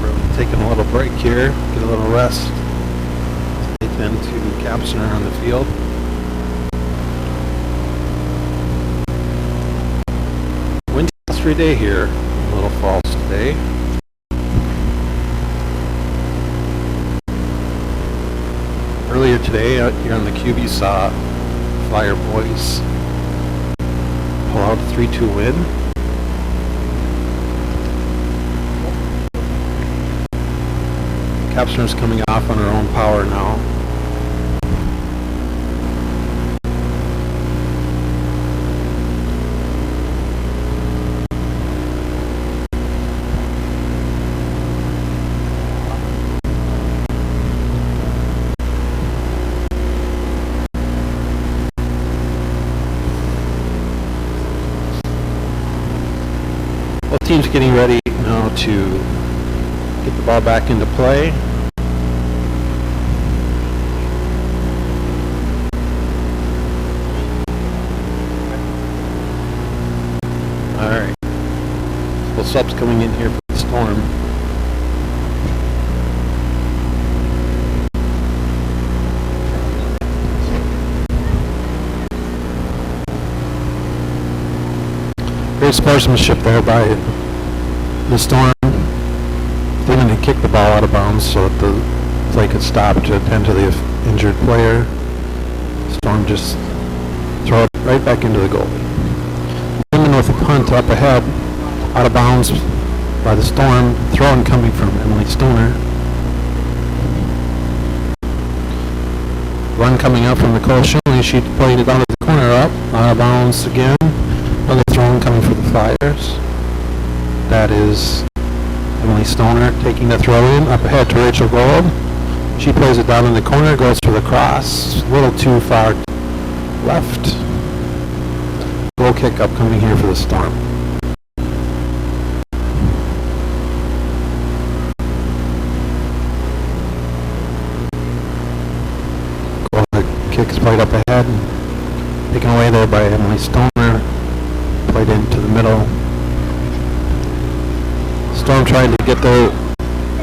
We're taking a little break here, get a little rest. Then to Kapsner on the field. Windy sultry day here, a little false today. Earlier today, out here on the QB, saw Flyer boys pull out a 3-2 win. Kapsner's coming off on her own power now. Team's getting ready now to get the ball back into play. Alright. Well, subs coming in here for the Storm. Great sportsmanship there by the Storm. They didn't kick the ball out of bounds so that the play could stop to attend to the injured player. Storm just throw it right back into the goal. Women with a punt up ahead, out of bounds by the Storm. Throwing coming from Emily Stoner. Run coming out from Nicole Schilling. She played it out of the corner up, out of bounds again. Another throw coming for the Flyers. That is Emily Stoner taking the throw in up ahead to Rachel Gold. She plays it down in the corner, goes for the cross, a little too far left. Goal kick upcoming here for the Storm. Goal kick is played up ahead, taken away there by Emily Stoner, played into the middle. Storm trying to get their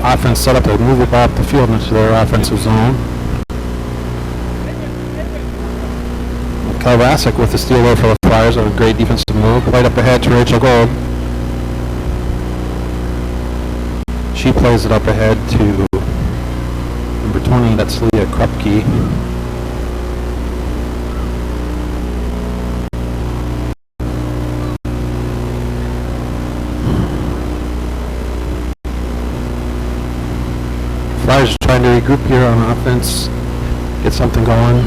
offense set up to move the ball up the field into their offensive zone. Kalvasic with the steal there for the Flyers on a great defensive move. Right up ahead to Rachel Gold. She plays it up ahead to number 20, that's Leah Krupke. Flyers are trying to regroup here on offense, get something going.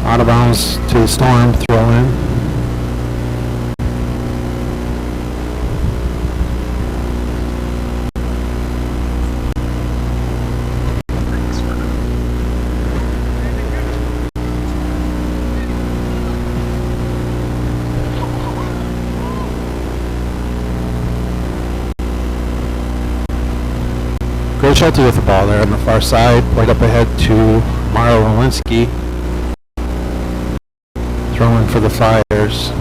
Out of bounds to the Storm, throw in. Great Schulte with the ball there on the far side, right up ahead to Mara Walensky. Throwing for the Flyers.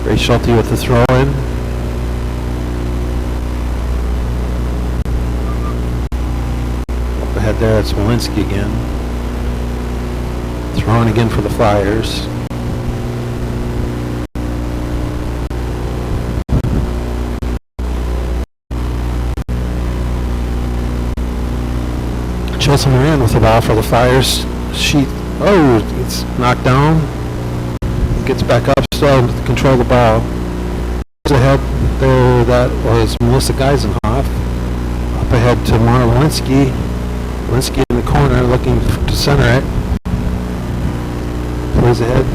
Great Schulte with the throw in. Up ahead there, it's Walensky again. Throwing again for the Flyers. Chelsea Moran with the ball for the Flyers. It's knocked down. Gets back up, still to control the ball. Ahead there, that was Melissa Geisenhoff. Up ahead to Mara Walensky. Walensky in the corner looking to center it. Plays ahead.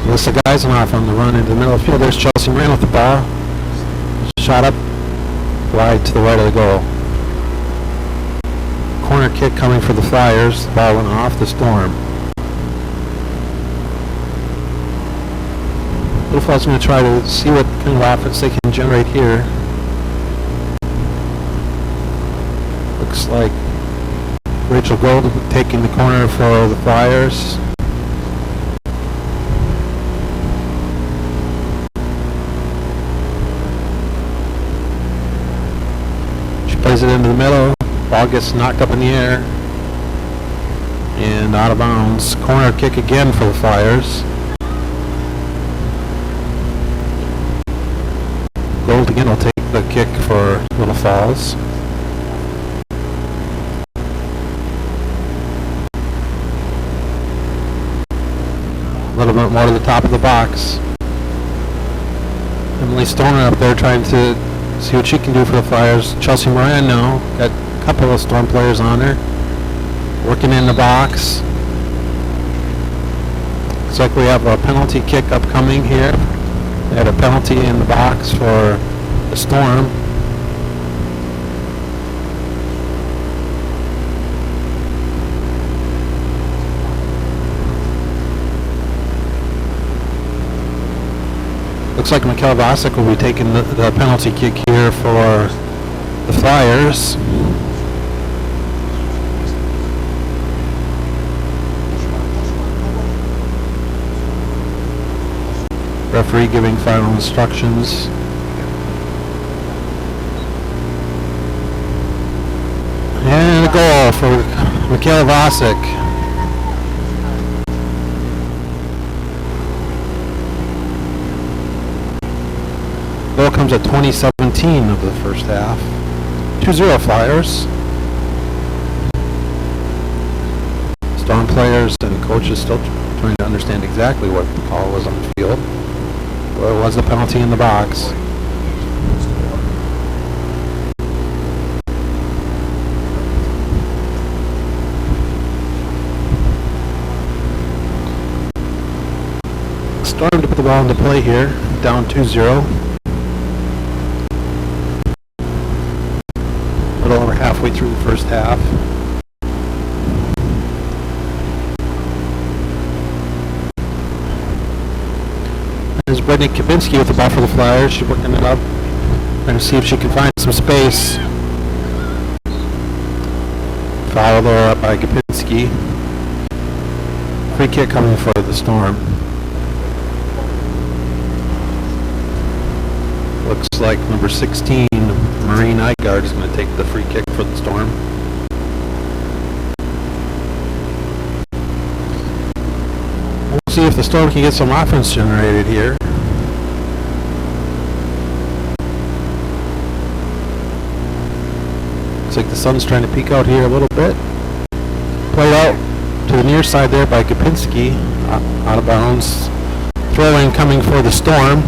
Melissa Geisenhoff on the run into the middle of the field. There's Chelsea Moran with the ball. Shot up wide to the right of the goal. Corner kick coming for the Flyers. The ball went off the Storm. Little Flyers going to try to see what kind of offense they can generate here. Looks like Rachel Gold taking the corner for the Flyers. Plays it into the middle. Ball gets knocked up in the air and out of bounds. Corner kick again for the Flyers. Gold again will take the kick for Little Falls. A little bit more to the top of the box. Emily Stoner up there trying to see what she can do for the Flyers. Chelsea Moran now got a couple of Storm players on her. Working in the box. Looks like we have a penalty kick upcoming here. They had a penalty in the box for the Storm. Looks like Mikkel Vasic will be taking the penalty kick here for the Flyers. Referee giving final instructions. 2-0 for Mikhail Vasic. Goal comes at 20:17 of the first half. 2-0 Flyers. Storm players and coaches still trying to understand exactly what the call was on the field. Well, it was a penalty in the box. Storm to put the ball into play here, down 2-0. A little over halfway through the first half. There's Brittany Kabinski with the ball for the Flyers. She's working it up, trying to see if she can find some space. Foul there up by Kabinski. Free kick coming for the Storm. Looks like number 16, Maureen Igard, is going to take the free kick for the Storm. We'll see if the Storm can get some offense generated here. Looks like the sun's trying to peek out here a little bit. Played out to the near side there by Kapinski, out of bounds. Throw-in coming for the Storm.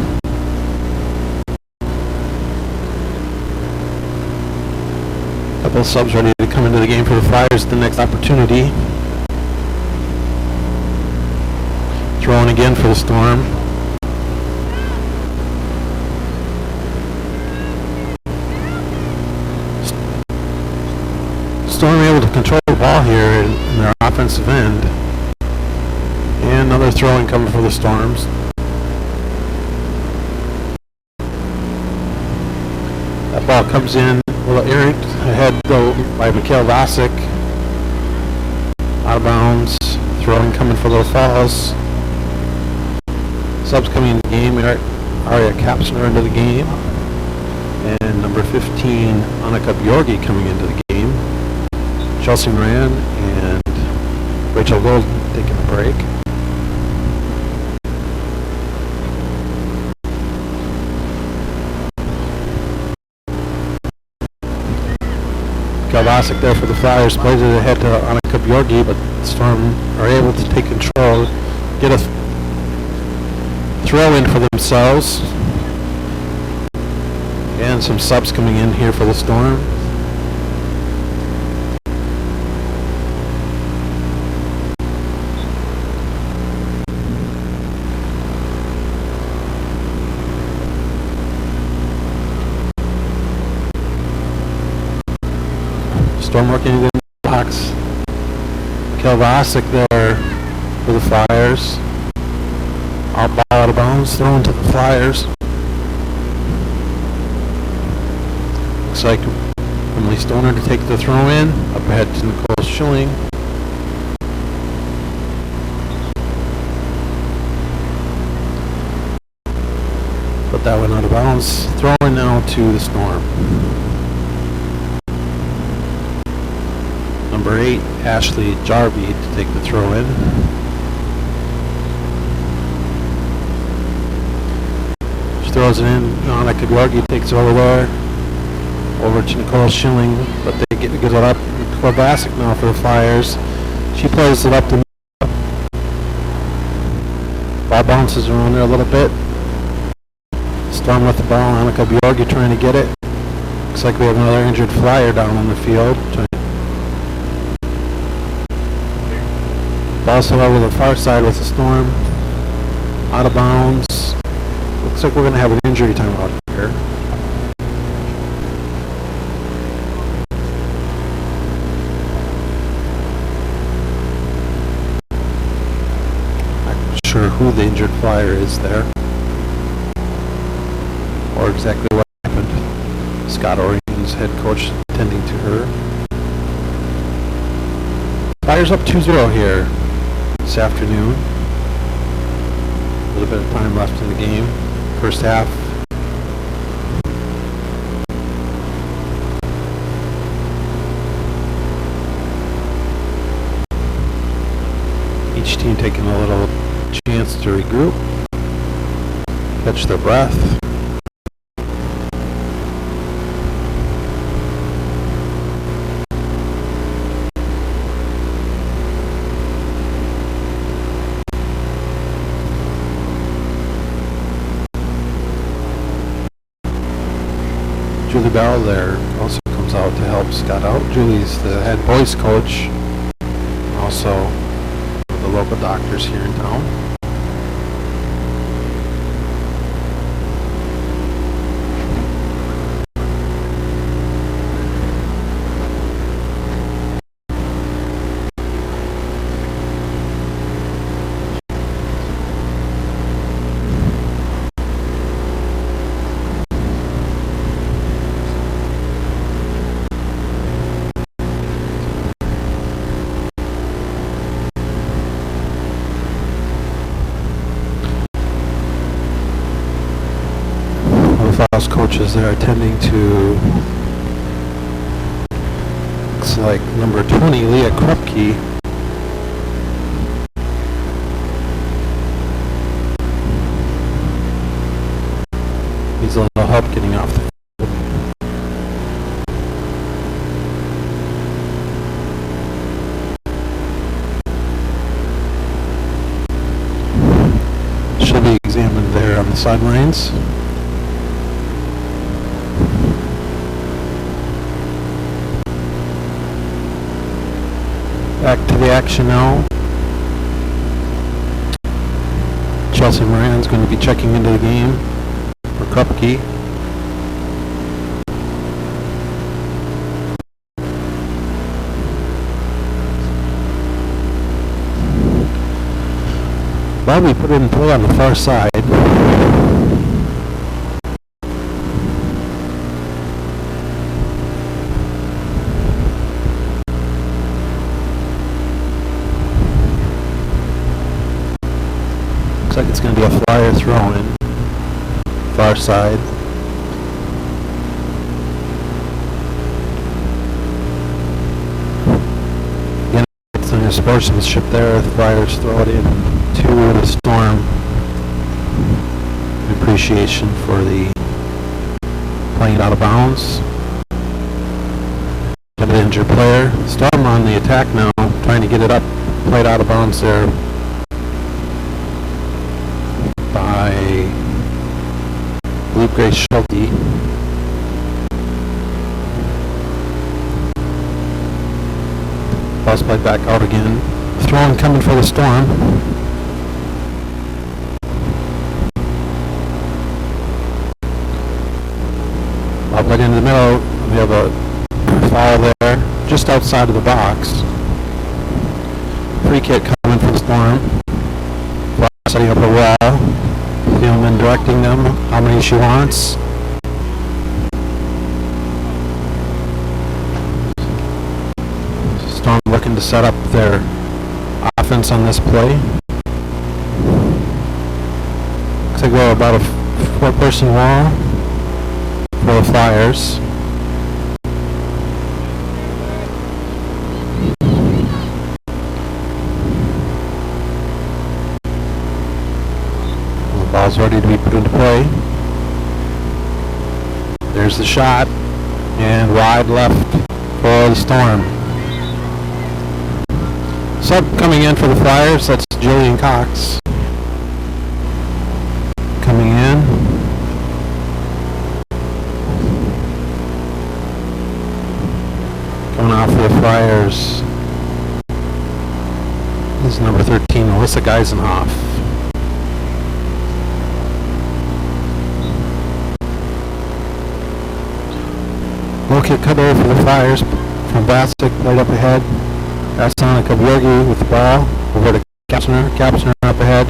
Couple of subs ready to come into the game for the Flyers at the next opportunity. Throwing again for the Storm. Storm able to control the ball here in their offensive end. And another throwing coming for the Storms. That ball comes in a little errant ahead though by Mikhail Vasic. Out of bounds. Throwing coming for Little Falls. Subs coming into the game. Arya Kapsner into the game. And number 15, Annika Bjorgi coming into the game. Chelsea Moran and Rachel Gold taking a break. Kalvasic there for the Flyers, plays it ahead to Annika Bjorgi, but the Storm are able to take control, get a throw in for themselves. And some subs coming in here for the Storm. Storm working in the box. Kalvasic there for the Flyers. Out ball out of bounds, thrown to the Flyers. Looks like Emily Stoner to take the throw in. Up ahead to Nicole Schilling. Put that one out of bounds. Throwing now to the Storm. Number 8, Ashley Jarvie to take the throw in. She throws it in. Annika Bjorgi takes it over there. Over to Nicole Schilling, but they get it up. Kalvasic now for the Flyers. She plays it up to ball bounces around there a little bit. Storm with the ball. Annika Bjorgi trying to get it. Looks like we have another injured Flyer down on the field. Ball still over the far side with the Storm. Out of bounds. Looks like we're going to have an injury timeout here. I'm not sure who the injured Flyer is there. Or exactly what happened. Scott Orion's head coach attending to her. Flyers up 2-0 here this afternoon. A little bit of time left in the game. First half. chance to regroup, catch their breath. Julie Bell there also comes out to help Scott out. Julie's the head boys coach, also with the local doctors here in town. Lacrosse coaches there attending to, looks like number 20, Leah Krupke. Needs a little help getting off the field. She'll be examined there on the sidelines. Back to the action now. Chelsea Moran's going to be checking into the game for Krupke. Bobby put it in play on the far side. Looks like it's going to be a flyer throw in. Far side. Again, it's on your sportsmanship there. The Flyers throw it in to the Storm. Appreciation for the playing it out of bounds. Got an injured player. Storm on the attack now, trying to get it up, played out of bounds there by Blue Gray Schulte. Ball's played back out again. Throwing coming for the Storm. Up right into the middle, we have a foul there, just outside of the box. Free kick coming for the Storm. Setting up a wall. Thielman directing them how many she wants. Storm looking to set up their offense on this play. Looks like we're about a four-person wall for the Flyers. The ball's ready to be put into play. There's the shot, and wide left for the Storm. Sub coming in for the Flyers, that's Jillian Cox. Coming in. Coming off for the Flyers is number 13, Alyssa Geisenhoff. Low kick cut over for the Flyers from Bassick, right up ahead. That's Annika Bjorgi with the ball. Over to Kapsner. Kapsner up ahead.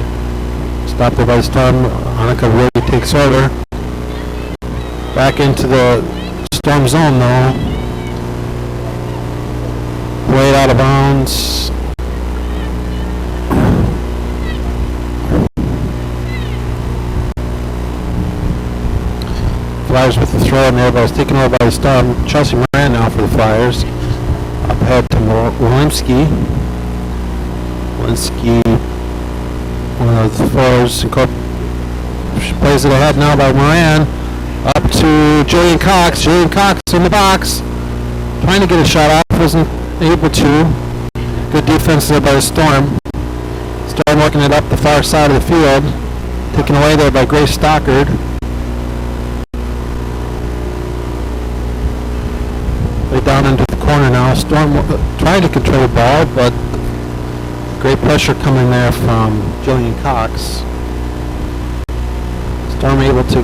Stopped there by the Storm. Annika Bjorgi takes over. Back into the Storm zone though. Way out of bounds. Flyers with the throw in there, but it's taken over by the Storm. Chelsea Moran now for the Flyers. Up ahead to Walensky. Walensky One of the fours. She plays it ahead now by Moran. Up to Julian Cox. Julian Cox in the box. Trying to get a shot off. Wasn't able to. Good defense there by the Storm. Storm working it up the far side of the field. Taken away there by Grace Stockard. Way down into the corner now. Storm trying to control the ball, but great pressure coming there from Jillian Cox. Storm able to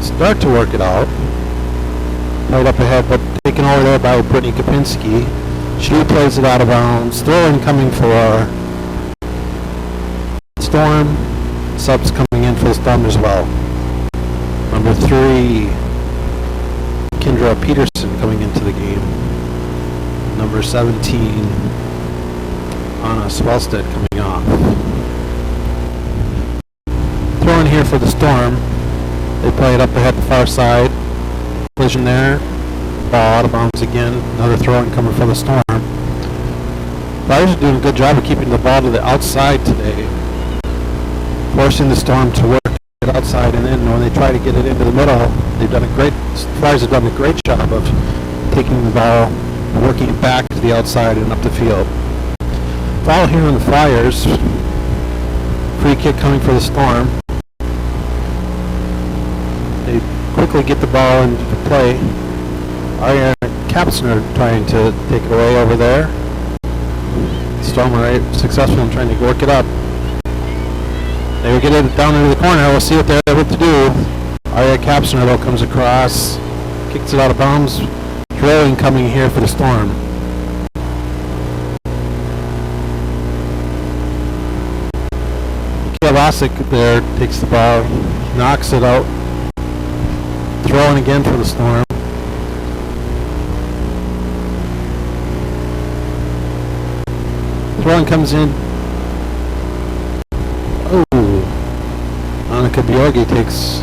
start to work it out. Right up ahead, but taken over there by Brittany Kapinski. She plays it out of bounds. Throw-in coming for Storm. Subs coming in for the Storm as well. Number 3, Kendra Peterson coming into the game. Number 17, Anna Swellstead coming off. Throw in here for the Storm. They play it up ahead the far side. Collision there. Ball out of bounds again. Another throw-in coming from the Storm. Flyers are doing a good job of keeping the ball to the outside today. Forcing the Storm to work it outside, and then when they try to get it into the middle, Flyers have done a great job of taking the ball and working it back to the outside and up the field. Foul here on the Flyers. Free kick coming for the Storm. They quickly get the ball into play. Ariana Kapsner trying to take it away over there. Storm are successful in trying to work it up. They will get it down into the corner. We'll see what they're able to do. Ariana Kapsner though comes across, kicks it out of bounds. Drilling coming here for the Storm. Kielasic there takes the ball, knocks it out. Throwing again for the Storm. Throwing comes in. Oh, Annika Bjorgi takes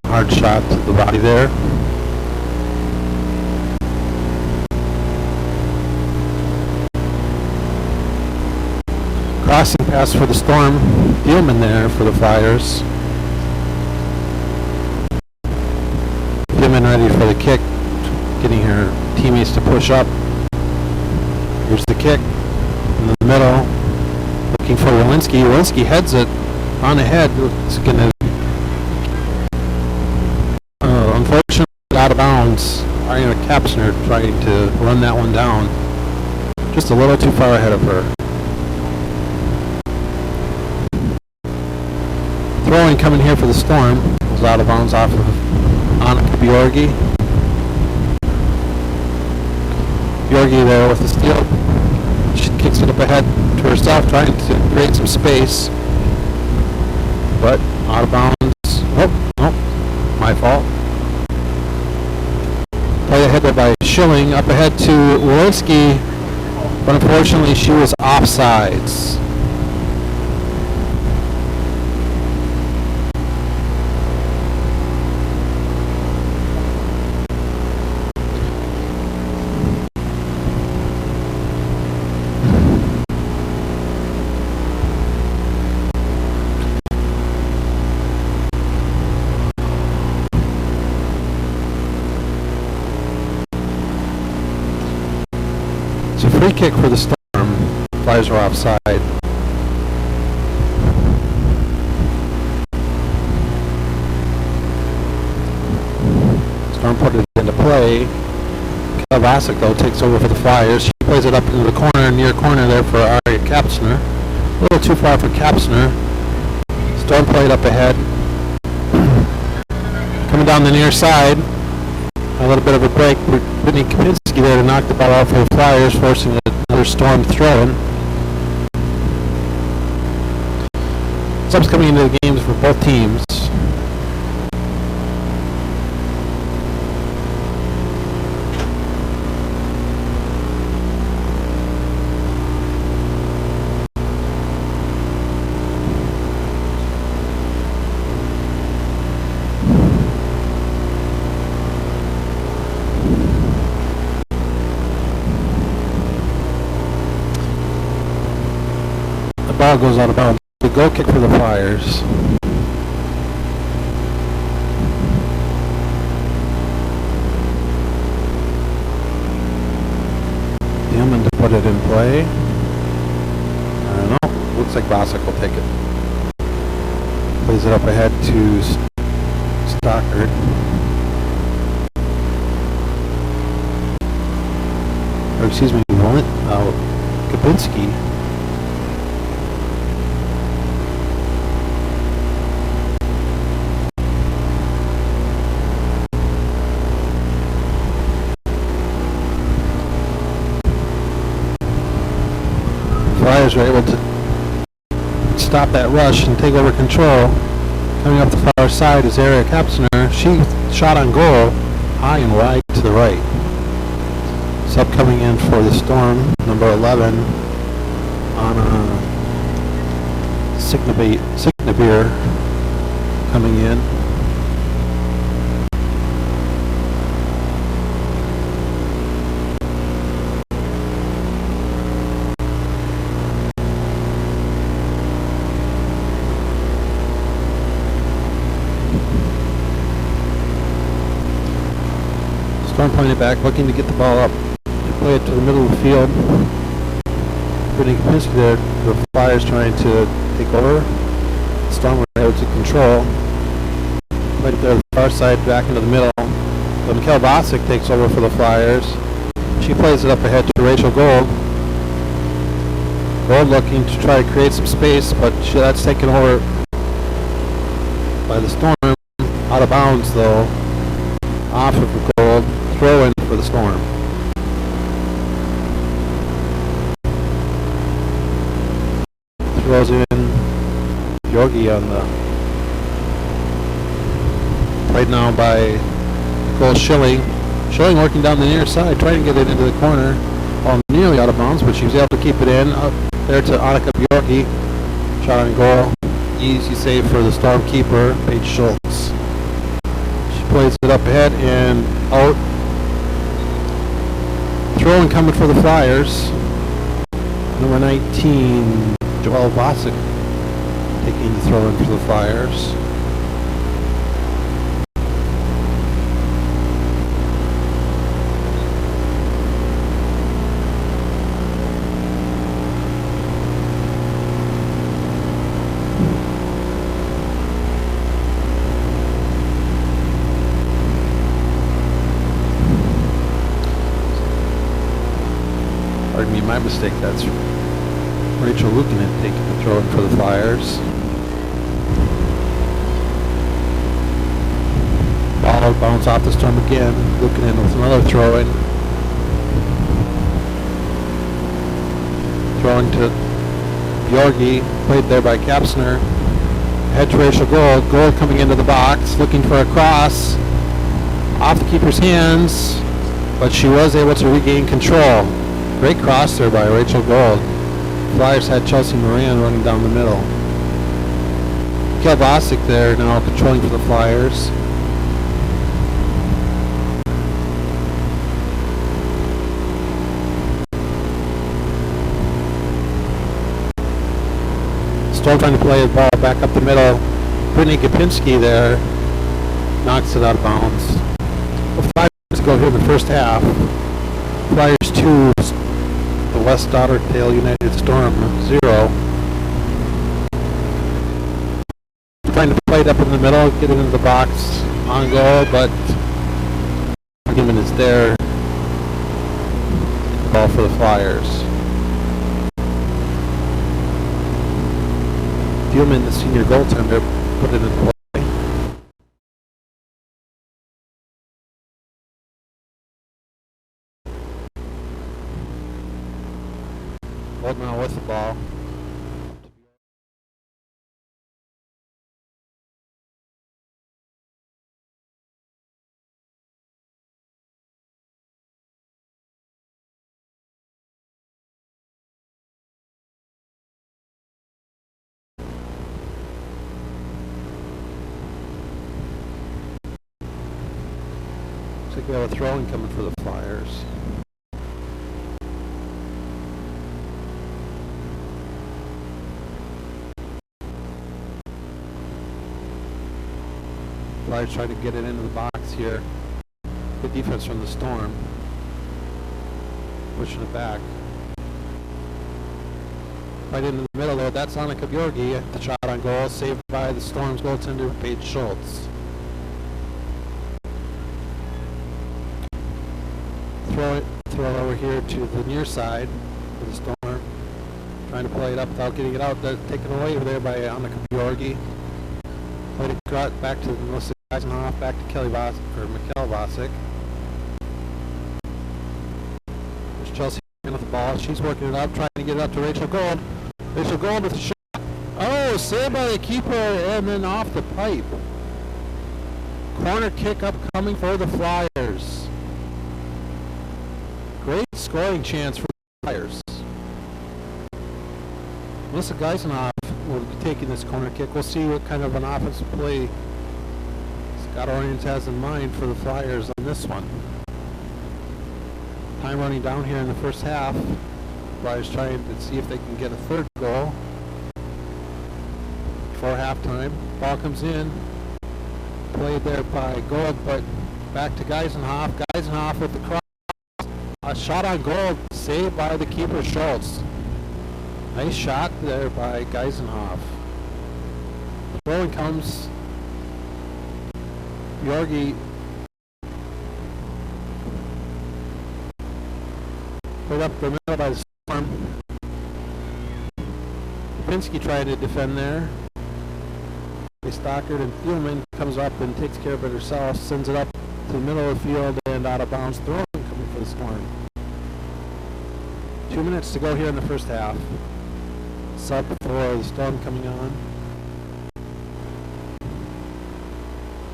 a hard shot to the body there. Crossing pass for the Storm. Thielman there for the Flyers. Thielman ready for the kick, getting her teammates to push up. Here's the kick in the middle, looking for Walensky. Walensky heads it on ahead. It's gonna, unfortunately, out of bounds. Ariana Kapsner trying to run that one down, just a little too far ahead of her. Throwing coming here for the Storm. Was out of bounds off of Annika Bjorgi. Bjorgi there with the steal. She kicks it up ahead to herself, trying to create some space. But out of bounds. Oh, my fault. Play ahead there by Schilling. Up ahead to Walensky. But unfortunately she was offsides. Free kick for the Storm. Flyers are offside. Storm put it into play. Kielasic though takes over for the Flyers. She plays it up into the corner, near corner there for Aria Kapsner. A little too far for Kapsner. Storm played up ahead. Coming down the near side. A little bit of a break. Brittany Kapinski there to knock the ball off for the Flyers, forcing another Storm throw-in. Subs coming into the games for both teams. Ball goes out of bounds The goal kick for the Flyers. Dillman to put it in play. I don't know. Looks like Bosick will take it. Plays it up ahead to Stockard. Or excuse me, Kapinski. Flyers are able to stop that rush and take over control. Coming up the far side is Eric Hepsner. She shot on goal, high and wide to the right. Sub coming in for the Storm, number 11, on Signabir coming in. Storm pointed back, looking to get the ball up. Play it to the middle of the field. Brittany Kapinski there. The Flyers trying to take over. Storm were able to control. Right there, the far side back into the middle. But Mikhail Bosick takes over for the Flyers. She plays it up ahead to Rachel Gold. Gold looking to try to create some space, but that's taken over by the Storm. Out of bounds though. Off of Gold. Throw in for the Storm. Throws in Yogi on the right now by Nicole Schilling. Schilling working down the near side, trying to get it into the corner. Nearly out of bounds, but she was able to keep it in. Up there to Annika Bjorky. Shot on goal. Easy save for the Storm keeper, Paige Schultz. She plays it up ahead and out. Throwing coming for the Flyers. Number 19. Joel Bosick taking the throw in for the Flyers. Pardon me, my mistake. That's Rachel Lukanen taking the throw in for the Flyers. Ball bounce off the Storm again. Lukanen with another throw in. Throwing to Bjorgi, played there by Kapsner. Head to Rachel Gold. Gold coming into the box, looking for a cross. Off the keeper's hands, but she was able to regain control. Great cross there by Rachel Gold. Flyers had Chelsea Moran running down the middle. Kel Bosick there now controlling for the Flyers. Storm trying to play the ball back up the middle. Brittany Kapinski there knocks it out of bounds. Well, 5 minutes to go here in the first half. Flyers 2. The West Ottertail United Storm 0. Trying to play it up in the middle, get it into the box on goal, but argument is there. Ball for the Flyers. Thielman, the senior goaltender, put it in play. Now with the ball. Looks like we have a throw-in coming for the Flyers. Flyers trying to get it into the box here. Good defense from the Storm. Pushing it back. Right into the middle there. That's Annika Bjorgi. The shot on goal. Saved by the Storm's goaltender, Paige Schultz. Throw it over here to the near side for the Storm. Trying to play it up without getting it out. Taken away over there by Annika Bjorgi. Played it back to Melissa Eisenhoff. Back to Mikkel Vasic. There's Chelsea with the ball. She's working it up, trying to get it up to Rachel Gold. Rachel Gold with a shot. Oh, saved by the keeper and then off the pipe. Corner kick upcoming for the Flyers. Great scoring chance for the Flyers. Melissa Geisenhoff will be taking this corner kick. We'll see what kind of an offensive play Scott Orients has in mind for the Flyers on this one. Time running down here in the first half. Flyers trying to see if they can get a third goal before halftime. Ball comes in. Played there by Gold, but back to Geisenhoff. Geisenhoff with the cross. A shot on goal, saved by the keeper Schultz. Nice shot there by Geisenhoff. Throw-in comes. Bjorgi put up the middle by the Storm. Lipinski tried to defend there. Stockard and Thielman comes up and takes care of it herself, sends it up to the middle of the field and out of bounds. Throw-in coming for the Storm. 2 minutes to go here in the first half. Sub for the Storm coming on.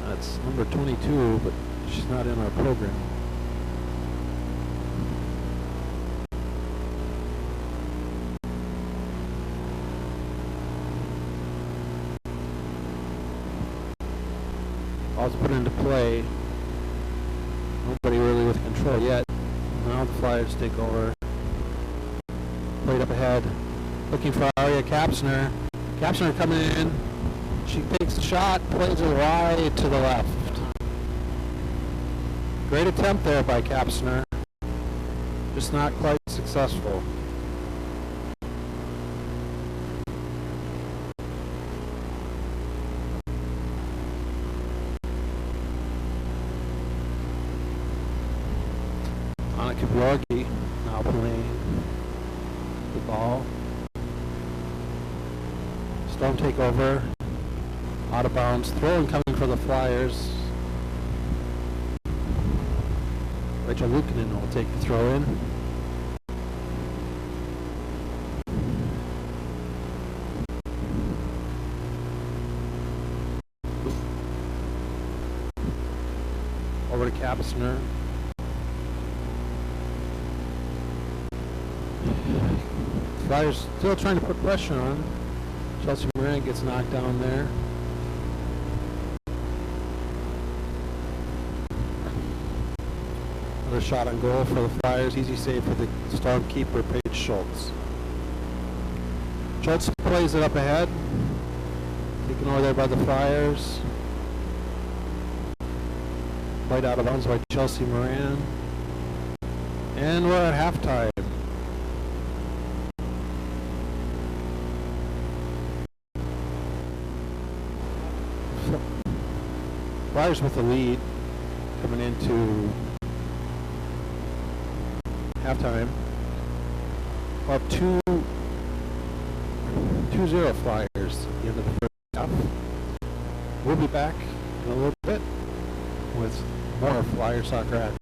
That's number 22, but she's not in our program. Ball's put into play. Nobody really with control yet. Now the Flyers take over. Played up ahead. Looking for Aria Kapsner. Kapsner coming in. She takes the shot, plays it right to the left. Great attempt there by Kapsner. Just not quite successful. Annika Bjorgi now playing the ball. Storm take over. Out of bounds. Throw-in coming for the Flyers. Rachel Luukkonen will take the throw-in. Over to Kapsner. Flyers still trying to put pressure on. Chelsea Moran gets knocked down there. Another shot on goal for the Flyers. Easy save for the Storm keeper, Paige Schultz. Schultz plays it up ahead. Taken over there by the Flyers. Played out of bounds by Chelsea Moran. And we're at halftime. Flyers with the lead coming into halftime. Up 2-0 Flyers at the end of the first half. We'll be back in a little bit with more Flyer soccer action.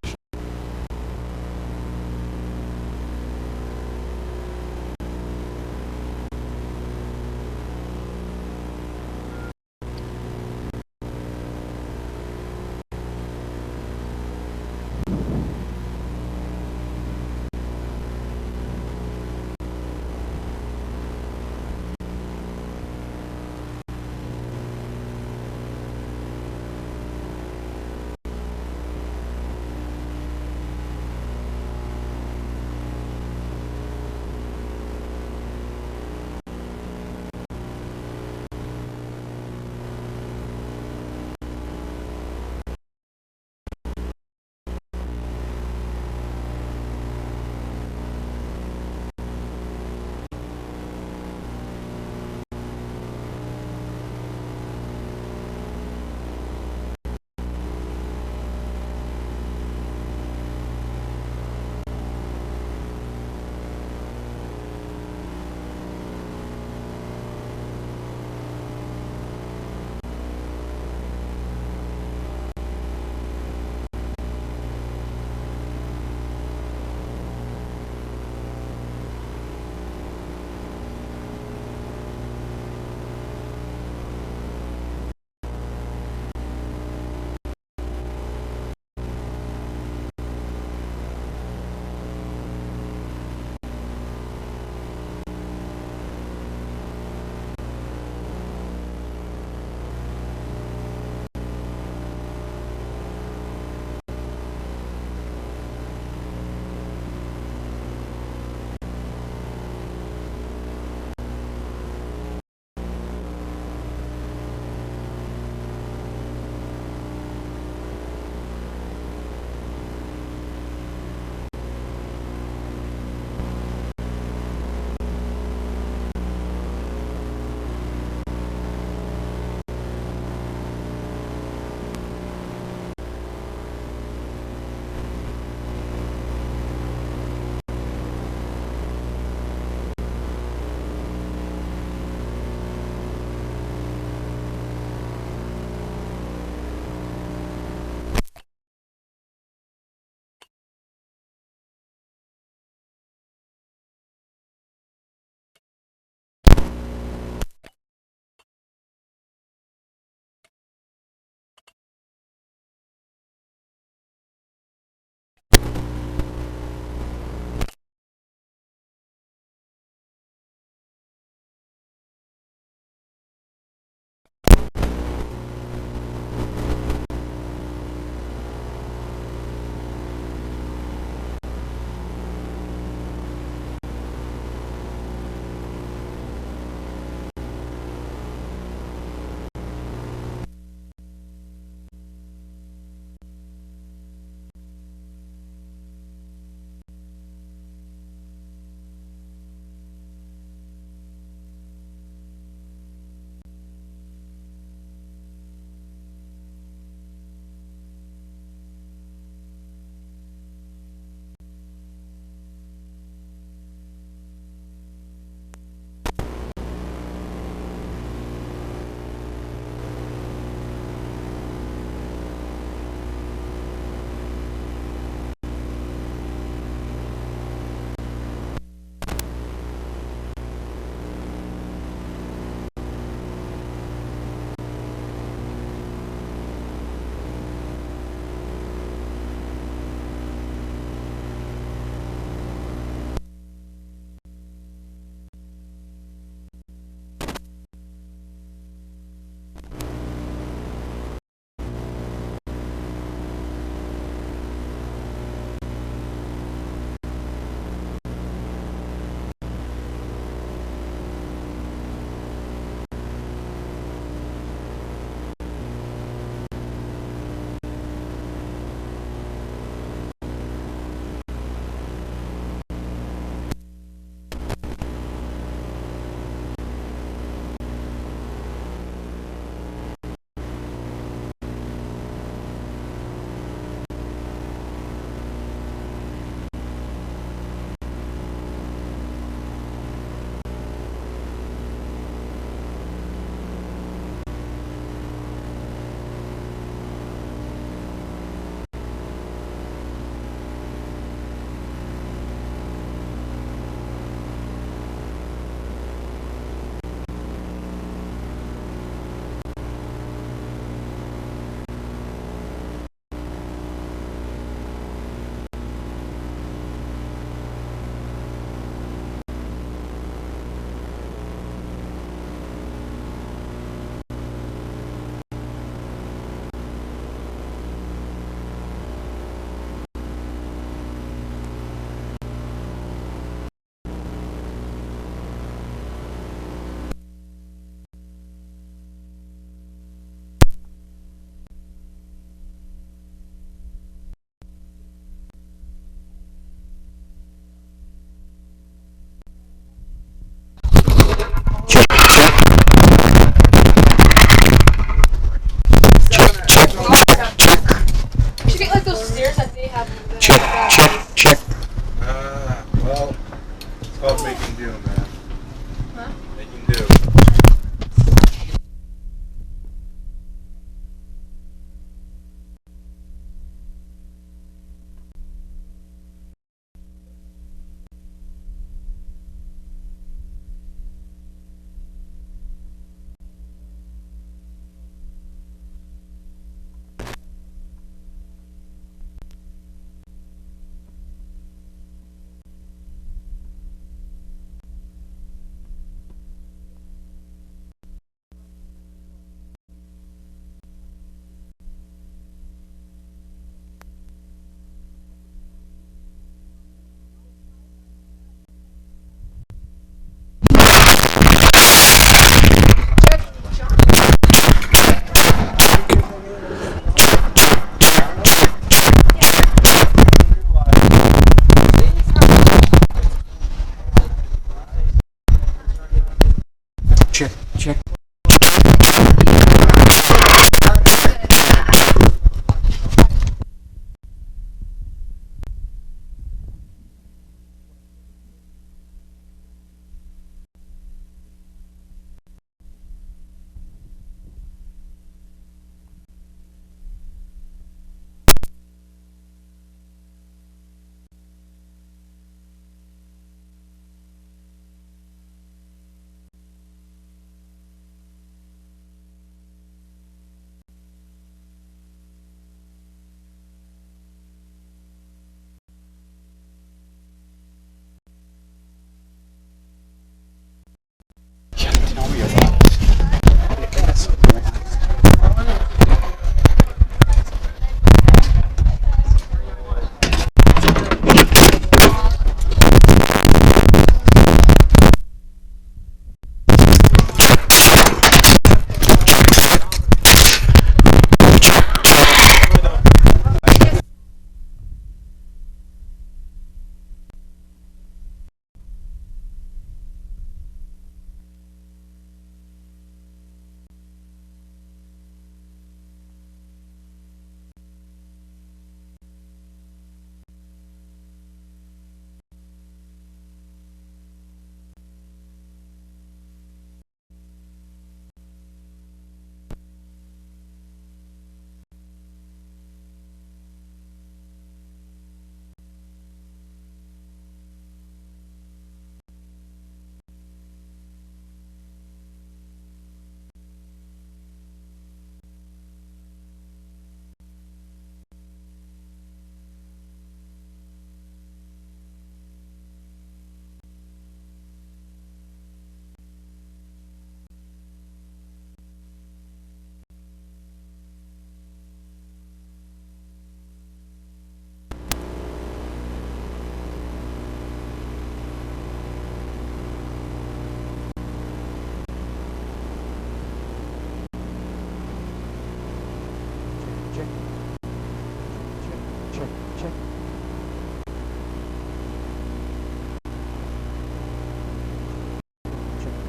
check.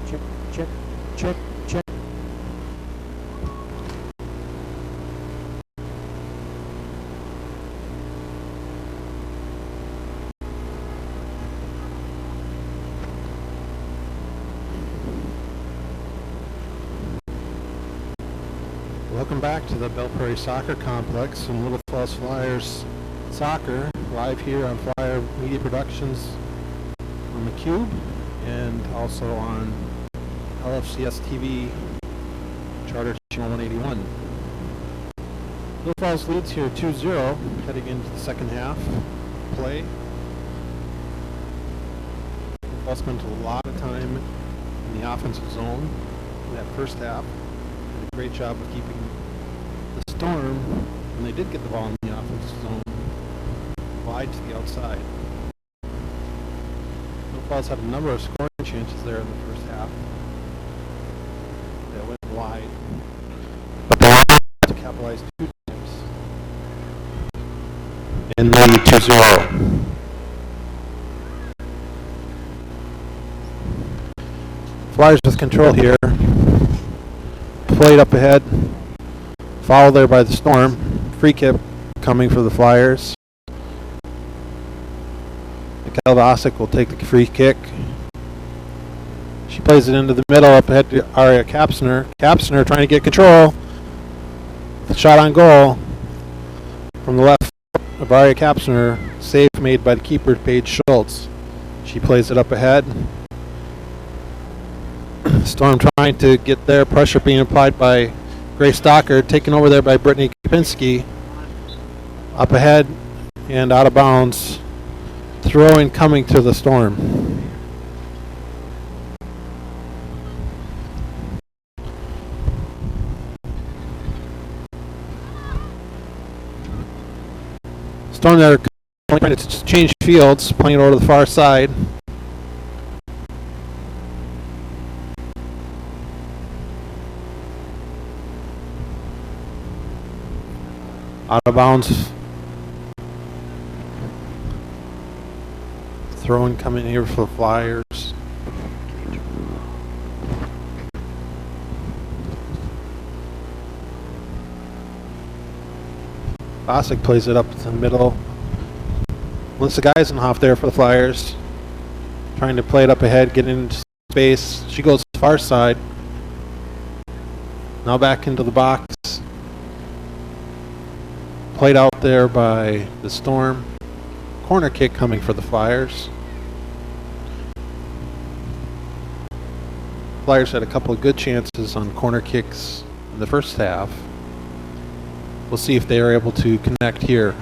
Check, check, check, check. Welcome back to the Belle Prairie Soccer Complex and Little Falls Flyers Soccer, live here on Flyer Media Productions on the Cube and also on LFCHS TV Charter Channel 181. Little Falls leads here 2-0 heading into the second half play. Little Falls spent a lot of time in the offensive zone in that first half. Did a great job of keeping the Storm, when they did get the ball in the offensive zone, wide to the outside. Little Falls had a number of scoring chances there in the first half that went wide, but they were able to capitalize 2 times and lead 2-0. Flyers with control here. Played up ahead. Foul there by the Storm. Free kick coming for the Flyers. Mikhail Vasic will take the free kick. She plays it into the middle up ahead to Aria Kapsner. Kapsner trying to get control. The shot on goal from the left of Aria Kapsner. Save made by the keeper, Paige Schultz. She plays it up ahead. Storm trying to get there. Pressure being applied by Grace Stocker. Taken over there by Brittany Kapinski. Up ahead and out of bounds. Throw-in coming to the Storm. Storm there trying to change fields, playing over to the far side. Out of bounds. Throw-in coming here for the Flyers. Bosick plays it up to the middle. Melissa Geisenhoff there for the Flyers. Trying to play it up ahead, get into space. She goes far side. Now back into the box. Played out there by the Storm. Corner kick coming for the Flyers. Flyers had a couple of good chances on corner kicks in the first half. We'll see if they are able to connect here.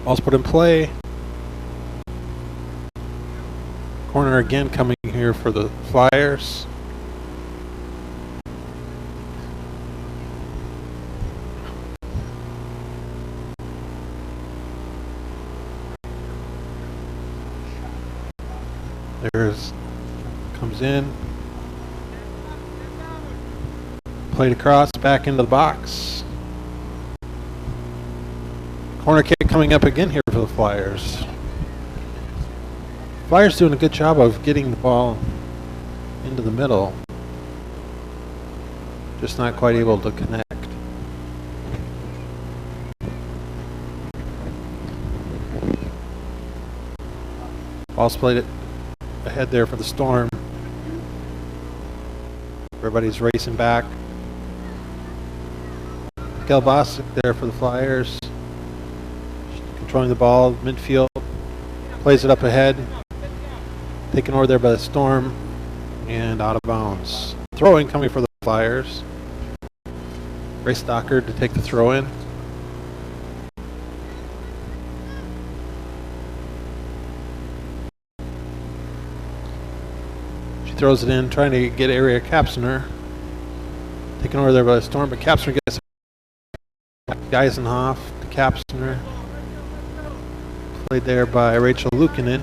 Ball's put in play. Corner again coming here for the Flyers. There's comes in. Played across, back into the box. Corner kick coming up again here for the Flyers. Flyers doing a good job of getting the ball into the middle. Just not quite able to connect. Ball's played it ahead there for the Storm. Everybody's racing back. Mikael Bosick there for the Flyers. Controlling the ball, midfield. Plays it up ahead. Taken over there by the Storm. And out of bounds. Throw-in coming for the Flyers. Grace Stocker to take the throw-in. Throws it in, trying to get Aria Kapsner. Taken over there by the Storm, but Kapsner gets Geisenhoff to Kapsner. Played there by Rachel Luukkonen.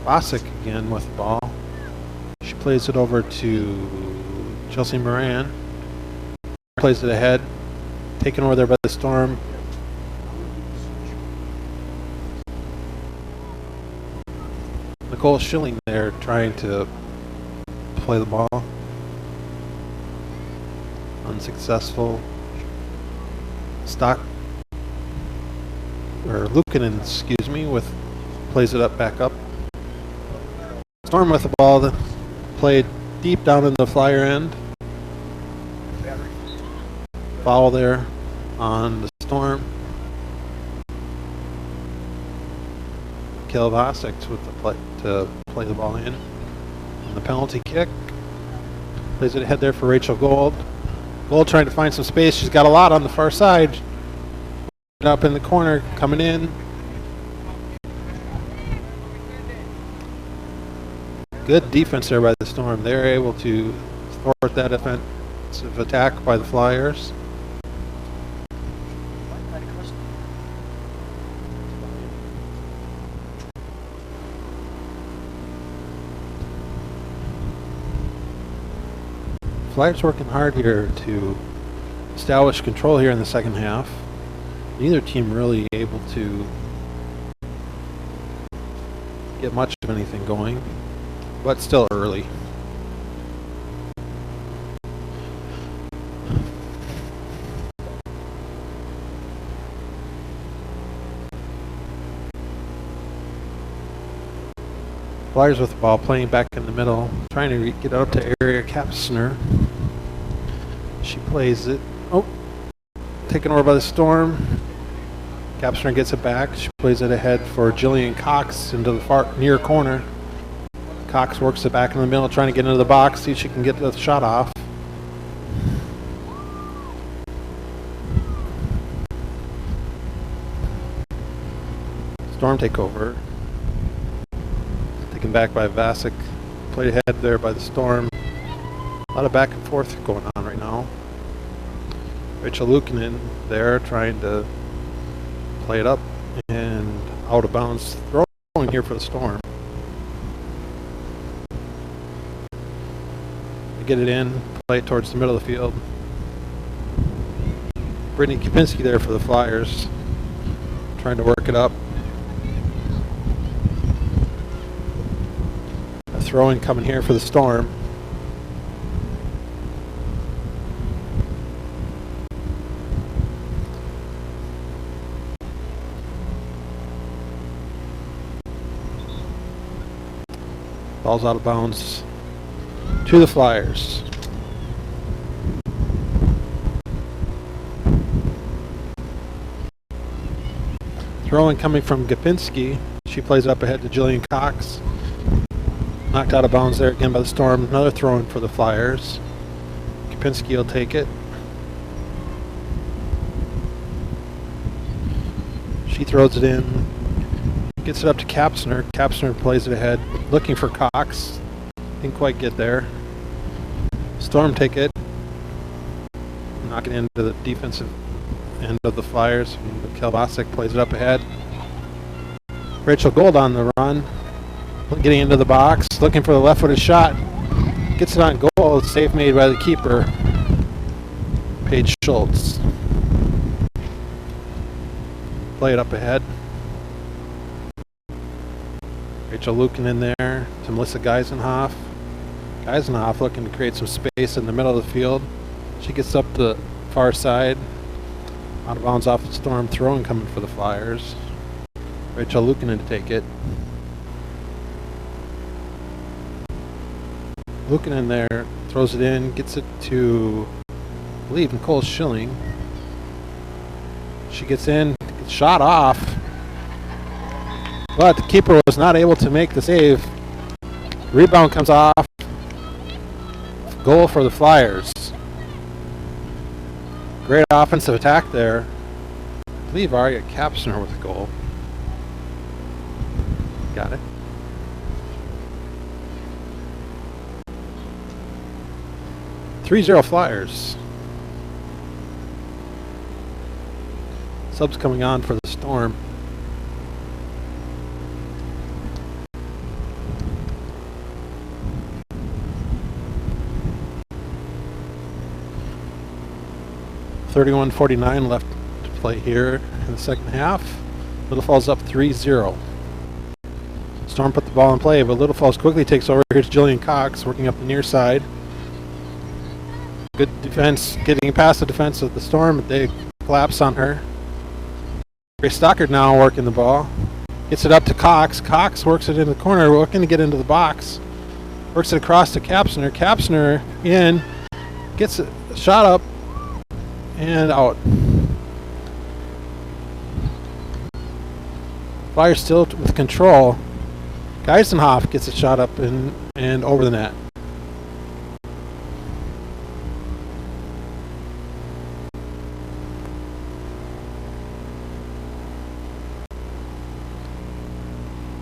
Bosick again with the ball. She plays it over to Chelsea Moran. Plays it ahead. Taken over there by the Storm. Nicole Schilling there trying to play the ball. Unsuccessful. Luukkonen, excuse me, plays it back up. Storm with the ball, played deep down in the Flyer end. Foul there on the Storm. Kilvasic with to play the ball in. And the penalty kick. Plays it ahead there for Rachel Gold. Gold trying to find some space. She's got a lot on the far side. Up in the corner, coming in. Good defense there by the Storm. They're able to thwart that offensive attack by the Flyers. Flyers working hard here to establish control here in the second half. Neither team really able to get much of anything going, but still early. Flyers with the ball, playing back in the middle, trying to get up to Area Kapsner. She plays it. Oh, taken over by the Storm. Kapsner gets it back. She plays it ahead for Jillian Cox into the far near corner. Cox works it back in the middle, trying to get into the box, see if she can get the shot off. Storm take over. Taken back by Vasic. Played ahead there by the Storm. A lot of back and forth going on right now. Rachel Luukkonen there trying to play it up and out of bounds. Throwing here for the Storm. They get it in, play it towards the middle of the field. Brittany Kapinski there for the Flyers. Trying to work it up. A throw-in coming here for the Storm. Ball's out of bounds to the Flyers. Throw-in coming from Gapinski. She plays up ahead to Jillian Cox. Knocked out of bounds there again by the Storm. Another throw-in for the Flyers. Gapinski will take it. She throws it in. Gets it up to Kapsner. Kapsner plays it ahead, looking for Cox. Didn't quite get there. Storm take it. Knock it into the defensive end of the Flyers. Kelvasic plays it up ahead. Rachel Gold on the run. Getting into the box, looking for the left-footed shot. Gets it on goal. Save made by the keeper, Paige Schultz. Play it up ahead. Rachel Luukkonen there to Melissa Geisenhoff. Geisenhoff looking to create some space in the middle of the field. She gets up the far side. Out of bounds off the Storm. Throwing coming for the Flyers. Rachel Luukkonen to take it. Luukkonen there. Throws it in. Gets it to, I believe, Nicole Schilling. She gets in. Gets shot off. But the keeper was not able to make the save. Rebound comes off. Goal for the Flyers. Great offensive attack there. I believe Aria Kapsner with the goal. Got it. .3-0 Flyers. Subs coming on for the Storm. 31:49 left to play here in the second half. Little Falls up 3-0. Storm put the ball in play, but Little Falls quickly takes over. Here's Jillian Cox working up the near side. Good defense, getting past the defense of the Storm, but they collapse on her. Grace Stockard now working the ball. Gets it up to Cox. Cox works it in the corner, looking to get into the box. Works it across to Kapsner. Kapsner in. Gets a shot up and out. Flyers still with control. Geisenhoff gets a shot up and over the net.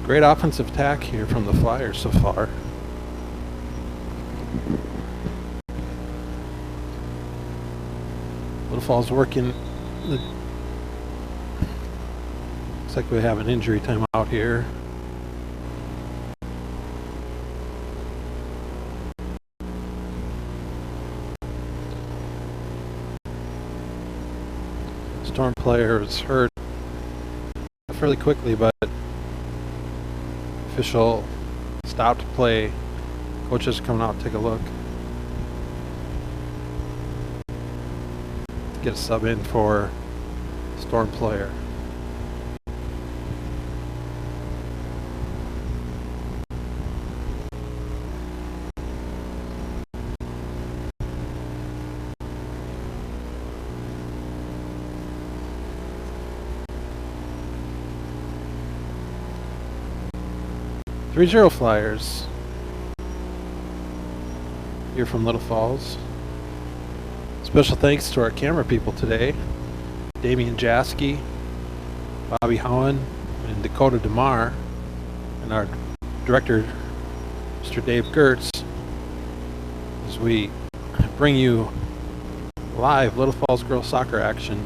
Great offensive attack here from the Flyers so far. Little Falls working. Looks like we have an injury timeout here. Storm player is hurt fairly quickly, but official stopped play. Coaches coming out to take a look. Get a sub in for Storm player. Three-0 Flyers here from Little Falls. Special thanks to our camera people today, Damian Jaski, Bobby Howen, and Dakota DeMar, and our director, Mr. Dave Gertz, as we bring you live Little Falls girls soccer action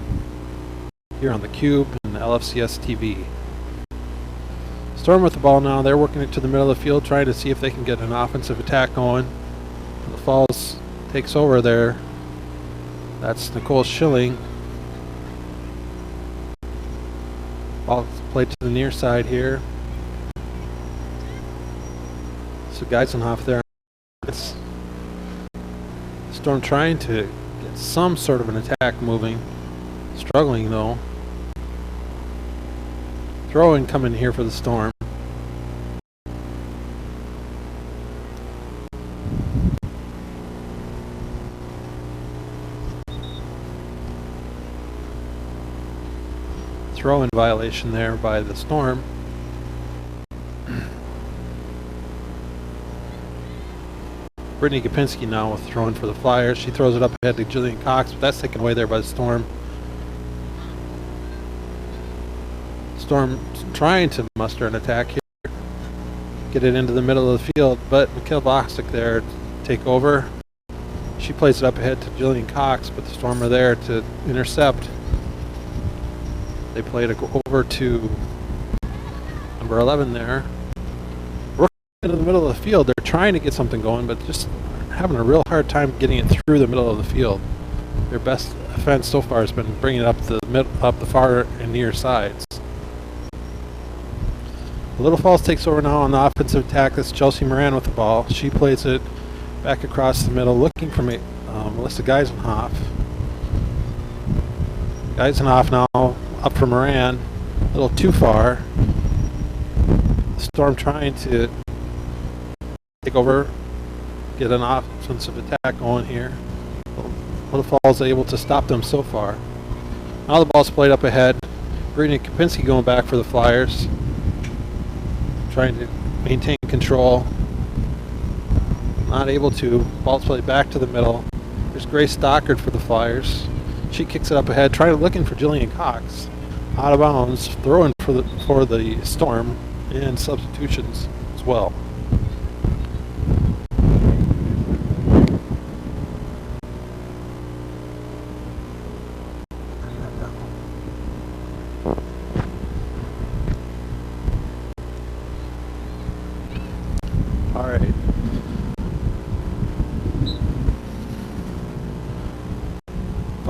here on the Cube and LFCS TV. Storm with the ball now. They're working it to the middle of the field, trying to see if they can get an offensive attack going. The Falls takes over there. That's Nicole Schilling. Ball played to the near side here. So Geisenhoff there. It's Storm trying to get some sort of an attack moving. Struggling though. Throw in coming here for the Storm. Throw in violation there by the Storm. Brittany Gopinski now with throwing for the Flyers. She throws it up ahead to Jillian Cox, but that's taken away there by the Storm. Storm trying to muster an attack here, get it into the middle of the field, but Mikhail Bostic there to take over. She plays it up ahead to Jillian Cox, but the Storm are there to intercept. They played it over to number 11 there. Working into the middle of the field, they're trying to get something going, but just having a real hard time getting it through the middle of the field. Their best offense so far has been bringing it up the far and near sides. Little Falls takes over now on the offensive attack. That's Chelsea Moran with the ball. She plays it back across the middle, looking for Melissa Geisenhoff. Geisenhoff now up for Moran, a little too far. Storm trying to take over, get an offensive attack going here. Little Falls able to stop them so far. Now the ball's played up ahead. Brittany Kopinski going back for the Flyers, trying to maintain control. Not able to. Ball's played back to the middle. There's Grace Stockard for the Flyers. She kicks it up ahead, looking for Jillian Cox. Out of bounds, throwing for the Storm, and substitutions as well. All right.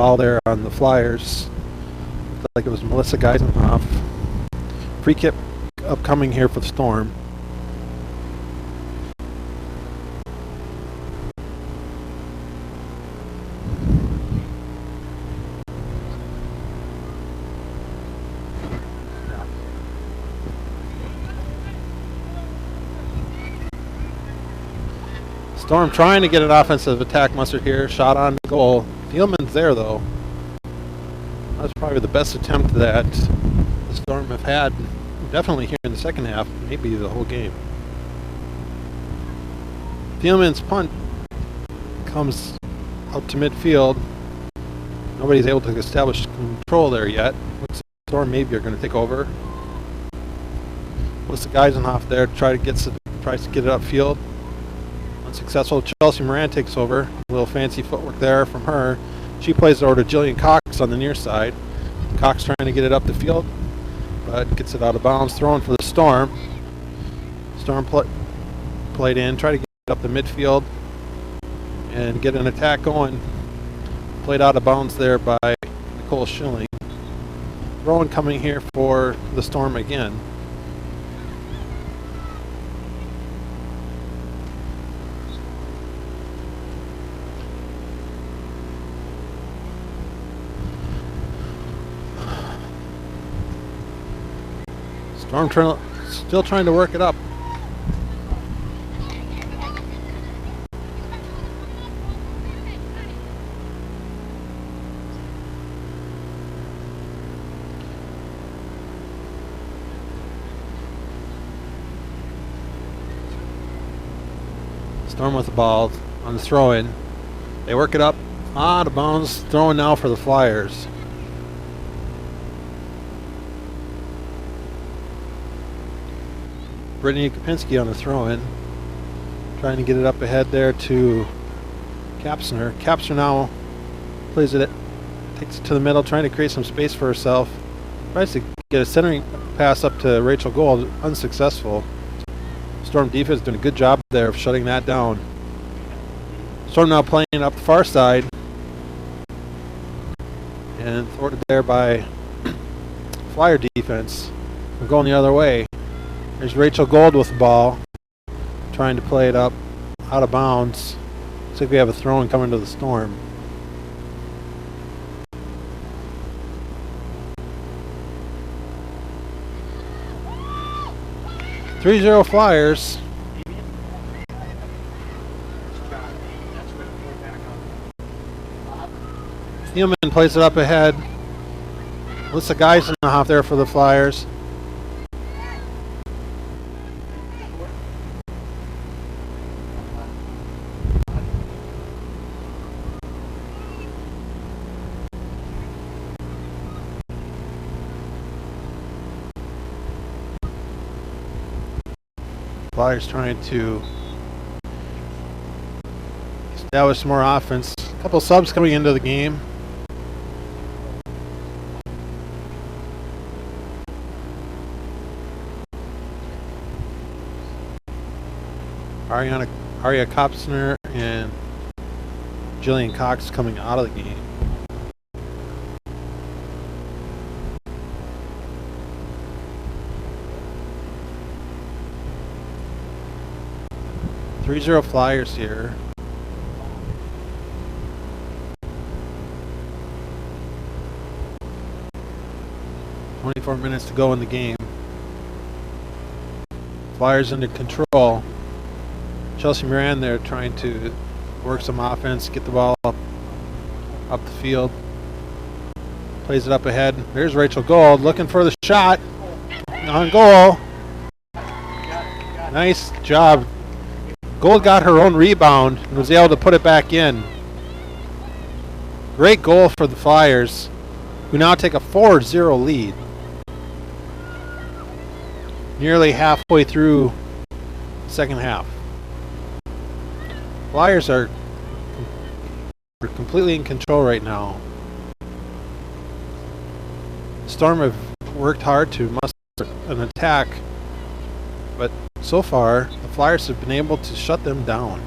foul there on the Flyers. Looked like it was Melissa Geisenhoff. Free kick upcoming here for the Storm. Storm trying to get an offensive attack muster here. Shot on goal. Thielman's there though. That's probably the best attempt that the Storm have had, definitely here in the second half, maybe the whole game. Thielman's punt comes out to midfield. Nobody's able to establish control there yet. Looks like the Storm maybe are going to take over. Melissa Geisenhoff there tries to get it upfield. Unsuccessful. Chelsea Moran takes over. A little fancy footwork there from her. She plays it over to Jillian Cox on the near side. Cox trying to get it up the field, but gets it out of bounds. Thrown for the Storm. Storm played in, try to get it up the midfield and get an attack going. Played out of bounds there by Nicole Schilling. Rowan coming here for the Storm again. Storm still trying to work it up. Storm with the ball on the throw-in. They work it up out of bounds. Throwing now for the Flyers. Brittany Kopinski on the throw-in, trying to get it up ahead there to Kapsner. Kapsner now plays it, takes it to the middle, trying to create some space for herself. Tries to get a centering pass up to Rachel Gold, unsuccessful. Storm defense doing a good job there of shutting that down. Storm now playing up the far side, and thwarted there by Flyer defense. We're going the other way. There's Rachel Gold with the ball, trying to play it up out of bounds. Looks like we have a throw-in coming to the Storm. (3-0) Flyers. Thielman plays it up ahead. Melissa Geisenhoff there for the Flyers. Flyers trying to establish some more offense. A couple subs coming into the game. Aria Kopsner and Jillian Cox coming out of the game. (3-0) Flyers here. (24 minutes to go in the game. Flyers under control. Chelsea Moran there trying to work some offense, get the ball up the field. Plays it up ahead. There's Rachel Gold looking for the shot. On goal. Nice job. Gold got her own rebound and was able to put it back in. Great goal for the Flyers, who now take a 4-0 lead. Nearly halfway through the second half. Flyers are completely in control right now. Storm have worked hard to muster an attack, but so far the Flyers have been able to shut them down.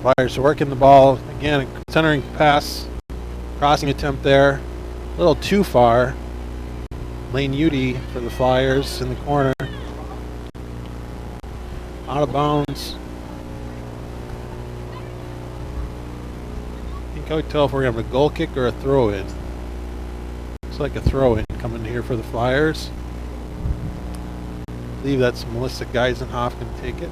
Flyers are working the ball. Again, centering pass. Crossing attempt there. A little too far. Lane Udy for the Flyers in the corner. Out of bounds. I think I would tell if we're going to have a goal kick or a throw in. Looks like a throw in coming here for the Flyers. I believe that's Melissa Geisenhoff going to take it.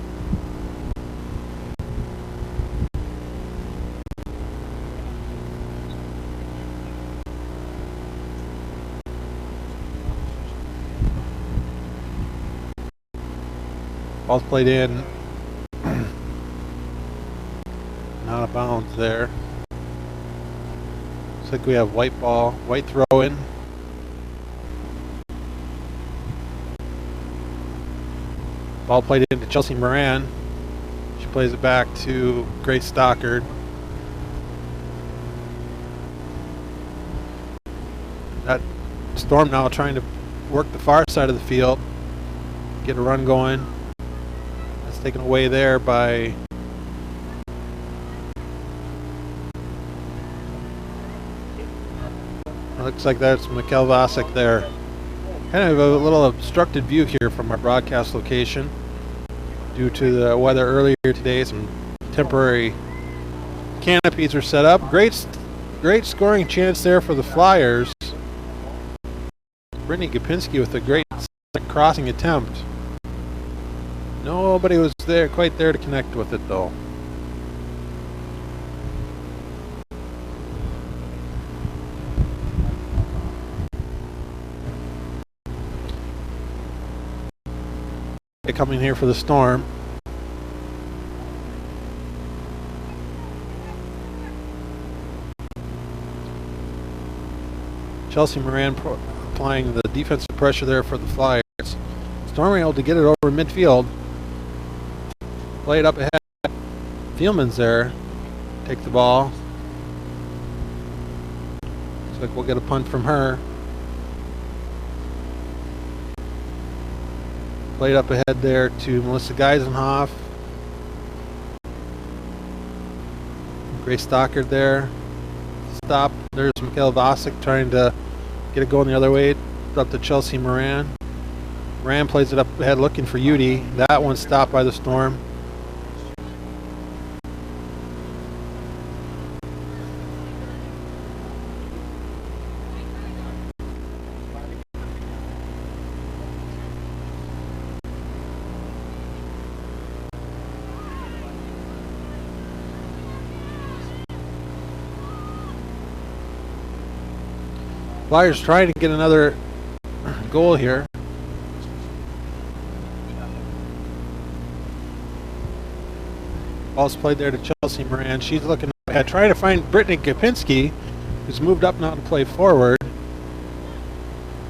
Ball's played in. Out of bounds there. Looks like we have white ball, white throw in. Ball played into Chelsea Moran. She plays it back to Grace Stockard. That Storm now trying to work the far side of the field, get a run going. That's taken away there by looks like that's Mikkel Vasek there. Kind of a little obstructed view here from our broadcast location due to the weather earlier today. Some temporary canopies are set up. Great scoring chance there for the Flyers. Brittany Gopinski with a great crossing attempt. Nobody was there, quite there to connect with it though. Coming here for the Storm. Chelsea Moran applying the defensive pressure there for the Flyers. Storm able to get it over midfield. Play it up ahead. Thielman's there. Take the ball. Looks like we'll get a punt from her. Played up ahead there to Melissa Geisenhoff. Grace Stockard there. Stop. There's Mikkel Vasek trying to get it going the other way. Up to Chelsea Moran. Moran plays it up ahead looking for Udy. That one stopped by the Storm. Flyers trying to get another goal here. Ball's played there to Chelsea Moran. She's looking ahead, trying to find Brittany Gopinski, who's moved up now to play forward.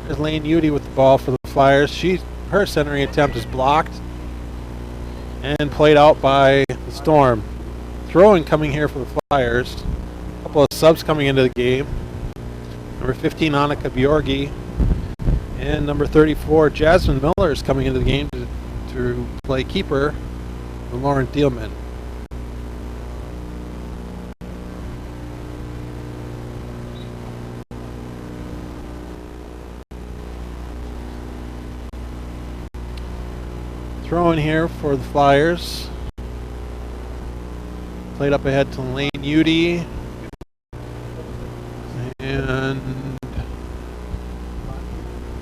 There's Lane Udy with the ball for the Flyers. Her centering attempt is blocked and played out by the Storm. Throwing coming here for the Flyers. A couple of subs coming into the game. Number 15, Annika Bjorgi, and number 34, Jasmine Miller is coming into the game to play keeper for Lauren Thielman. Throw in here for the Flyers. Played up ahead to Lane Udy. And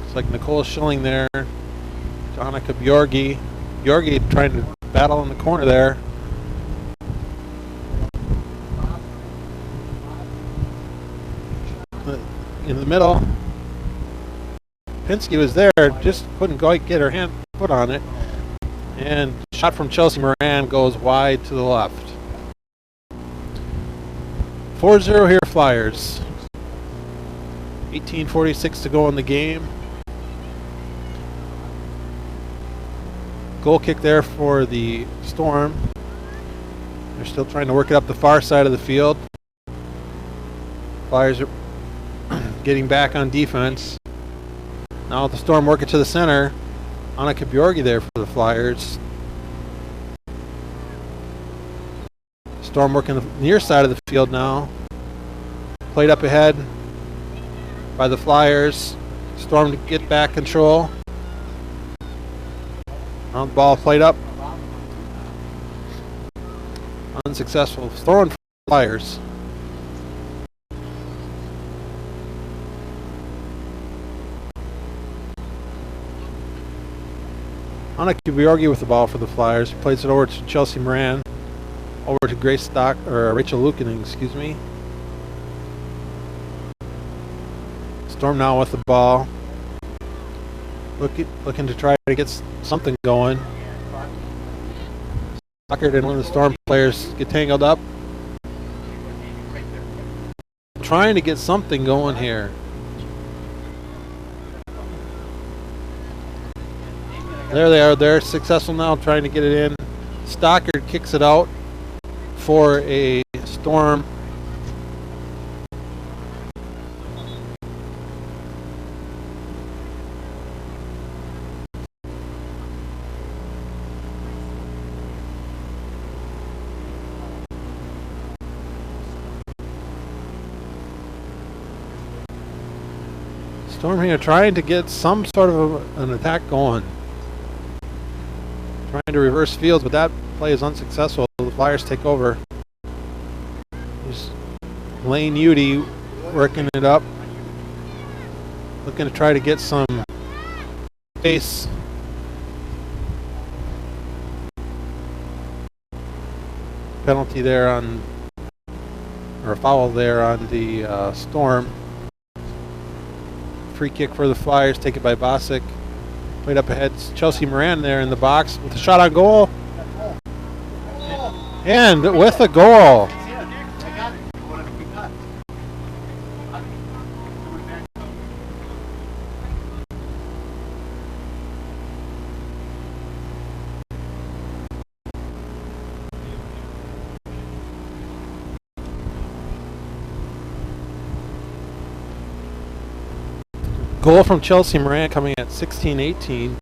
looks like Nicole Schilling there. Annika Bjorgi. Bjorgi trying to battle in the corner there. In the middle. Pinsky was there, just couldn't quite get her foot on it. And shot from Chelsea Moran goes wide to the left. 4-0 here, Flyers. 18:46 to go in the game. Goal kick there for the Storm. They're still trying to work it up the far side of the field. Flyers are getting back on defense. Now the Storm work it to the center. Annika Bjorgi there for the Flyers. Storm working the near side of the field now. Played up ahead by the Flyers. Storm to get back control. On the ball played up. Unsuccessful. Throwing for the Flyers. Anna Kubiorgi with the ball for the Flyers. Plays it over to Chelsea Moran. Over to Rachel Lukanen, excuse me. Storm now with the ball. Looking to try to get something going. Stockard and one of the Storm players get tangled up. Trying to get something going here. There they are. They're successful now trying to get it in. Stockard kicks it out for a Storm. Storm here trying to get some sort of an attack going. Trying to reverse fields, but that play is unsuccessful. The Flyers take over. There's Lane Udy working it up. Looking to try to get some space. Penalty there on, or a foul there on the Storm. Free kick for the Flyers, taken by Bosick. Played up ahead. Chelsea Moran there in the box with a shot on goal. And with a goal. Goal from Chelsea Moran coming at 16-18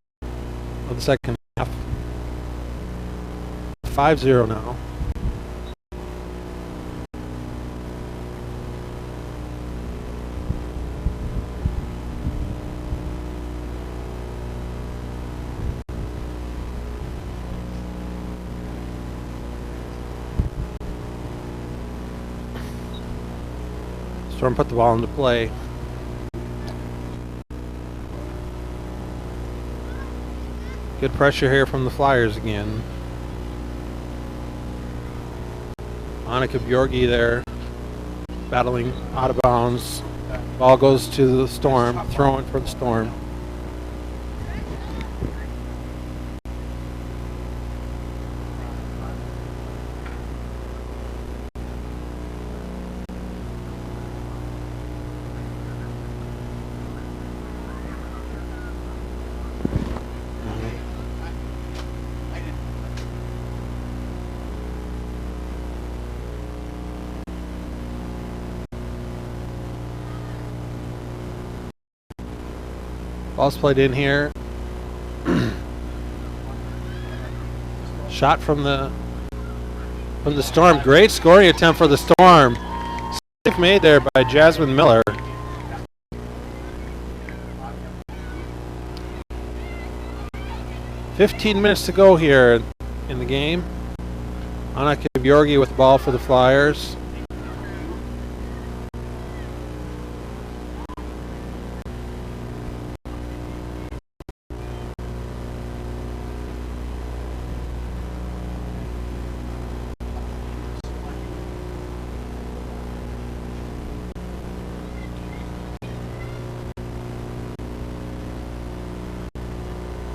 of the second half. 5-0 now. Storm put the ball into play. Good pressure here from the Flyers again. Annika Bjorgi there, battling out of bounds. Ball goes to the Storm, throwing for the Storm. Ball's played in here. Shot from the Storm. Great scoring attempt for the Storm. Save made there by Jasmine Miller. "15 minutes to go here in the game. Anna Bjorgi with the ball for the Flyers.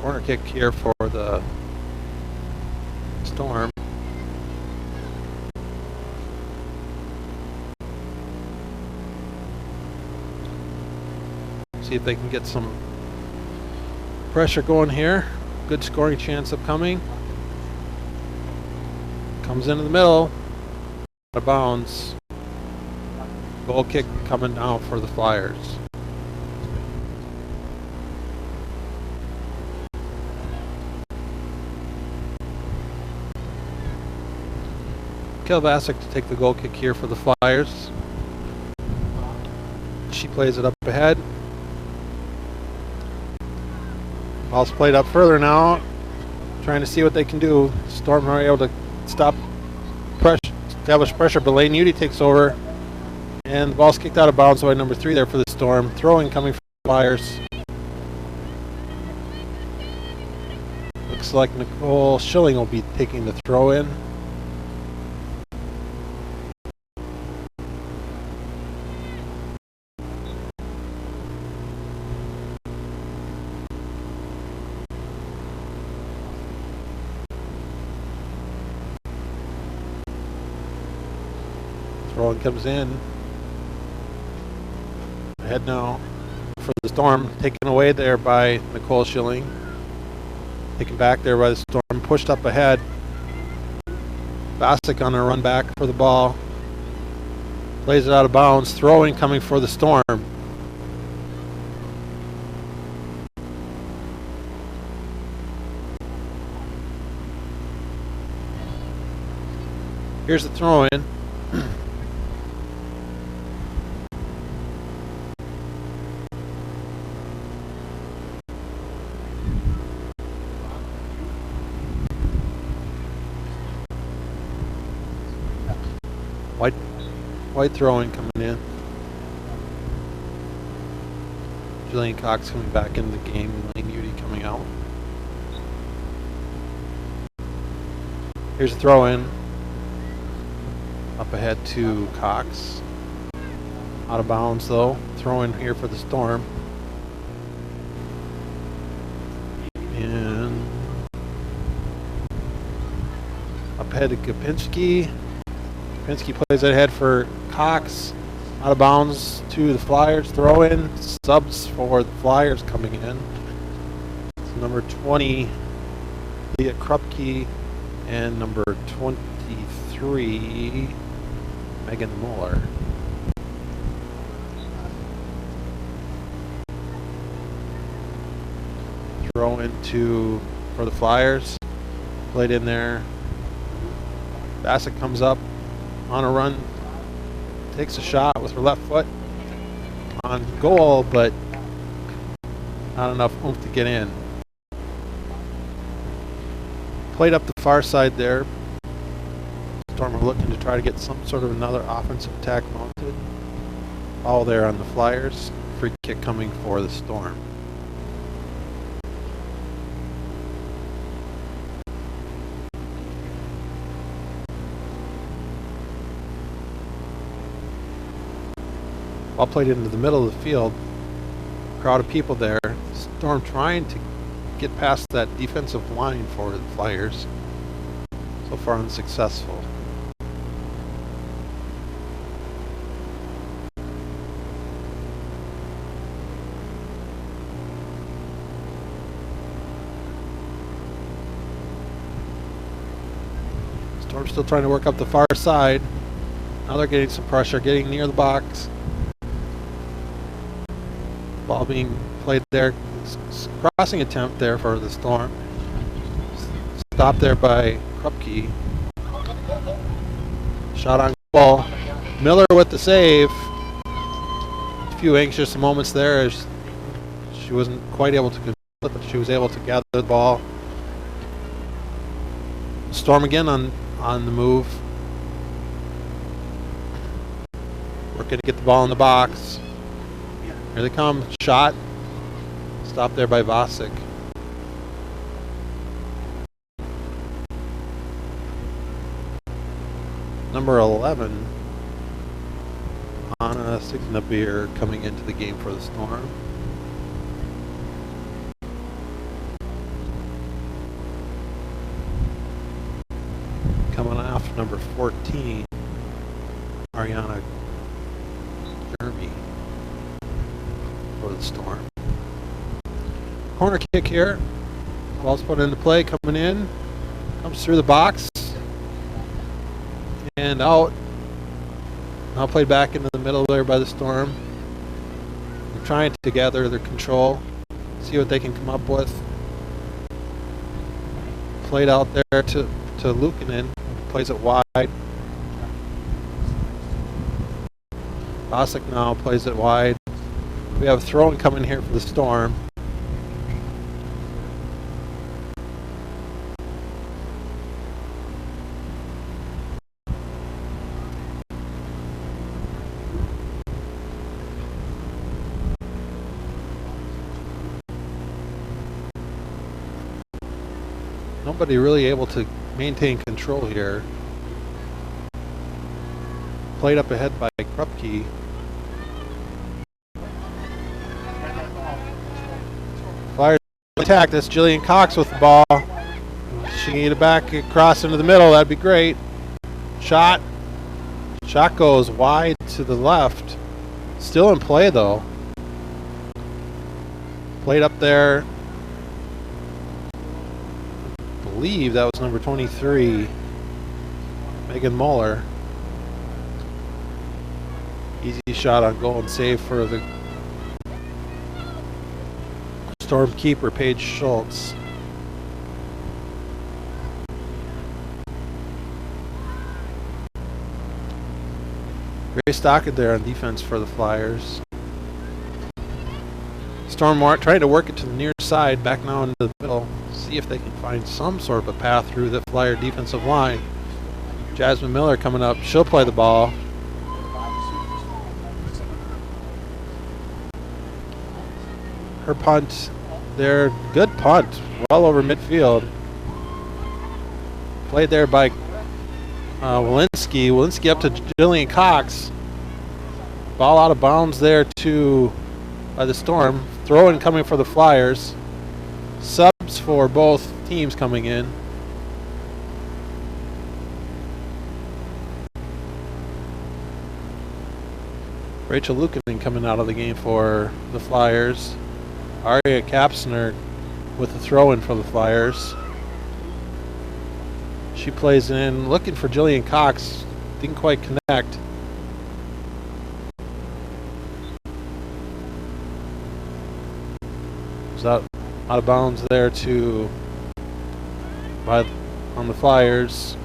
Corner kick here for the Storm. See if they can get some pressure going here. Good scoring chance upcoming. Comes into the middle. Out of bounds. Goal kick coming down for the Flyers. Kilvasic to take the goal kick here for the Flyers. She plays it up ahead. Ball's played up further now. Trying to see what they can do. Storm are able to stop pressure, establish pressure, but Lane Udy takes over. And the ball's kicked out of bounds by number 3 there for the Storm. Throwing coming from the Flyers. Looks like Nicole Schilling will be taking the throw in. Throw-in comes in. Ahead now for the Storm. Taken away there by Nicole Schilling. Taken back there by the Storm. Pushed up ahead. Basic on a run back for the ball. Plays it out of bounds. Throw-in coming for the Storm. Here's the throw-in. White throw-in coming in. Jillian Cox coming back into the game. Lane Udy coming out. Here's a throw-in. Up ahead to Cox. Out of bounds though. Throw-in here for the Storm. And up ahead to Kapinski. Kapinski plays it ahead for Cox. Out of bounds to the Flyers. Throw in. Subs for the Flyers coming in. It's number 20, Leah Krupke, and number 23, Megan Muller. Throw into for the Flyers. Played in there. Bassett comes up on a run, takes a shot with her left foot on goal, but not enough oomph to get in. Played up the far side there. Storm are looking to try to get some sort of another offensive attack mounted. All there on the Flyers. Free kick coming for the Storm. Ball played into the middle of the field. Crowd of people there. Storm trying to get past that defensive line for the Flyers. So far unsuccessful. Storm still trying to work up the far side. Now they're getting some pressure, getting near the box. Ball being played there. Crossing attempt there for the Storm. Stopped there by Krupke. Shot on goal. Miller with the save. A few anxious moments there as she wasn't quite able to control it, but she was able to gather the ball. Storm again on the move. Working to get the ball in the box. Here they come. Shot. Stopped there by Vasic. Number 11, Anna Signabir, coming into the game for the Storm. Coming off number 14, Ariana Jeremy for the Storm. Corner kick here. Ball's put into play, coming in. Comes through the box. And out. Now played back into the middle there by the Storm. They're trying to gather their control. See what they can come up with. Played out there to Luukkonen. Plays it wide. Bosick now plays it wide. We have throwing coming here for the Storm. Nobody really able to maintain control here. Played up ahead by Krupke. Flyers attack. That's Jillian Cox with the ball. She can get it back across into the middle. That'd be great. Shot. Shot goes wide to the left. Still in play though. Played up there. I believe that was number 23, Megan Muller. Easy shot on goal and save for the Storm keeper, Paige Schultz. Grace Stockett there on defense for the Flyers. Storm trying to work it to the near side, back now into the middle. See if they can find some sort of a path through the Flyer defensive line. Jasmine Miller coming up. She'll play the ball. Her punt there. Good punt. Well over midfield. Played there by Walensky. Walensky up to Jillian Cox. Ball out of bounds there by the Storm. Throw-in coming for the Flyers. Subs for both teams coming in. Rachel Lukanen coming out of the game for the Flyers. Aria Kapsner with the throw-in for the Flyers. She plays in, looking for Jillian Cox. Didn't quite connect. Out of bounds there on the Flyers.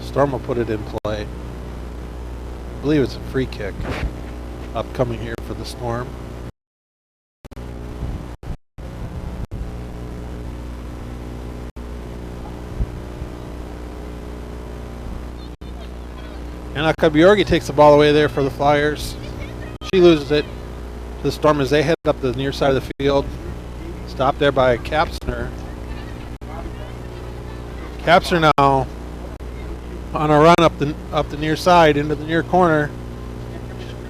Storm will put it in play. I believe it's a free kick upcoming here for the Storm. And Akabiorgi takes the ball away there for the Flyers. She loses it to the Storm as they head up the near side of the field. Stopped there by Kapsner. Kapsner now on a run up the near side into the near corner.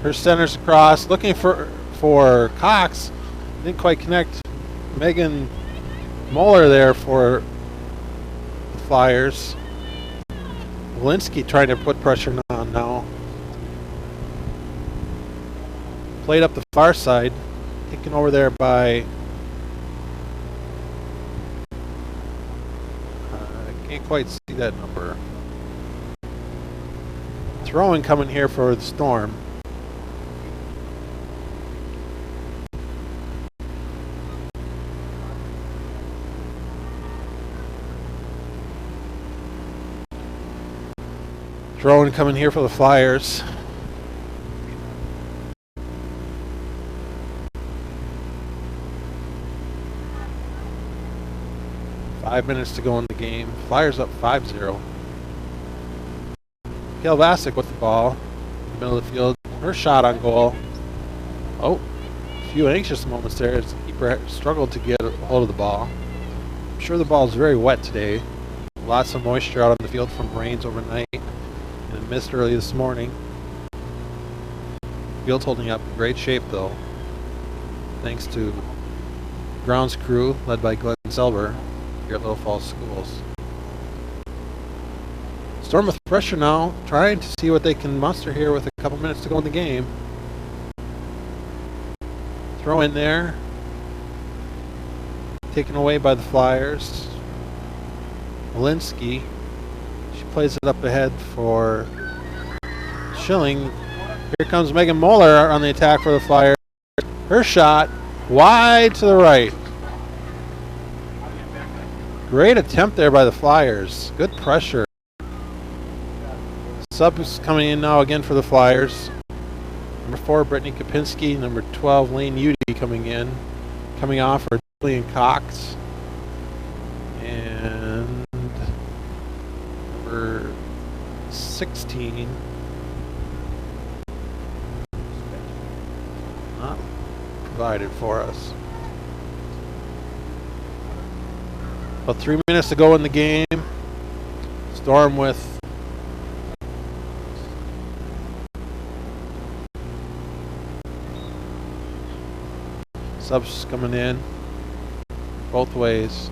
Her center's across, looking for Cox. Didn't quite connect. Megan Muller there for the Flyers. Walensky trying to put pressure on now. Played up the far side. Taken over there by... I can't quite see that number. Throwing coming here for the Storm. Throwing coming here for the Flyers. Five minutes to go in the game. Flyers up 5-0. Gail Vasic with the ball. Middle of the field. Her shot on goal. Oh, a few anxious moments there as the keeper struggled to get a hold of the ball. I'm sure the ball is very wet today. Lots of moisture out on the field from rains overnight. And missed early this morning. Field's holding up in great shape though, thanks to grounds crew led by Glenn Selber here at Little Falls Schools. Storm with pressure now, trying to see what they can muster here with a couple minutes to go in the game. Throw in there, taken away by the Flyers. Walensky. Plays it up ahead for Schilling. Here comes Megan Muller on the attack for the Flyers. Her shot wide to the right. Great attempt there by the Flyers. Good pressure. Sub is coming in now again for the Flyers. Number 4, Brittany Kopinski. Number 12, Lane Udy coming in. Coming off for Julian Cox. And number 16. Not provided for us. About 3 minutes to go in the game. Storm with subs coming in both ways.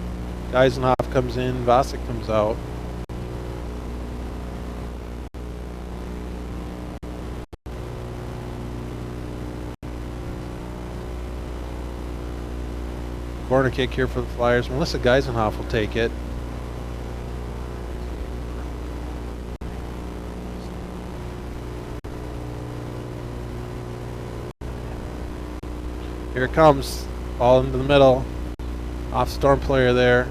Geisenhoff comes in, Vasek comes out. Corner kick here for the Flyers. Melissa Geisenhoff will take it. Here it comes. Ball into the middle. Off Storm player there.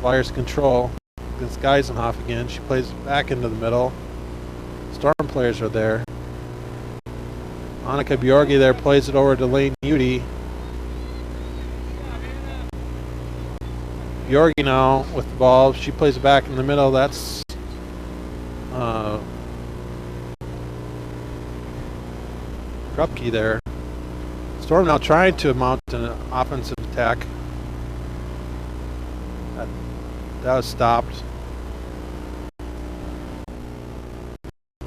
Flyers control. Against Geisenhoff again. She plays back into the middle. Storm players are there. Annika Bjorgi there plays it over to Lane Udy. Bjorgi now with the ball. She plays it back in the middle. That's Krupke there. Storm now trying to mount an offensive attack. That was stopped.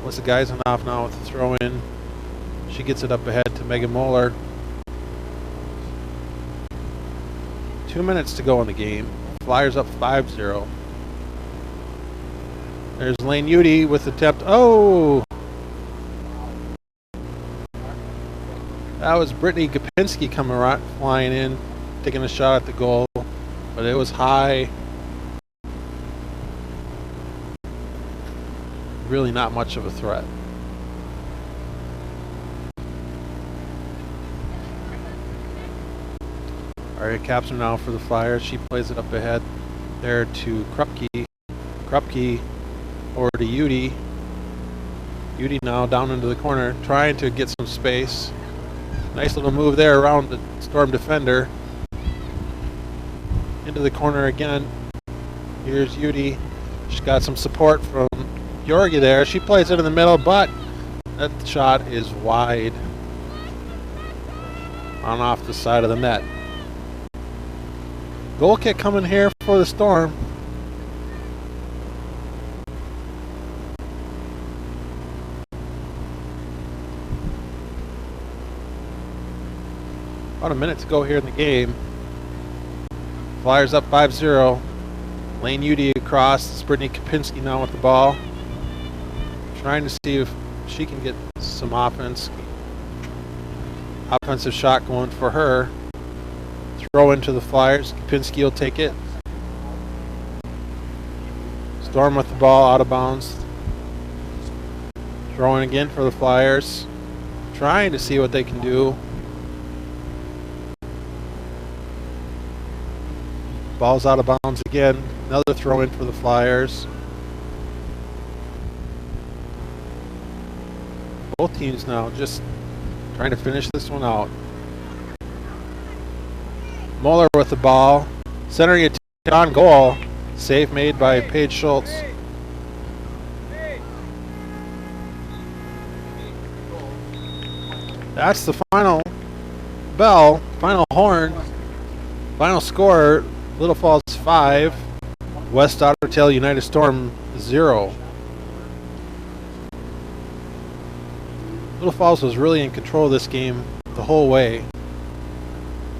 Melissa Geisenhoff now with the throw in. She gets it up ahead to Megan Moeller. 2 minutes to go in the game. Flyers up 5-0. There's Lane Udy with the attempt. Oh! That was Brittany Kopinski coming right, flying in, taking a shot at the goal, but it was high. Really not much of a threat. Aria Capson now for the Flyers. She plays it up ahead there to Krupke. Krupke over to Udy. Udy now down into the corner, trying to get some space. Nice little move there around the Storm defender. Into the corner again. Here's Udy. She's got some support from Bjorgi there. She plays it in the middle, but that shot is wide. On off the side of the net. Goal kick coming here for the Storm. About a minute to go here in the game. Flyers up 5-0. Lane Udy across. It's Brittany Kopinski now with the ball. Trying to see if she can get some offense. Offensive shot going for her. Throw into the Flyers. Kopinski will take it. Storm with the ball out of bounds. Throwing again for the Flyers. Trying to see what they can do. Ball's out of bounds again. Another throw in for the Flyers. Both teams now just trying to finish this one out. Moeller with the ball. Centering it on goal. Save made by Paige Schultz. That's the final bell, final horn, final score. Little Falls 5, West Ottertail United Storm 0. Little Falls was really in control of this game the whole way.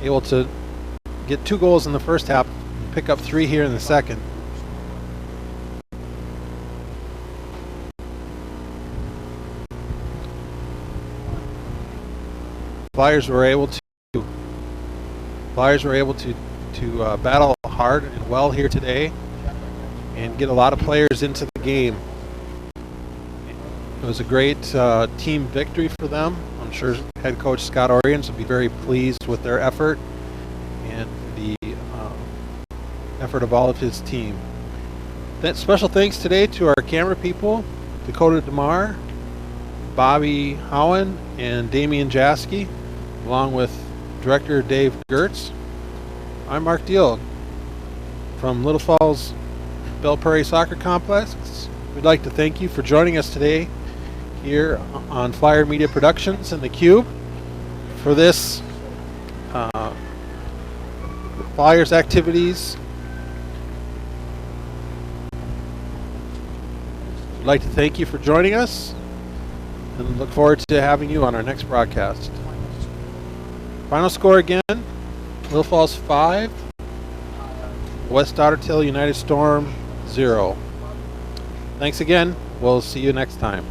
Able to get 2 goals in the first half, pick up 3 here in the second. Flyers were able to battle hard and well here today and get a lot of players into the game. It was a great team victory for them. I'm sure head coach Scott Oriens will be very pleased with their effort and the effort effort of all of his team. Special thanks today to our camera people, Dakota DeMar, Bobby Howen, and Damian Jaski, along with Director Dave Gertz. I'm Mark Deal from Little Falls Belle Prairie Soccer Complex. We'd like to thank you for joining us today here on Flyer Media Productions in the Cube for this Flyers activities. We'd like to thank you for joining us and look forward to having you on our next broadcast. Final score again, Little Falls 5, West Ottertail United Storm 0. Thanks again. We'll see you next time.